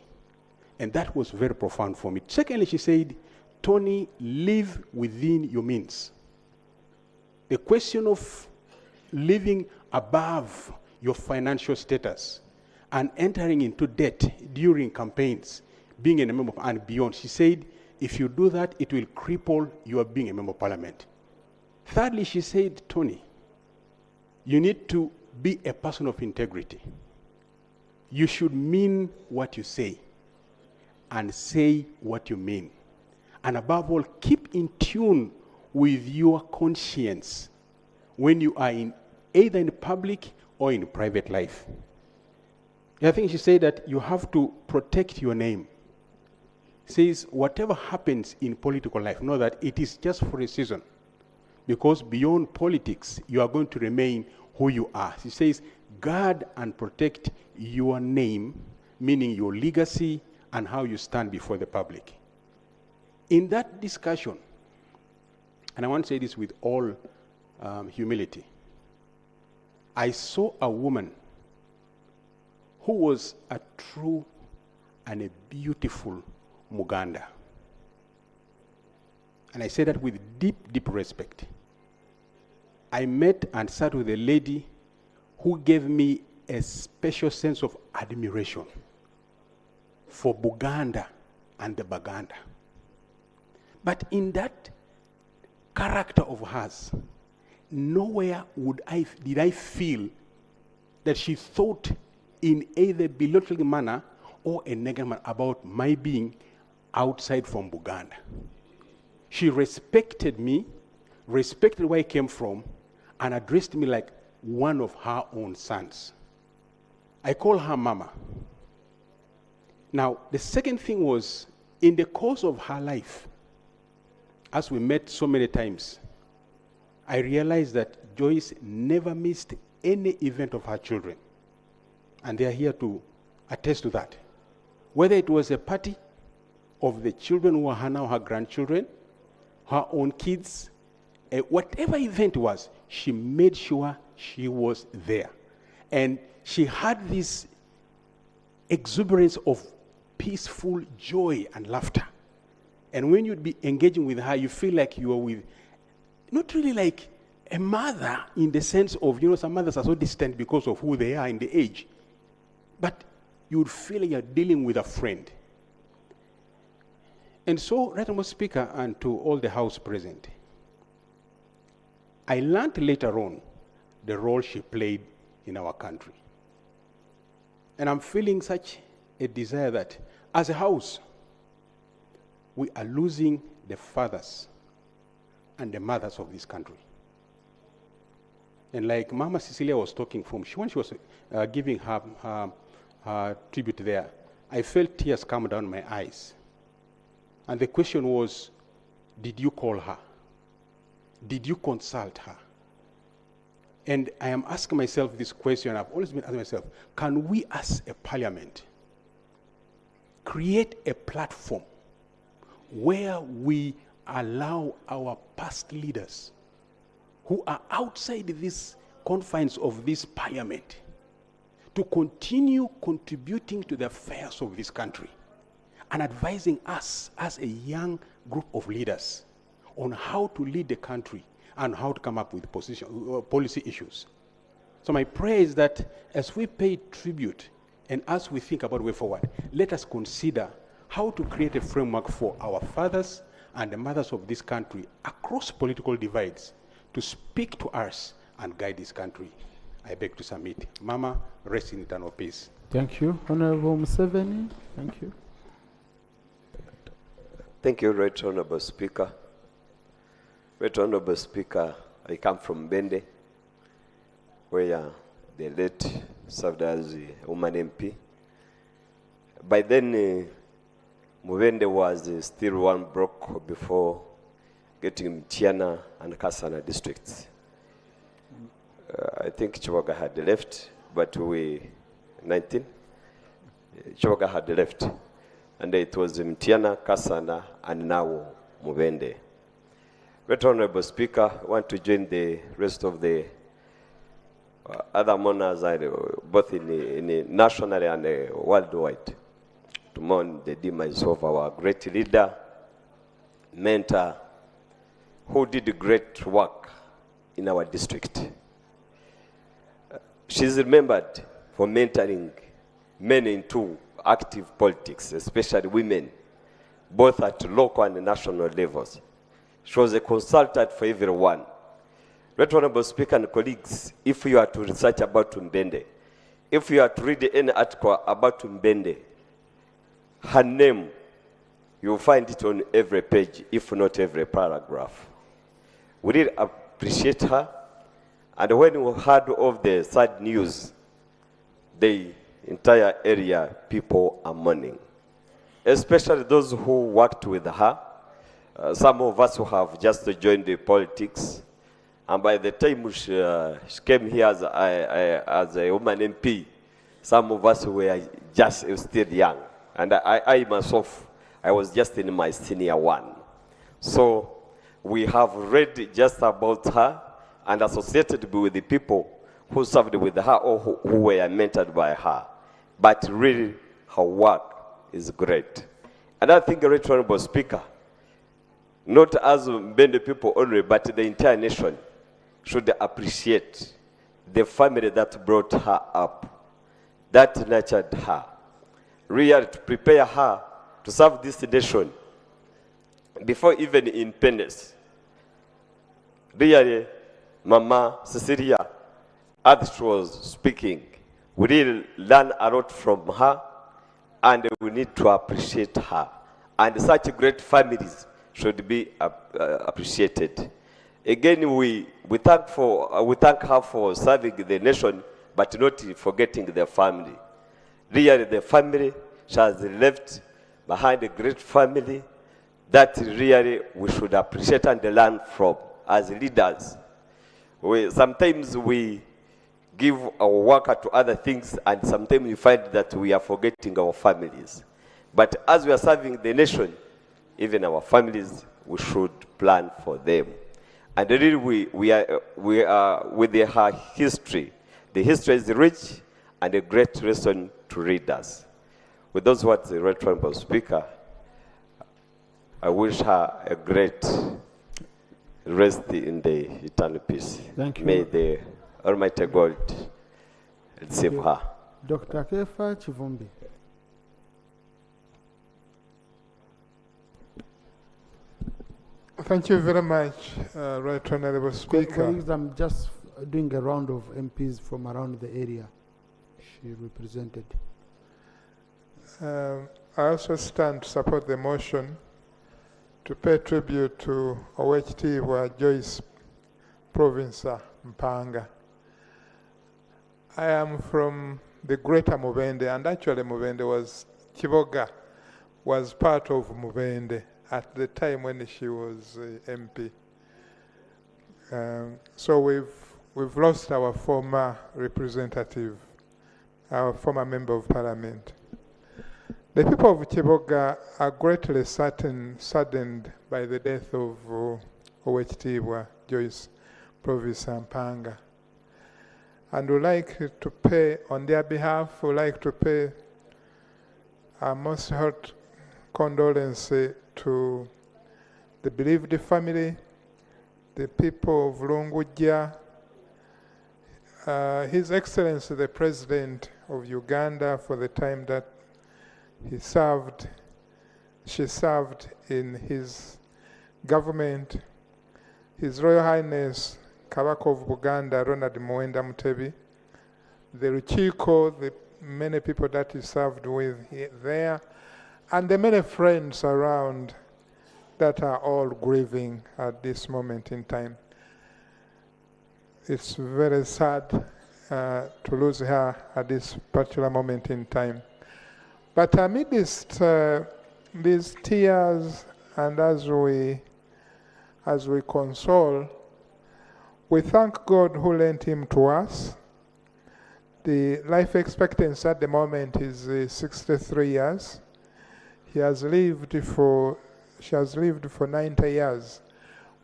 And that was very profound for me. Secondly, she said, Tony, live within your means. The question of living above your financial status and entering into debt during campaigns, being a member and beyond, she said, if you do that, it will cripple your being a member of parliament. Thirdly, she said, Tony, you need to be a person of integrity. You should mean what you say and say what you mean. And above all, keep in tune with your conscience when you are either in public or in private life. I think she said that you have to protect your name. Says, whatever happens in political life, know that it is just for a season. Because beyond politics, you are going to remain who you are. She says, guard and protect your name, meaning your legacy and how you stand before the public. In that discussion, and I want to say this with all humility, I saw a woman who was a true and a beautiful Muganda. And I say that with deep, deep respect. I met and sat with a lady who gave me a special sense of admiration for Buganda and the Baganda. But in that character of hers, nowhere did I feel that she thought in either belittling manner or a negative manner about my being outside from Buganda. She respected me, respected where I came from, and addressed me like one of her own sons. I call her Mama. Now, the second thing was, in the course of her life, as we met so many times, I realized that Joyce never missed any event of her children. And they are here to attest to that. Whether it was a party of the children who are now her grandchildren, her own kids, whatever event was, she made sure she was there. And she had this exuberance of peaceful joy and laughter. And when you'd be engaging with her, you feel like you are with, not really like a mother in the sense of, some mothers are so distant because of who they are in the age. But you'd feel like you're dealing with a friend. And so, Right Honourable Speaker, and to all the House present, I learned later on the role she played in our country. And I'm feeling such a desire that, as a House, we are losing the fathers and the mothers of this country. And like Mama Cecilia was talking from, when she was giving her tribute there, I felt tears come down my eyes. And the question was, did you call her? Did you consult her? And I am asking myself this question, I've always been asking myself, can we as a parliament create a platform where we allow our past leaders who are outside these confines of this parliament to continue contributing to the affairs of this country and advising us as a young group of leaders on how to lead the country and how to come up with policy issues. So my prayer is that as we pay tribute and as we think about the way forward, let us consider how to create a framework for our fathers and the mothers of this country across political divides to speak to us and guide this country. I beg to submit. Mama, rest in eternal peace. Thank you. Honorable Museveni. Thank you. Thank you, Right Honourable Speaker. Right Honourable Speaker, I come from Bende, where the late served as a woman MP. By then, Mubende was still one block before getting Mtiana and Kasana districts. I think Chiwaga had left, but we 19, Chiboga had left. And it was Mtiana, Kasana, and now Mubende. Very Honorable Speaker, I want to join the rest of the other mourners, both in nationally and worldwide, to mourn the demise of our great leader, mentor, who did great work in our district. She's remembered for mentoring men into active politics, especially women, both at local and national levels. She was a consultant for everyone. Right Honorable Speaker and colleagues, if you are to research about Mbende, if you are to read any article about Mbende, her name, you'll find it on every page, if not every paragraph. We really appreciate her. And when we heard of the sad news, the entire area, people are mourning. Especially those who worked with her. Some of us who have just joined the politics. And by the time she came here as a woman MP, some of us were just still young. And I myself, I was just in my senior one. So we have read just about her and associated with the people who served with her or who were mentored by her. But really, her work is great. And I think, Right Honorable Speaker, not as Mbende people only, but the entire nation should appreciate the family that brought her up, that nurtured her, really to prepare her to serve this nation before even independence. Really, Mama Cecilia, as she was speaking, we really learn a lot from her, and we need to appreciate her. And such great families should be appreciated. Again, we thank her for serving the nation, but not forgetting the family. Really, the family, she has left behind a great family that really we should appreciate and learn from as leaders. Sometimes we give our work to other things, and sometimes we find that we are forgetting our families. But as we are serving the nation, even our families, we should plan for them. And really, we are with her history. The history is rich and a great lesson to readers. With those words, the Right Honorable Speaker, I wish her a great rest in the eternal peace. Thank you. May the Almighty God receive her. Dr. Kefa Chivumbi. Thank you very much, Right Honorable Speaker. Colleagues, I'm just doing a round of MPs from around the area she represented. I also stand to support the motion to pay tribute to OHT Joyce Province Mpanga. I am from the greater Mubende, and actually Chiboga was part of Mubende at the time when she was MP. So we've lost our former representative, our former member of parliament. The people of Chiboga are greatly saddened by the death of OHT Joyce Province Mpanga. And would like to pay, on their behalf, would like to pay our most heart condolences to the bereaved family, the people of Lunguja, His Excellency the President of Uganda for the time that she served in his government, His Royal Highness Kabaka of Buganda, Ronald Muwenda Mutebi, the Ruchiko, the many people that he served with there, and the many friends around that are all grieving at this moment in time. It's very sad to lose her at this particular moment in time. But amidst these tears, and as we console, we thank God who lent him to us The life expectancy at the moment is 63 years. She has lived for 90 years.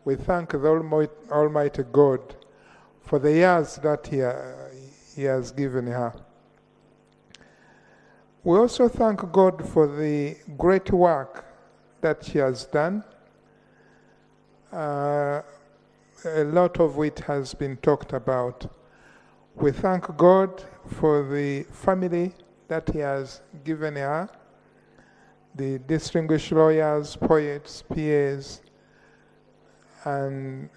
We thank the Almighty God for the years that He has given her. We also thank God for the great work that she has done. A lot of it has been talked about. We thank God for the family that He has given her, the distinguished lawyers, poets, PAs, and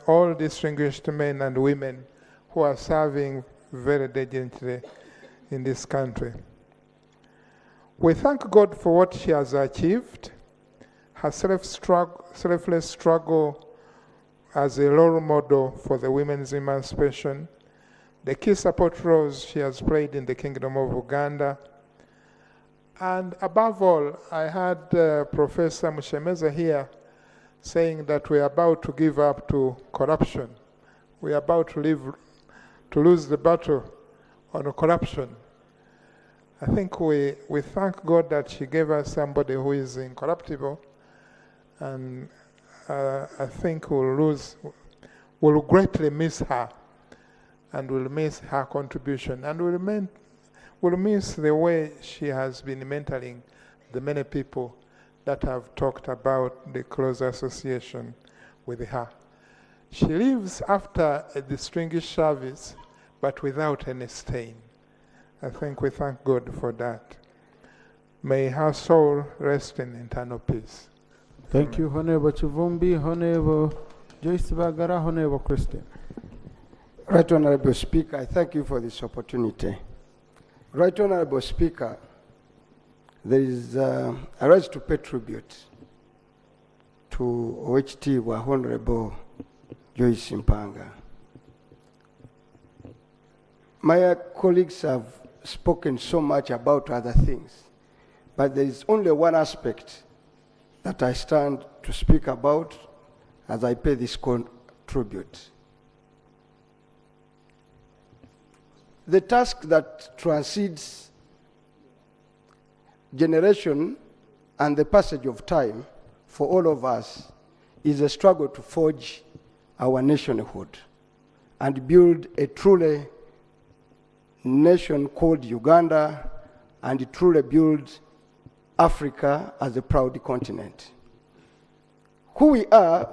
all distinguished men and women who are serving very diligently in this country. We thank God for what she has achieved, her selfless struggle as a role model for the women's emancipation, the key support roles she has played in the Kingdom of Uganda, and above all, I had Professor Mushemeza here saying that we are about to give up to corruption. We are about to lose the battle on corruption. I think we thank God that she gave us somebody who is incorruptible, and I think we'll greatly miss her, and we'll miss her contribution, and we'll miss the way she has been mentoring the many people that have talked about the close association with her. She lives after a distinguished service, but without any stain. I think we thank God for that. May her soul rest in eternal peace. Thank you, Honorable Chivumbi, Honorable Joyce Bagara, Honorable Christian. Right Honorable Speaker, I thank you for this opportunity. Right Honorable Speaker, there is a right to pay tribute to OHT wa Honorable Joyce Mpanga. My colleagues have spoken so much about other things, but there is only one aspect that I stand to speak about as I pay this tribute. The task that transcends generation and the passage of time for all of us is a struggle to forge our nationhood and build a truly nation called Uganda and truly build Africa as a proud continent. Who we are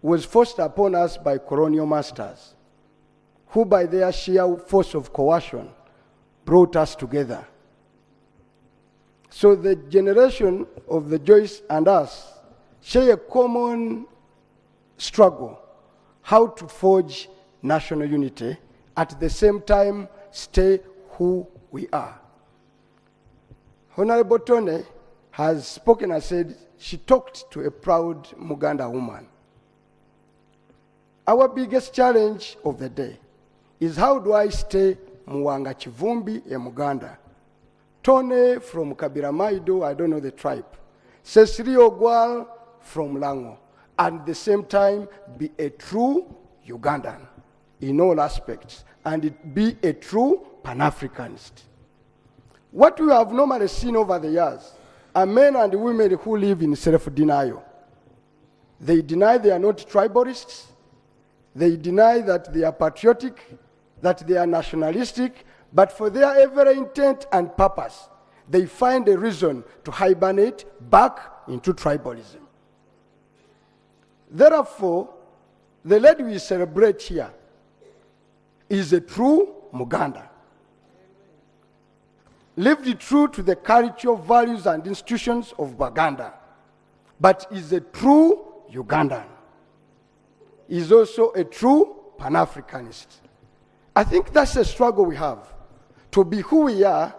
was forced upon us by colonial masters, who by their sheer force of coercion brought us together. So the generation of the Joyce and us share a common struggle, how to forge national unity, at the same time stay who we are. Honorable Tone has spoken and said she talked to a proud Muganda woman. Our biggest challenge of the day is how do I stay Muwanga Chivumbi e Muganda? Tone from Kabira Maido, I don't know the tribe. Cecily Ogwal from Lango. And at the same time, be a true Ugandan in all aspects. And it be a true Pan-Africanist. What we have normally seen over the years are men and women who live in self-denial. They deny they are not tribalists. They deny that they are patriotic, that they are nationalistic, but for their every intent and purpose, they find a reason to hibernate back into tribalism. Therefore, the lady we celebrate here is a true Muganda. Lived true to the culture, values, and institutions of Baganda, but is a true Ugandan. Is also a true Pan-Africanist. I think that's a struggle we have, to be who we are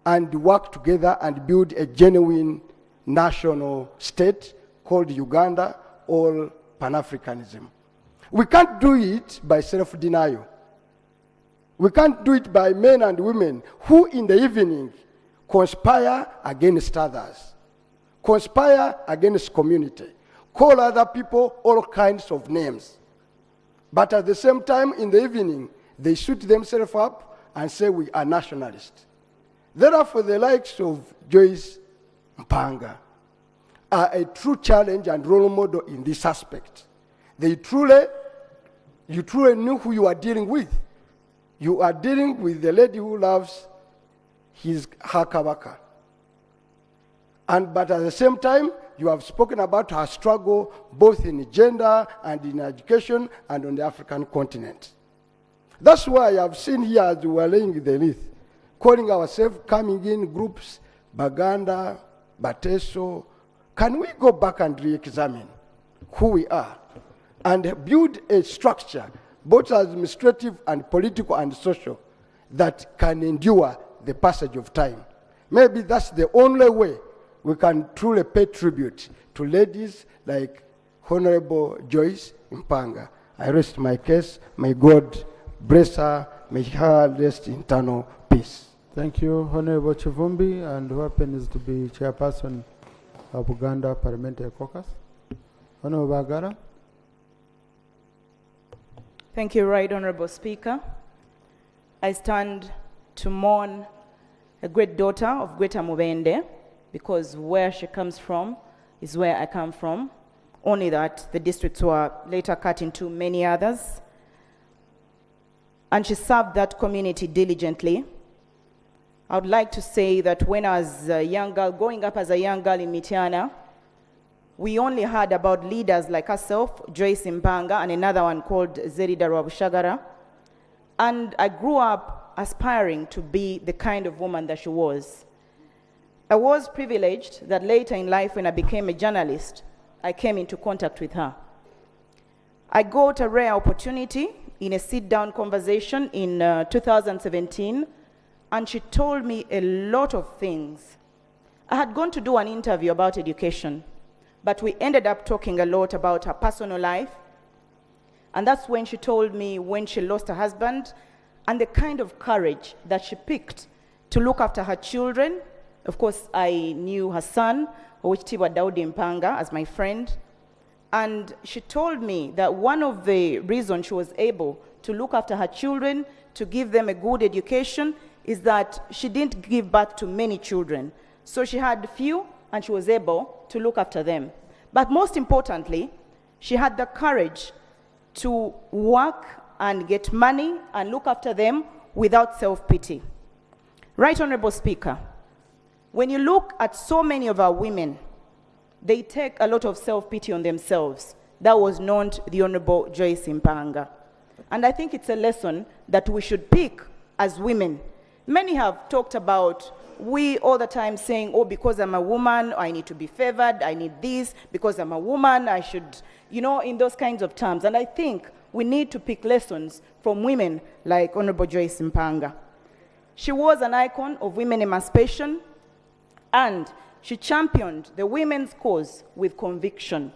and work together and build a genuine national state called Uganda or Pan-Africanism. We can't do it by self-denial. We can't do it by men and women who in the evening conspire against others, conspire against community, call other people all kinds of names. But at the same time, in the evening, They shoot themselves up and say we are nationalists. Therefore, the likes of Joyce Mpanga are a true challenge and role model in this aspect. You truly knew who you are dealing with. You are dealing with the lady who loves her kabaka. But at the same time, you have spoken about her struggle both in gender and in education and on the African continent. That's why I have seen here as we were laying the wreath, calling ourselves, coming in groups, Baganda, Bateso. Can we go back and re-examine who we are and build a structure, both administrative and political and social, that can endure the passage of time? Maybe that's the only way we can truly pay tribute to ladies like Honorable Joyce Mpanga. I rest my case. May God bless her. May her rest in eternal peace. Thank you, Honorable Chivumbi, and who happens to be chairperson of Uganda Parliamentary Caucus. Honorable Bagara. Thank you, Right Honorable Speaker. I stand to mourn a great daughter of Greta Mubende, because where she comes from is where I come from. Only that the districts were later cut into many others. And she served that community diligently. I would like to say that when I was a young girl, growing up as a young girl in Mityana, we only heard about leaders like herself, Joyce Mpanga, and another one called Zerida Rwabushagara. And I grew up aspiring to be the kind of woman that she was. I was privileged that later in life, when I became a journalist, I came into contact with her. I got a rare opportunity in a sit-down conversation in 2017, and she told me a lot of things. I had gone to do an interview about education, but we ended up talking a lot about her personal life. And that's when she told me when she lost her husband and the kind of courage that she picked to look after her children. Of course, I knew her son, Oweekitiibwa Daudi Mpanga, as my friend. And she told me that one of the reasons she was able to look after her children, to give them a good education, is that she didn't give birth to many children. So she had few, and she was able to look after them. But most importantly, she had the courage to work and get money and look after them without self-pity. Right Honorable Speaker, when you look at so many of our women, they take a lot of self-pity on themselves. That was not the Honorable Joyce Mpanga. And I think it's a lesson that we should pick as women. Many have talked about, we all the time saying, oh, because I'm a woman, I need to be favored, I need this, because I'm a woman, I should, in those kinds of terms. And I think we need to pick lessons from women like Honorable Joyce Mpanga. She was an icon of women emancipation, and she championed the women's cause with conviction.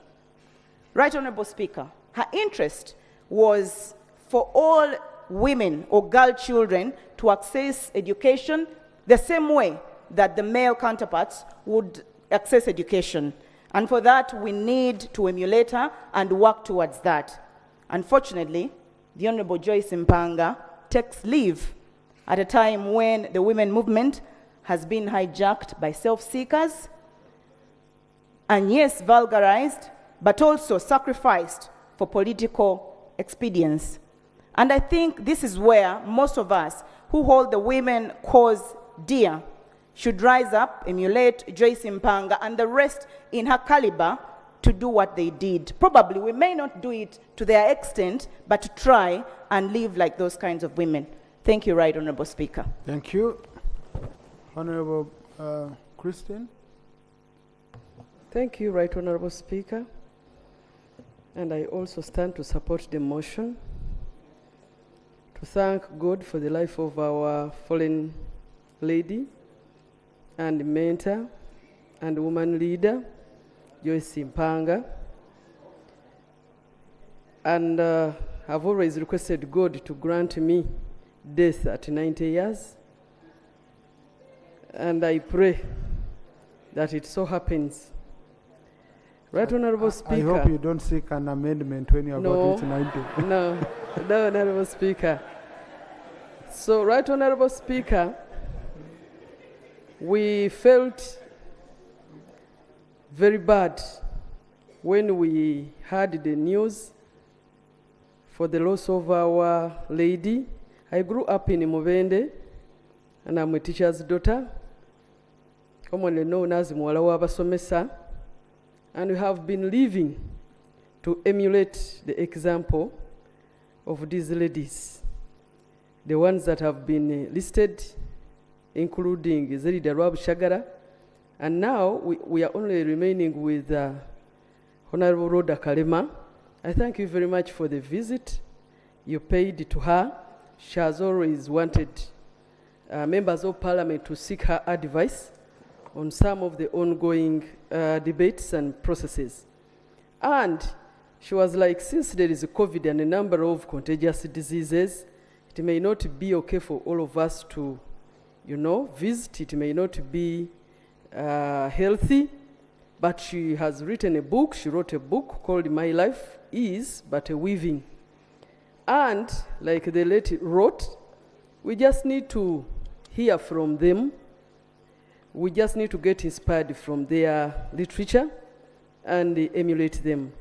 Right Honorable Speaker, her interest was for all women or girl children to access education the same way that the male counterparts would access education. And for that, we need to emulate her and work towards that. Unfortunately, the Honorable Joyce Mpanga takes leave at a time when the women movement has been hijacked by self-seekers, and yes, vulgarized, but also sacrificed for political expedience. And I think this is where most of us who hold the women cause dear should rise up, emulate Joyce Mpanga and the rest in her caliber to do what they did. Probably we may not do it to their extent, but to try and live like those kinds of women. Thank you, Right Honorable Speaker. Thank you. Honorable Christine. Thank you, Right Honorable Speaker. And I also stand to support the motion to thank God for the life of our fallen lady and mentor and woman leader, Joyce Mpanga. And I've always requested God to grant me death at 90 years. And I pray that it so happens. Right Honorable Speaker. I hope you don't seek an amendment when you're about to reach 90. No, Honorable Speaker. So, Right Honorable Speaker, we felt very bad when we heard the news for the loss of our lady. I grew up in Mubende, and I'm a teacher's daughter, commonly known as Mwala w'Abasomesa, and we have been living to emulate the example of these ladies, the ones that have been listed, including Zerida Rwab Shagara, and now we are only remaining with Honorable Rhoda Kalema. I thank you very much for the visit you paid to her. She has always wanted members of parliament to seek her advice on some of the ongoing debates and processes. And she was like, since there is a COVID and a number of contagious diseases, it may not be okay for all of us to, visit. It may not be healthy, but she has written a book. She wrote a book called My Life Is But a Weaving. And like the lady wrote, we just need to hear from them. We just need to get inspired from their literature and emulate them.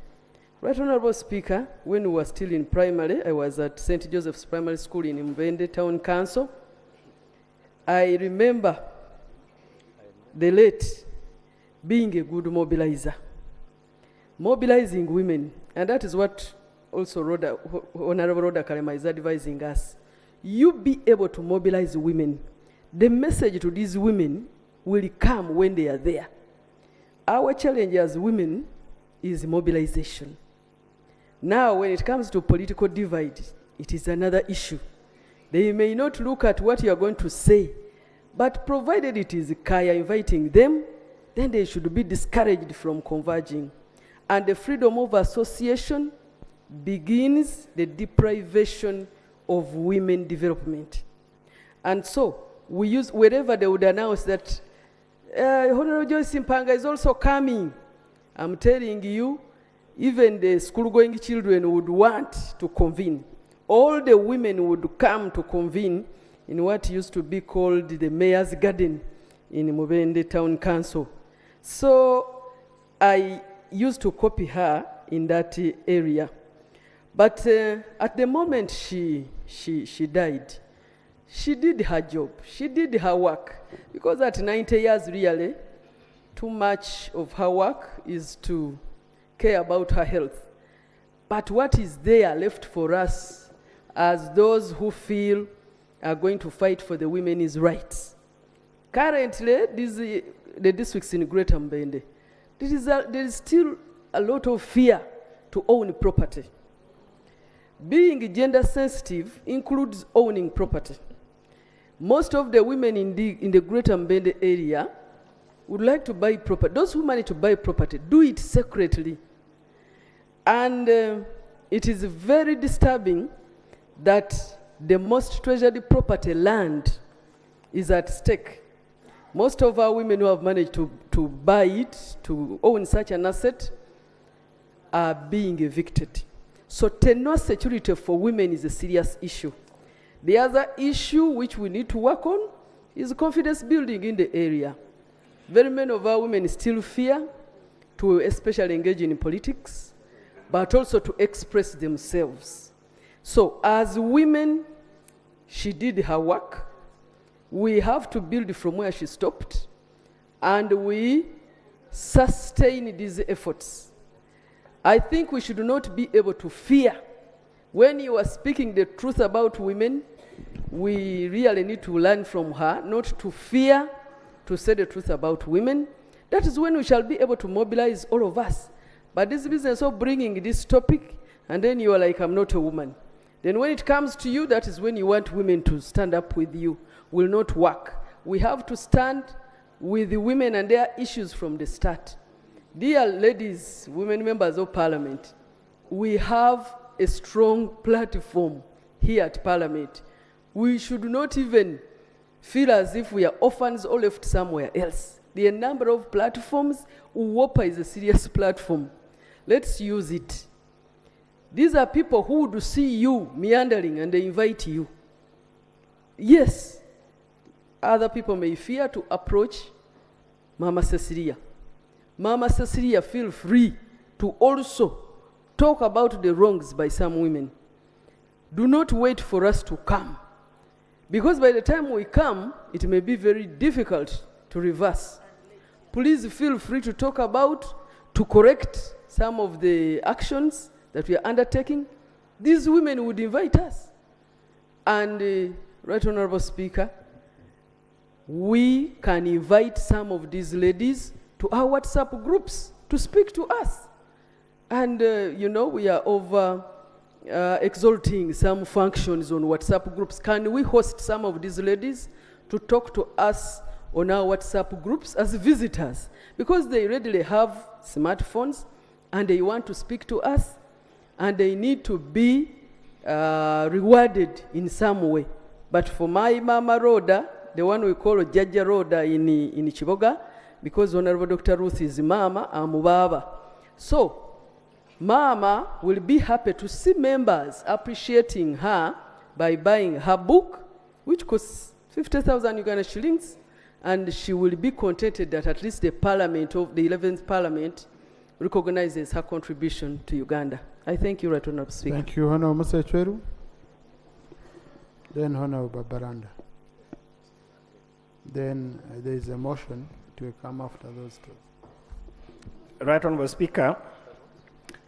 Right Honorable Speaker, when we were still in primary, I was at St. Joseph's Primary School in Mvende Town Council. I remember the late being a good mobilizer, mobilizing women, and that is what also Honorable Rhoda Kalema is advising us. You be able to mobilize women. The message to these women will come when they are there. Our challenge as women is mobilization. Now, when it comes to political divide, it is another issue. They may not look at what you are going to say, but provided it is Kaya inviting them, then they should be discouraged from converging. And the freedom of association begins the deprivation of women development. And so, we use, wherever they would announce that Honorable Joyce Mpanga is also coming, I'm telling you, even the school-going children would want to convene. All the women would come to convene in what used to be called the Mayor's Garden in Mubende Town Council. So I used to copy her in that area. But at the moment she died, she did her job. She did her work. Because at 90 years, really, too much of her work is to care about her health. But what is there left for us as those who feel are going to fight for the women's rights? Currently, the districts in Greater Mbende, there is still a lot of fear to own property. Being gender sensitive includes owning property. Most of the women in the Greater Mbende area would like to buy property. Those who manage to buy property do it secretly. And it is very disturbing that the most treasured property, land, is at stake. Most of our women who have managed to buy it, to own such an asset, are being evicted. So tenure security for women is a serious issue. The other issue which we need to work on is confidence building in the area. Very many of our women still fear to especially engage in politics, but also to express themselves. So as women, she did her work. We have to build from where she stopped, and we sustain these efforts. I think we should not be able to fear. When you are speaking the truth about women, we really need to learn from her, not to fear to say the truth about women. That is when we shall be able to mobilize all of us. But this business of bringing this topic, and then you are like, I'm not a woman. Then when it comes to you, that is when you want women to stand up with you, will not work. We have to stand with the women and their issues from the start. Dear ladies, women members of parliament, we have a strong platform here at parliament. We should not even feel as if we are orphans or left somewhere else. There are a number of platforms. UWOPA is a serious platform. Let's use it. These are people who would see you meandering and they invite you. yes, other people may fear to approach Mama Cecilia. Mama Cecilia, feel free to also talk about the wrongs by some women. Do not wait for us to come, because by the time we come, it may be very difficult to reverse. Please feel free to talk about, to correct some of the actions that we are undertaking. These women would invite us. And, Right Honorable Speaker, we can invite some of these ladies to our WhatsApp groups to speak to us. And, you know, we are over exalting some functions on WhatsApp groups. Can we host some of these ladies to talk to us on our WhatsApp groups as visitors? Because they readily have smartphones and they want to speak to us, and they need to be rewarded in some way. But for my Mama Rhoda, the one we call Jaja Rhoda in Chiboga, because Honorable Dr. Ruth is Mama, I'm Baba. So, Mama will be happy to see members appreciating her by buying her book, which costs 50,000 Uganda shillings, and she will be contented that at least the Parliament of the 11th Parliament recognizes her contribution to Uganda. I thank you, Right Honorable Speaker. Thank you, Honorable Musa Chweru. Then Honorable Babaranda. Then there is a motion to come after those two. Right Honorable Speaker,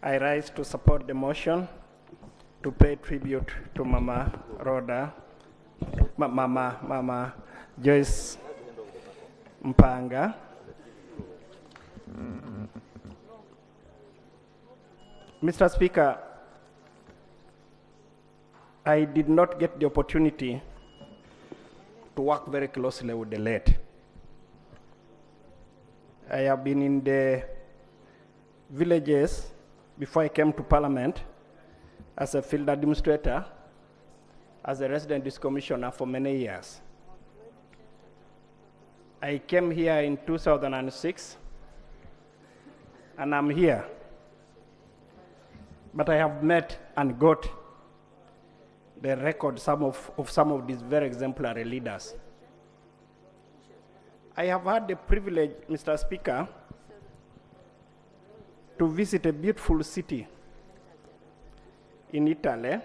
I rise to support the motion to pay tribute to Mama Rhoda, Mama Joyce Mpanga. Mr. Speaker, I did not get the opportunity to work very closely with the late. I have been in the villages before I came to Parliament as a field administrator, as a resident district commissioner for many years. I came here in 2006, and I'm here. But I have met and got the record of some of these very exemplary leaders. I have had the privilege, Mr. Speaker, to visit a beautiful city in Italy.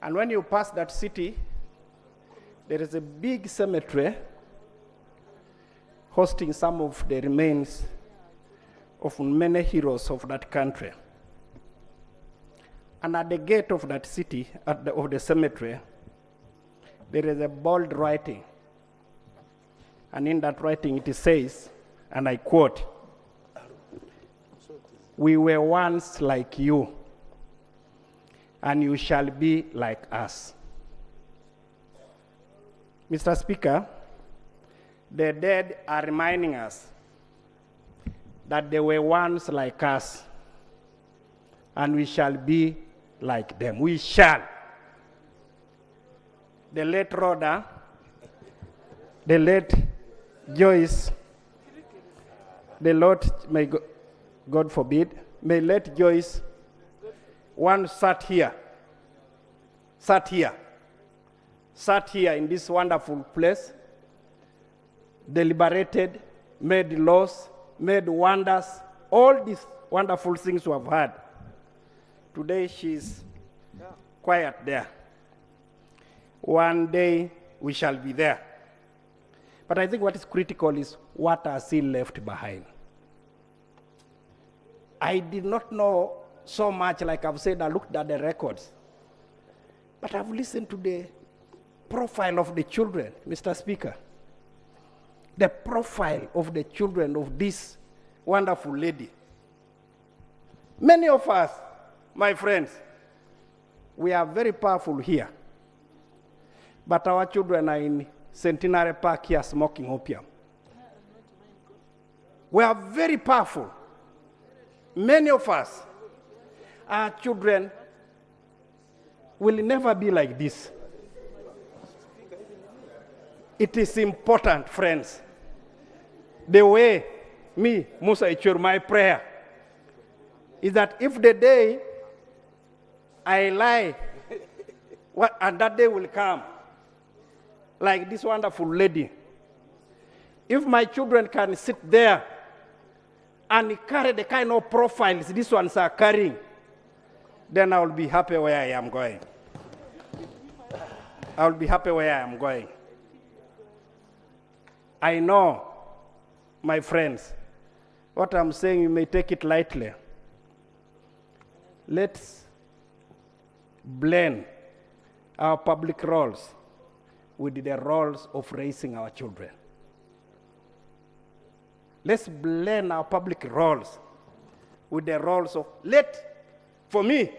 And when you pass that city, there is a big cemetery hosting some of the remains of many heroes of that country. And at the gate of that city, of the cemetery, there is a bold writing. And in that writing it says, and I quote, "We were once like you, and you shall be like us." Mr. Speaker, the dead are reminding us that they were once like us, and we shall be like them. We shall. The late Rhoda, the late Joyce, the Lord, may God forbid, may let Joyce once sat here in this wonderful place, deliberated, made laws, made wonders, all these wonderful things we have had. Today she's quiet there. One day we shall be there. But I think what is critical is what are still left behind. I did not know so much, like I've said, I looked at the records. But I've listened to the profile of the children, Mr. Speaker. The profile of the children of this wonderful lady. Many of us, my friends, we are very powerful here. But our children are in Centenary Park here smoking opium. We are very powerful. Many of us, our children will never be like this. It is important, friends. The way me, Musa Ichur, my prayer is that if the day I lie, and that day will come, like this wonderful lady. If my children can sit there and carry the kind of profiles these ones are carrying, then I will be happy where I am going. I will be happy where I am going. I know, my friends, what I'm saying, you may take it lightly. Let's blend our public roles with the roles of raising our children. Let's blend our public roles with the roles of, for me,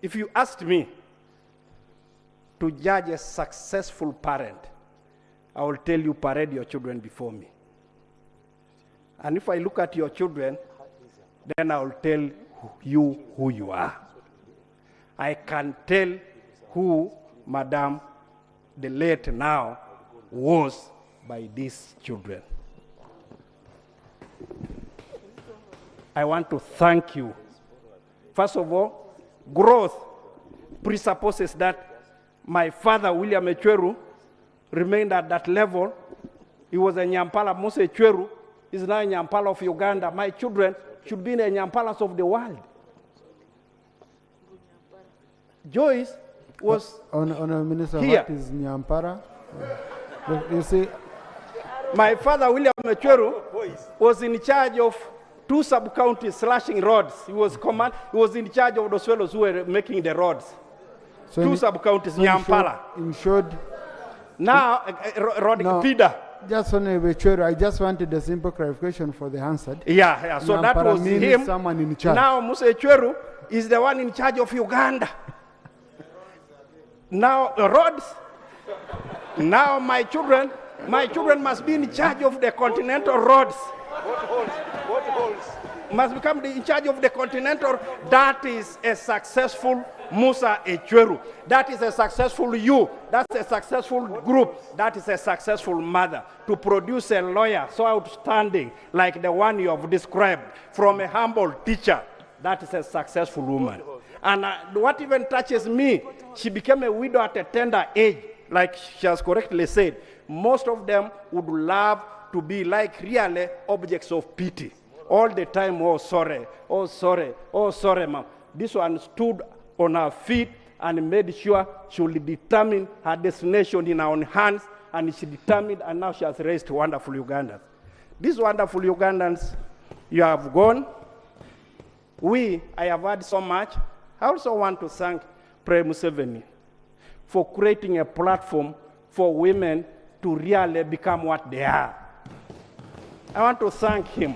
if you asked me to judge a successful parent, I will tell you, parade your children before me. And if I look at your children, then I will tell you who you are. I can tell who Madam, the late now, was by these children. I want to thank you. First of all, growth presupposes that my father, William Echweru, remained at that level. He was a Nyampala. Mose Echweru is now a Nyampala of Uganda. My children should be in the Nyampalas of the world. Joyce was Honourable Minister, here. what is Nyampara? You see, my father, William Echweru, was in charge of 2 sub-counties slashing roads. He was in charge of those fellows who were making the roads. So 2 sub-counties, Nyampala. In short, now, Pida. Just Honourable Echweru, I just wanted a simple clarification for the Hansard. Yeah. So that Nyampara was means him. someone in charge. Now, Musa Echweru is the one in charge of Uganda. Now, roads. Now, my children must be in charge of the continental roads. Must become in charge of the continental. That is a successful Musa Echweru. That is a successful you. That's a successful group. That is a successful mother. To produce a lawyer so outstanding like the one you have described from a humble teacher, that is a successful woman. And what even touches me, she became a widow at a tender age, like she has correctly said. Most of them would love to be like really objects of pity. All the time, oh sorry, oh sorry, oh sorry, ma'am. This one stood on her feet and made sure she would determine her destination in her own hands, and she determined, and now she has raised wonderful Ugandans. These wonderful Ugandans, you have gone. I have heard so much. I also want to thank Prem Museveni for creating a platform for women to really become what they are. I want to thank him.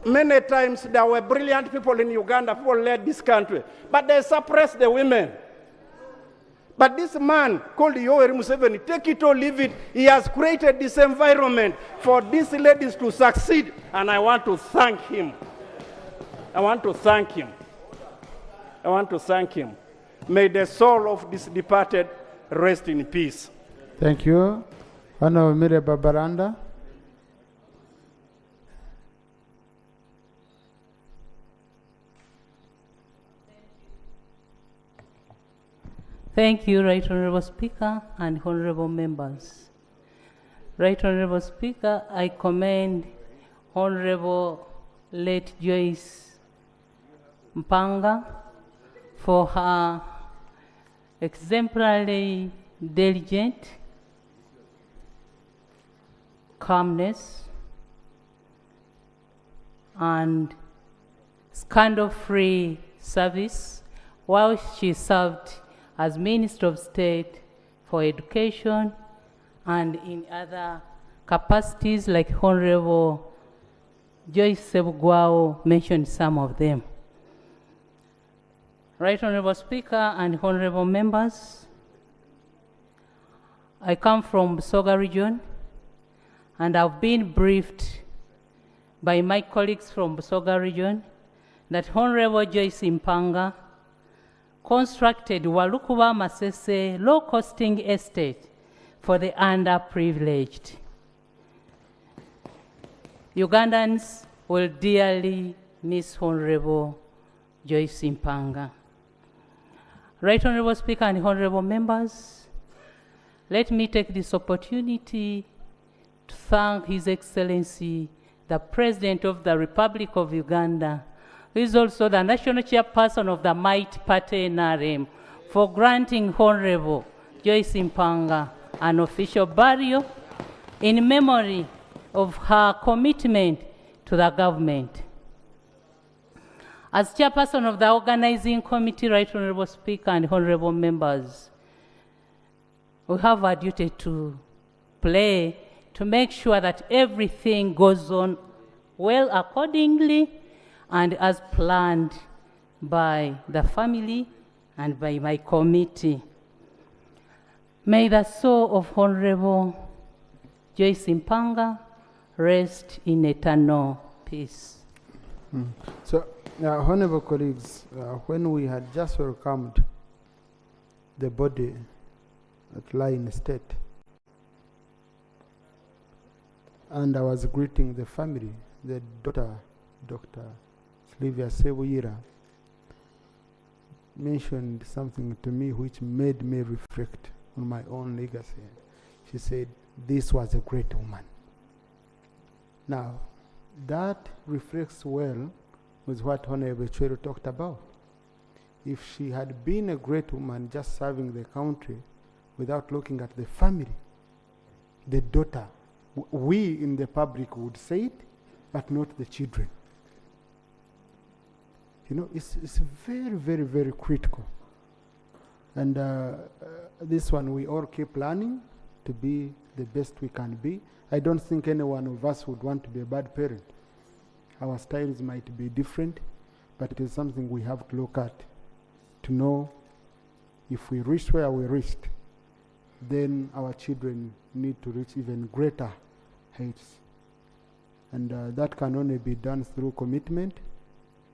Many times there were brilliant people in Uganda, people led this country, but they suppressed the women. But this man called Yoweri Museveni, take it or leave it, he has created this environment for these ladies to succeed, and I want to thank him. I want to thank him. I want to thank him. May the soul of this departed rest in peace. Thank you. Honourable Mire Babaranda. Thank you, Right Honourable Speaker and Honourable Members. Right Honourable Speaker, I commend Honourable late Joyce Mpanga for her exemplary diligent calmness and scandal-free service while she served as Minister of State for Education and in other capacities like Honorable Joyce Sebugwao mentioned some of them. Right Honorable Speaker and Honorable Members, I come from Busoga region and I've been briefed by my colleagues from Busoga region that Honorable Joyce Mpanga constructed Walukuba Masese low-costing estate for the underprivileged. Ugandans will dearly miss Honorable Joyce Mpanga. Right Honorable Speaker and Honorable Members, let me take this opportunity to thank His Excellency, the President of the Republic of Uganda, who is also the National Chairperson of the Might Party NRM, for granting Honorable Joyce Mpanga an official burial in memory of her commitment to the government. As Chairperson of the Organizing Committee, Right Honorable Speaker and Honorable Members, we have a duty to play to make sure that everything goes on well accordingly and as planned by the family and by my committee. May the soul of Honorable Joyce Mpanga rest in eternal peace. So, honorable colleagues, when we had just welcomed the body at Lion State, and I was greeting the family, the daughter, Dr. Sylvia Sebuyira, mentioned something to me which made me reflect on my own legacy. She said, "This was a great woman." Now, that reflects well with what Honorable Chwero talked about. If she had been a great woman just serving the country without looking at the family, the daughter, we in the public would say it, but not the children. You know, it's very, very, very critical. And this one, we all keep learning to be the best we can be. I don't think any one of us would want to be a bad parent. Our styles might be different, but it is something we have to look at to know if we reach where we reached, then our children need to reach even greater heights. And that can only be done through commitment,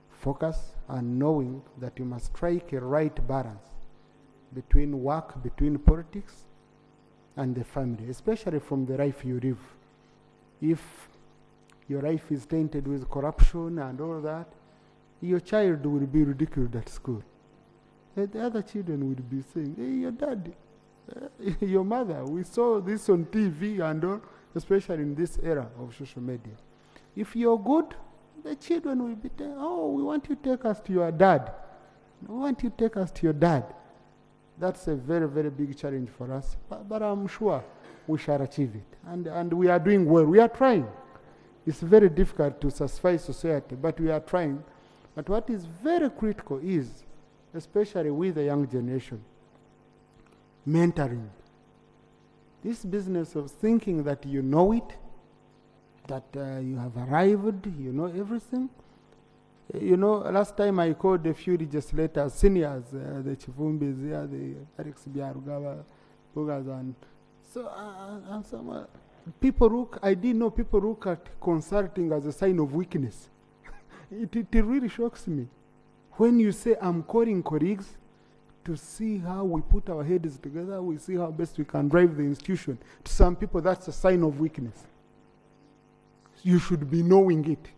focus, and knowing that you must strike a right balance between work, between politics, and the family, especially from the life you live. If your life is tainted with corruption and all that, your child will be ridiculed at school. And the other children will be saying, "Hey, your dad, your mother, we saw this on TV and all," especially in this era of social media. If you're good, the children will be saying, "Oh, we want you to take us to your dad. We want you to take us to your dad." That's a very, very big challenge for us, but I'm sure we shall achieve it. And we are doing well. We are trying. It's very difficult to satisfy society, but we are trying. But what is very critical is, especially with the young generation, mentoring. This business of thinking that you know it, that you have arrived, you know everything. You know, last time I called a few legislators, seniors, the Chivumbis, the Alex Biarugawa, Bogas, and so and some people look. I didn't know people look at consulting as a sign of weakness. It really shocks me when you say, "I'm calling colleagues to see how we put our heads together. We see how best we can drive the institution." To some people, that's a sign of weakness. You should be knowing it,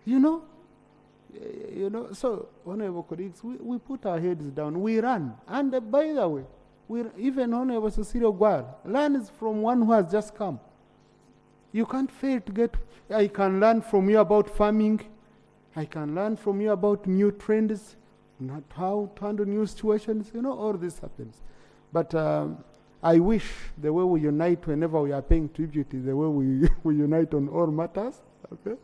you know. You know, so, honorable colleagues, we put our heads down, we run. And by the way, even Honorable Cecilia Gwar learns from one who has just come. You can't fail to get, I can learn from you about farming, I can learn from you about new trends, not how to handle new situations, you know, all this happens. But I wish the way we unite whenever we are paying tribute is the way we unite on all matters, okay?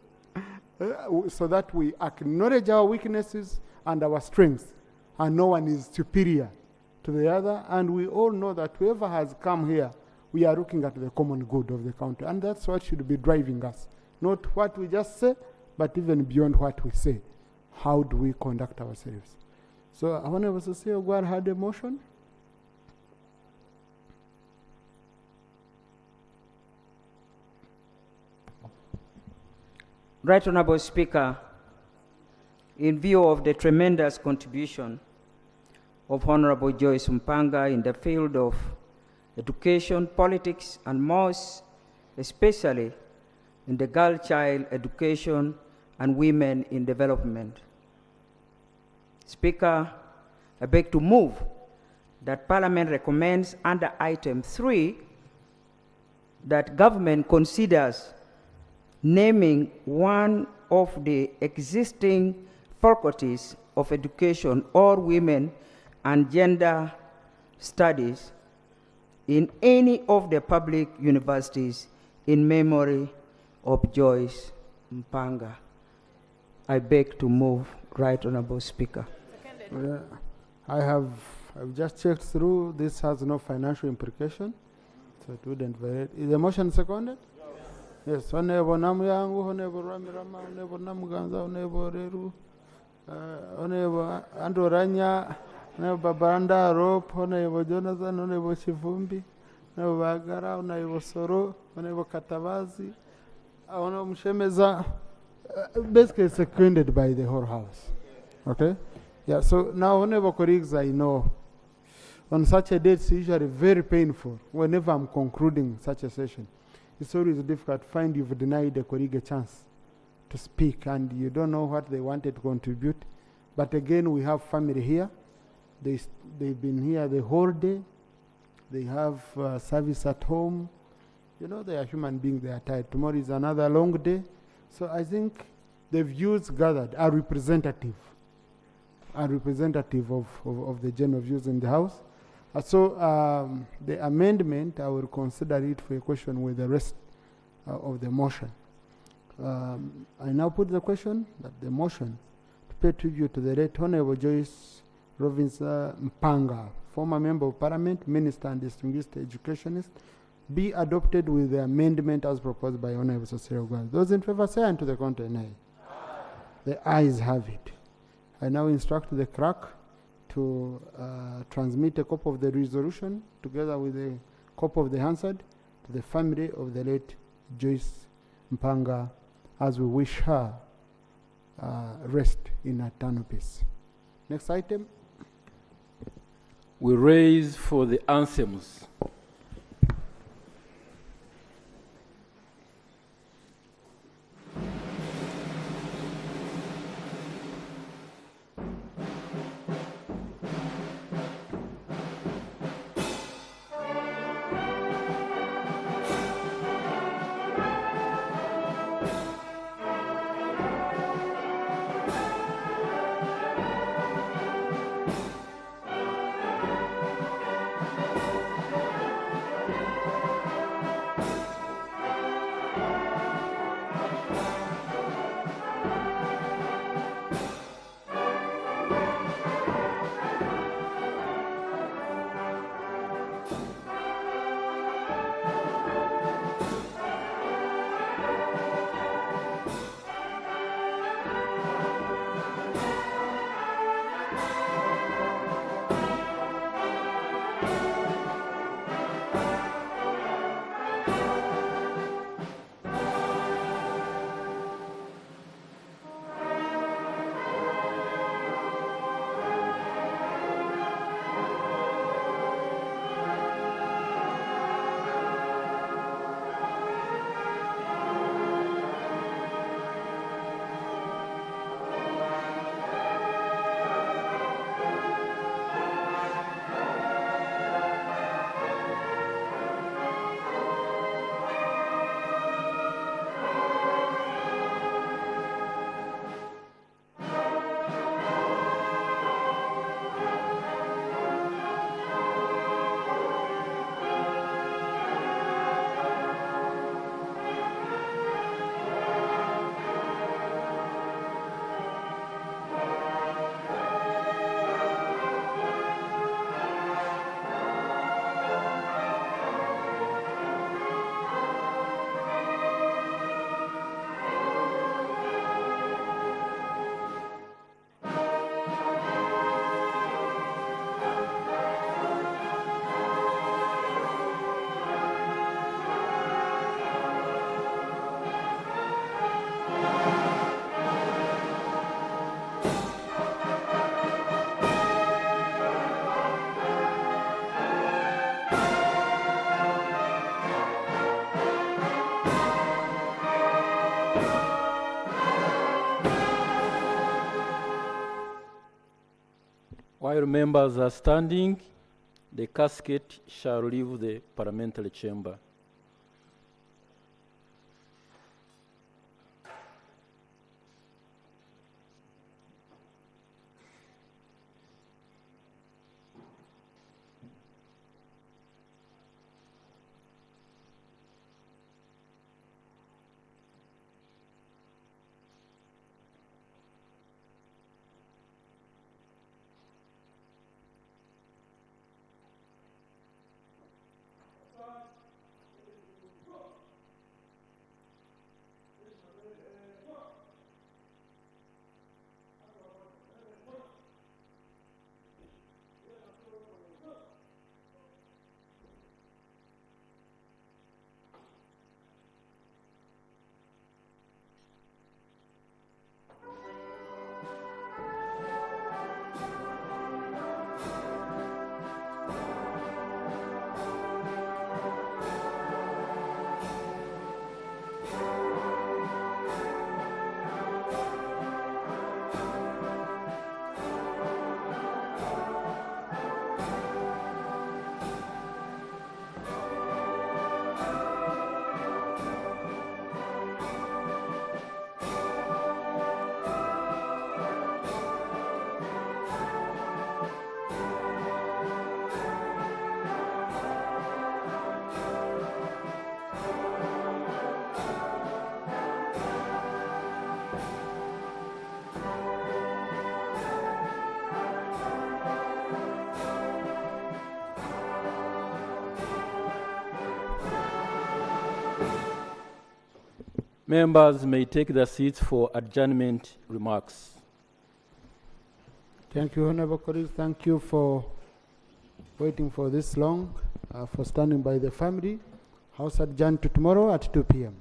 So that we acknowledge our weaknesses and our strengths, and no one is superior to the other, and we all know that whoever has come here, we are looking at the common good of the country, and that's what should be driving us. Not what we just say, but even beyond what we say. How do we conduct ourselves? So I want to say, Ogwar had a motion. Right Honorable Speaker, in view of the tremendous contribution of Honorable Joyce Mpanga in the field of education, politics, and most especially in the girl-child education and women in development. Speaker, I beg to move that Parliament recommends under item 3 that government considers naming one of the existing faculties of education or women and gender studies in any of the public universities in memory of Joyce Mpanga. I beg to move, Right Honorable Speaker. I've just checked through. This has no financial implication, so it wouldn't violate. Is the motion seconded? Yes. Honorable Namuyangu, Honorable Ramirama, Honorable Namuganza, Honorable Reru, Honorable Andrew Ranya, Honorable Baranda Rope, Honorable Jonathan, Honorable Chivumbi, Honorable Agara, Honorable Soro, Honorable Katavazi, Honorable Mshemeza. Basically seconded by the whole House. Okay? Yeah, so now honorable colleagues, I know on such a date it's usually very painful whenever I'm concluding such a session. It's always difficult to find you've denied a colleague a chance to speak and you don't know what they wanted to contribute. But again, we have family here. They've been here the whole day. They have service at home. You know, they are human beings, they are tired. Tomorrow is another long day. So I think the views gathered are representative of the general views in the House. So the amendment, I will consider it for a question with the rest of the motion. I now put the question that the motion to pay tribute to the late Honorable Joyce Robinson Mpanga, former Member of Parliament, Minister and Distinguished Educationist, be adopted with the amendment as proposed by Honorable Cecilia Ogwal. Those in favor say and to the contrary, nay. The ayes have it. I now instruct the clerk to transmit a copy of the resolution together with a copy of the Hansard to the family of the late Joyce Mpanga as we wish her rest in eternal peace. Next item. We raise for the anthems. While members are standing, The casket shall leave the parliamentary chamber. Members may take their seats for adjournment remarks. Thank you, Honorable colleagues. Thank you for waiting for this long, for standing by the family. House adjourned to tomorrow at 2 p.m.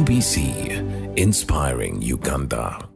UBC, inspiring Uganda.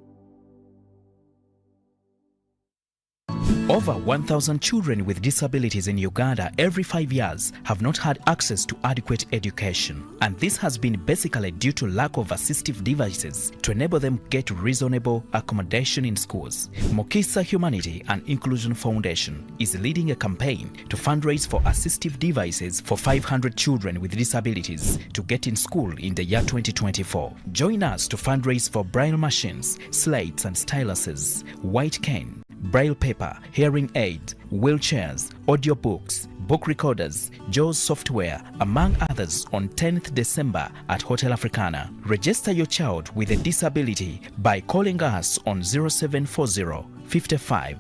Over 1,000 children with disabilities in Uganda every 5 years have not had access to adequate education. And this has been basically due to lack of assistive devices to enable them get reasonable accommodation in schools. Mokisa Humanity and Inclusion Foundation is leading a campaign to fundraise for assistive devices for 500 children with disabilities to get in school in the year 2024. Join us to fundraise for braille machines, slates and styluses, white cane, braille paper, hearing aid, wheelchairs, audiobooks, book recorders, JAWS software, among others on 10th December at Hotel Africana. Register your child with a disability by calling us on 0740 55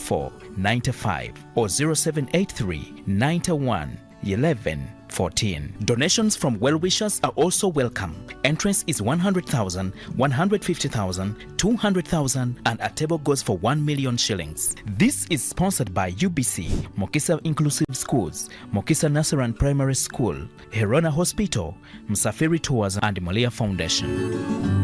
04 95 or 0783 91 11 14. Donations from well-wishers are also welcome. Entrance is 100,000, 150,000, 200,000 and a table goes for 1 million shillings. This is sponsored by UBC, Mokisa Inclusive Schools, Mokisa Nasaran Primary School, Herona Hospital, Msafiri Tours and Molia Foundation.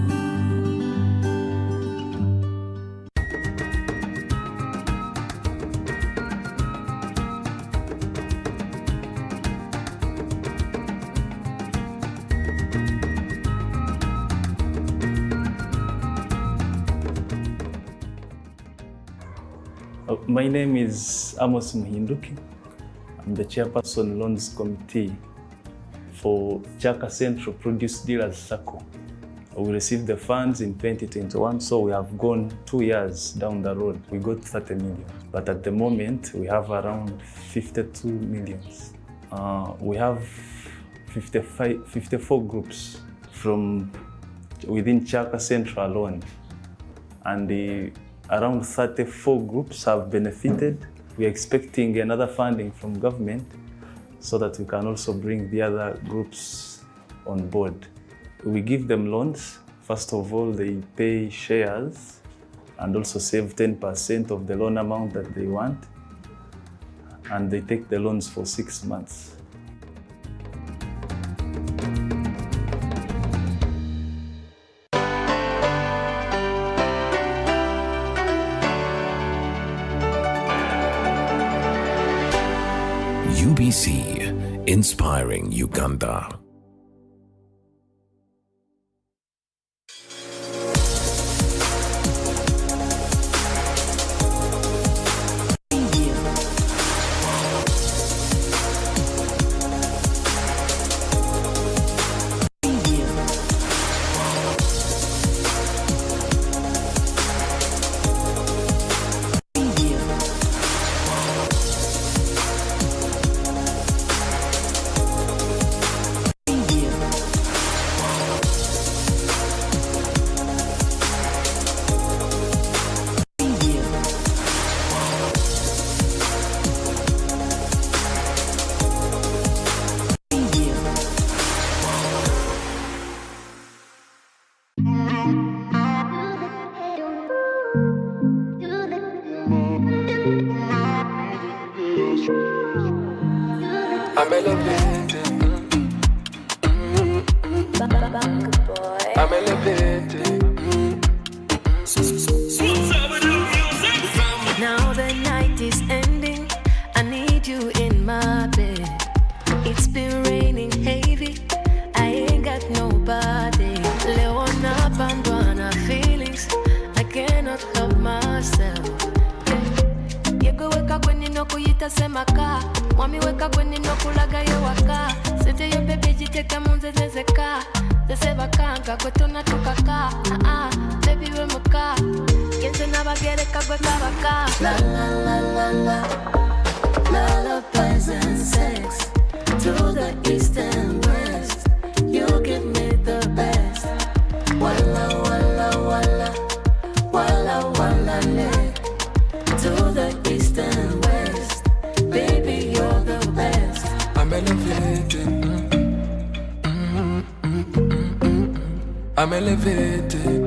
My name is Amos Muhinduki. I'm the chairperson Loans Committee for Chaka Central Produce Dealers Circle. We received the funds in 2021, so we have gone 2 years down the road. We got 30 million, but at the moment we have around 52 millions. We have 54 groups from within Chaka Central alone, and around 34 groups have benefited. We are expecting another funding from government so that we can also bring the other groups on board. We give them loans. First of all, they pay shares and also save 10% of the loan amount that they want. And they take the loans for 6 months. UBC, inspiring Uganda. I'm elevated. I'm elevated. Now the night is ending. I need you in my bed. It's been raining heavy. I ain't got nobody. Leona Bandwana feelings. I cannot help myself. Yego weka kwenye no kuyita semaka. Mwami weka kwenye no kulaga ye waka. Sete yo bebe jiteka munze zezeka. Zese bakanga kweto na tukaka. Baby we muka. Kenze na bagere kagwe kabaka. La la la la la. Lullabies and sex. To the east and west. You give me the best. Walla walla walla. Walla walla le. To the east and west. Baby, you're the best. I'm elevated. I'm elevated.